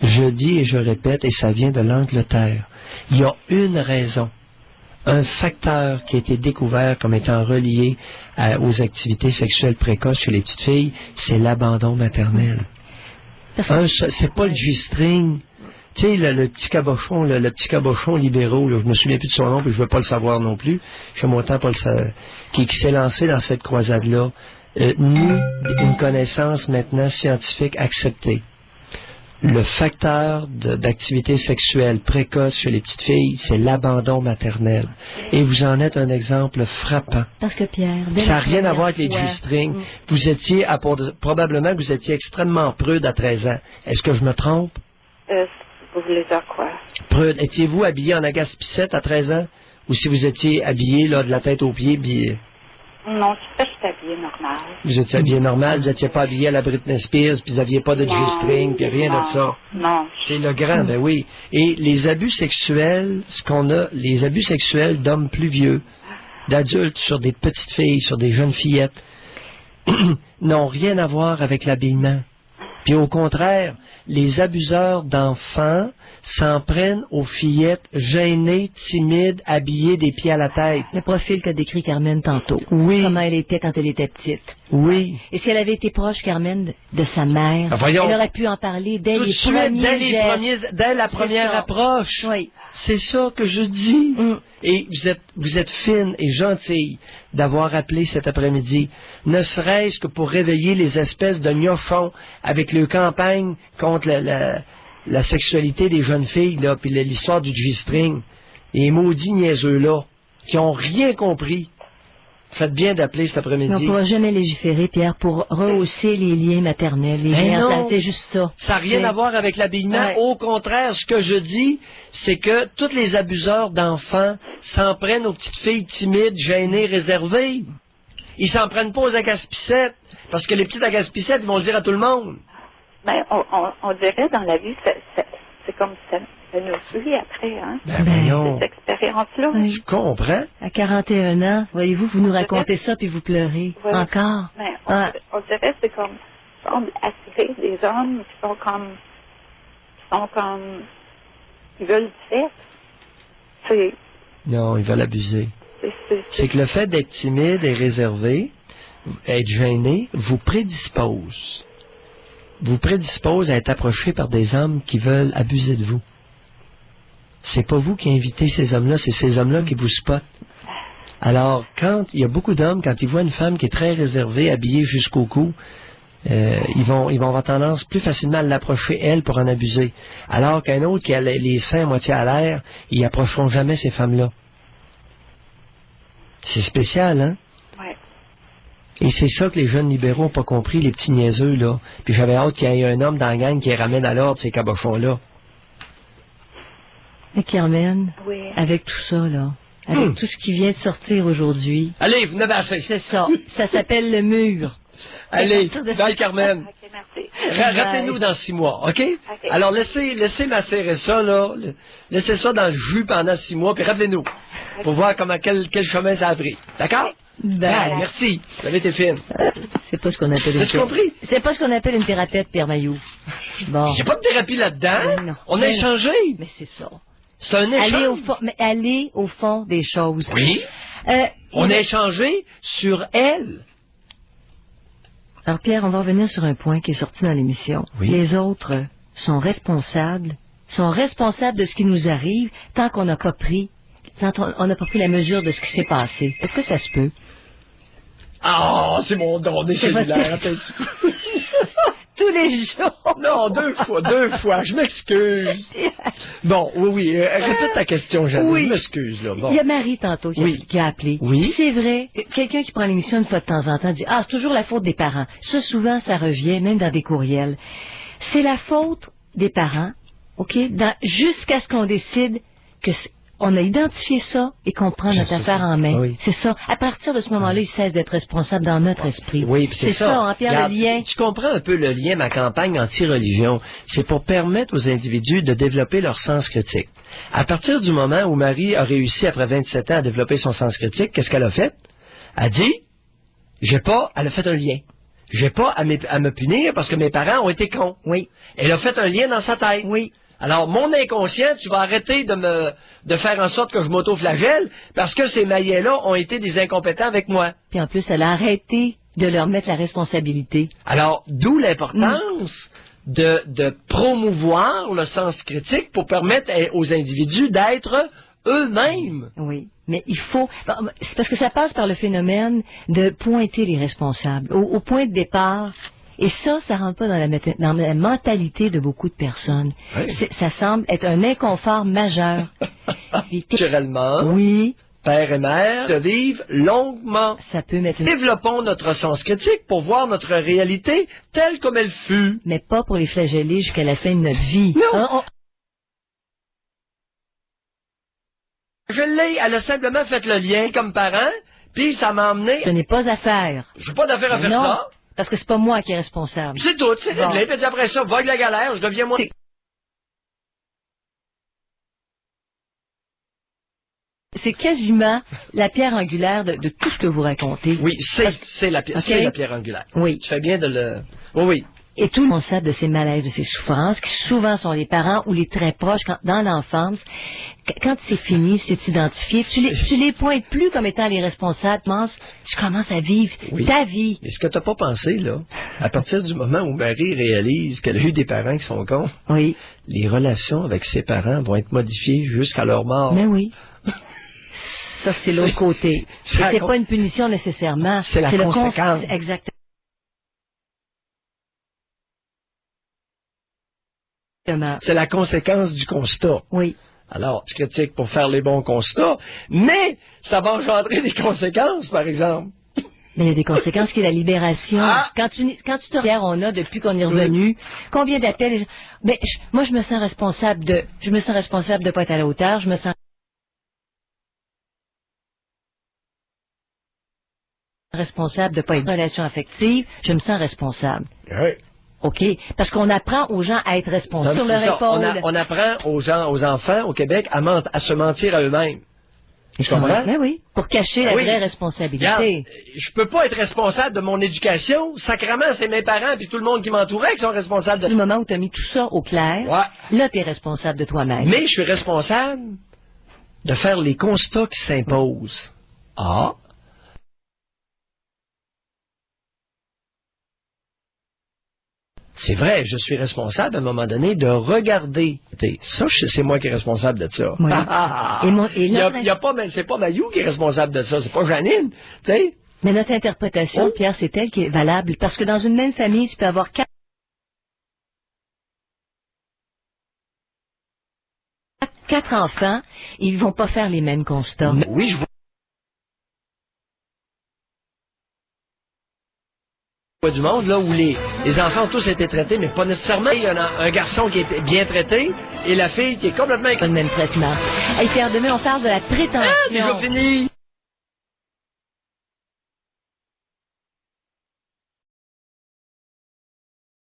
Je dis et je répète, et ça vient de l'Angleterre. Il y a une raison, un facteur qui a été découvert comme étant relié aux activités sexuelles précoces chez les petites filles, c'est l'abandon maternel. C'est pas le G-string. Tu sais, le petit cabochon, le petit cabochon libéraux, là, je me souviens plus de son nom, puis je veux pas le savoir non plus. J'aime autant pas le savoir. Qui s'est lancé dans cette croisade-là. Nous, une connaissance maintenant scientifique acceptée. Le facteur d'activité sexuelle précoce chez les petites filles, c'est l'abandon maternel. Et vous en êtes un exemple frappant. Parce que Pierre... Ça n'a rien à voir avec les G-strings. Vous étiez, probablement que vous étiez extrêmement prude à 13 ans. Est-ce que je me trompe? Vous voulez dire quoi? Prude. Étiez-vous habillé en agace-pissette à 13 ans? Ou si vous étiez habillé là, de la tête aux pieds, puis... Non, j'étais habillée normal. Vous étiez habillé normal, vous n'étiez pas habillé à la Britney Spears, puis vous n'aviez pas de G-string, puis rien de ça. Non. C'est le grand, ben oui. Et les abus sexuels, les abus sexuels d'hommes plus vieux, d'adultes sur des petites filles, sur des jeunes fillettes, n'ont rien à voir avec l'habillement. Puis au contraire, les abuseurs d'enfants s'en prennent aux fillettes gênées, timides, habillées des pieds à la tête. Le profil qu'a décrit Carmen tantôt. Oui. Comment elle était quand elle était petite. Oui. Et si elle avait été proche, Carmen, de sa mère, elle aurait pu en parler dès les premiers gestes. Dès la première approche. Oui. C'est ça que je dis. Et vous êtes fine et gentille d'avoir appelé cet après-midi, ne serait-ce que pour réveiller les espèces de gnochons avec le campagne contre la sexualité des jeunes filles, là, puis l'histoire du G-string. Les maudits niaiseux-là, qui ont rien compris. Faites bien d'appeler cet après-midi. On ne pourra jamais légiférer, Pierre, pour rehausser les liens maternels. C'est juste ça. Ça n'a rien à voir avec l'habillement. Ouais. Au contraire, ce que je dis, c'est que tous les abuseurs d'enfants s'en prennent aux petites filles timides, gênées, réservées. Ils s'en prennent pas aux agace-pissettes, parce que les petites agace-pissettes, ils vont le dire à tout le monde. Ben, on dirait dans la vie, c'est comme ça. Ça nous suit après, hein? Voyons. Cette expérience-là. Oui. Je comprends. À 41 ans, voyez-vous, vous nous racontez ça puis vous pleurez. Oui. Encore. Mais on dirait que c'est comme, attirer des hommes qui sont comme, ils veulent du sexe. Non, ils veulent abuser. C'est que le fait d'être timide et réservé, être gêné, vous prédispose. Vous prédispose à être approché par des hommes qui veulent abuser de vous. C'est pas vous qui invitez ces hommes-là, c'est ces hommes-là qui vous spotent. Alors, il y a beaucoup d'hommes, quand ils voient une femme qui est très réservée, habillée jusqu'au cou, ils vont avoir tendance plus facilement à l'approcher, elle, pour en abuser. Alors qu'un autre qui a les seins à moitié à l'air, ils approcheront jamais ces femmes-là. C'est spécial, hein? Ouais. Et c'est ça que les jeunes libéraux n'ont pas compris, les petits niaiseux, là. Puis j'avais hâte qu'il y ait un homme dans la gang qui les ramène à l'ordre, ces cabochons-là. Et Carmen, oui. Avec tout ça, là, avec tout ce qui vient de sortir aujourd'hui... Allez, vous n'avez assez. C'est ça. Ça s'appelle le mur. Allez, bye Carmen. OK, merci. Rappelez-nous dans 6 mois, OK? Alors, laissez macérer ça, là. Laissez ça dans le jus pendant 6 mois, puis rappelez-nous. Pour voir quel chemin ça a pris. D'accord? Merci. Ça avait été fine. C'est pas ce qu'on appelle T'as-tu compris? C'est pas ce qu'on appelle une thérapie, Pierre Mailloux. Bon. J'ai pas de thérapie là-dedans. Non. On a échangé. Mais c'est ça. C'est un échange. Aller au fond des choses. Oui. On a échangé sur elle. Alors, Pierre, on va revenir sur un point qui est sorti dans l'émission. Oui. Les autres sont responsables de ce qui nous arrive tant qu'on n'a pas pris la mesure de ce qui s'est passé. Est-ce que ça se peut? Ah, c'est mon don des cellulaires. Tous les jours. Non, deux fois. Je m'excuse. Bon, oui. Répète ta question, Jeanne. Oui. Je m'excuse, là. Bon. Il y a Marie, tantôt, qui a appelé. Oui. C'est vrai. Quelqu'un qui prend l'émission une fois de temps en temps dit, c'est toujours la faute des parents. Ça, souvent, ça revient, même dans des courriels. C'est la faute des parents, OK? Jusqu'à ce qu'on décide que on a identifié ça et qu'on prend notre affaire en main. Oui. C'est ça. À partir de ce moment-là, il cesse d'être responsable dans notre esprit. Oui, c'est ça. Pierre, le lien. Tu comprends un peu le lien, ma campagne anti-religion. C'est pour permettre aux individus de développer leur sens critique. À partir du moment où Marie a réussi, après 27 ans, à développer son sens critique, qu'est-ce qu'elle a fait? Elle a dit, elle a fait un lien. J'ai pas à me punir parce que mes parents ont été cons. Oui. Elle a fait un lien dans sa tête. Oui. Alors, mon inconscient, tu vas arrêter de faire en sorte que je m'auto-flagelle parce que ces maillets-là ont été des incompétents avec moi. Puis en plus, elle a arrêté de leur mettre la responsabilité. Alors, d'où l'importance de promouvoir le sens critique pour permettre aux individus d'être eux-mêmes. Oui, mais il faut... C'est parce que ça passe par le phénomène de pointer les responsables. Au point de départ... Et ça rentre pas dans la mentalité de beaucoup de personnes. Oui. Ça semble être un inconfort majeur. Naturellement, oui, père et mère de vivre longuement. Ça peut mettre Développons notre sens critique pour voir notre réalité telle comme elle fut. Mais pas pour les flageller jusqu'à la fin de notre vie. Non. Je l'ai, elle a simplement fait le lien comme parent, puis ça m'a emmené... Ce n'est pas à faire. Je n'ai pas d'affaire à faire ça. Parce que c'est pas moi qui est responsable. C'est tout, c'est réglé. Puis après ça, vague la galère, je deviens moi. C'est quasiment la pierre angulaire de tout ce que vous racontez. Oui, c'est la pierre angulaire. Oui. Tu fais bien de le... Oui. Et tout le concept de ces malaises, de ces souffrances, qui souvent sont les parents ou les très proches dans l'enfance, quand c'est fini, c'est identifié, tu les pointes plus comme étant les responsables, tu commences à vivre ta vie. Mais ce que tu n'as pas pensé, là, à partir du moment où Marie réalise qu'elle a eu des parents qui sont cons, les relations avec ses parents vont être modifiées jusqu'à leur mort. Mais oui. Ça, c'est l'autre côté. C'est pas une punition nécessairement. C'est la conséquence. Exactement. C'est la conséquence du constat. Oui. Alors, je critique pour faire les bons constats, mais ça va engendrer des conséquences, par exemple. Mais il y a des conséquences qui est la libération. Quand tu te regardes, on a, depuis qu'on est revenu, combien d'appels... Mais moi, je me sens responsable de pas être à la hauteur, je me sens responsable de pas être en relation affective, je me sens responsable. Oui. OK. Parce qu'on apprend aux gens à être responsables sur leur épaule. On apprend aux enfants au Québec à se mentir à eux-mêmes. Tu comprends? Ben oui. Pour cacher la vraie responsabilité. Regarde, je peux pas être responsable de mon éducation. Sacrément, c'est mes parents et tout le monde qui m'entourait qui sont responsables de... Du moment où tu as mis tout ça au clair, là, tu es responsable de toi-même. Mais je suis responsable de faire les constats qui s'imposent. C'est vrai, je suis responsable à un moment donné de regarder. Ça, c'est moi qui est responsable de ça. Oui. C'est pas Mayou qui est responsable de ça, c'est pas Janine. T'sais? Mais notre interprétation, Pierre, c'est elle qui est valable. Parce que dans une même famille, tu peux avoir quatre enfants, ils vont pas faire les mêmes constats. Oui, je vois du monde là où les enfants ont tous été traités, mais pas nécessairement. Il y a un garçon qui est bien traité et la fille qui est complètement... Pas le même traitement. Hey Pierre, demain on parle de la prétention. C'est déjà fini!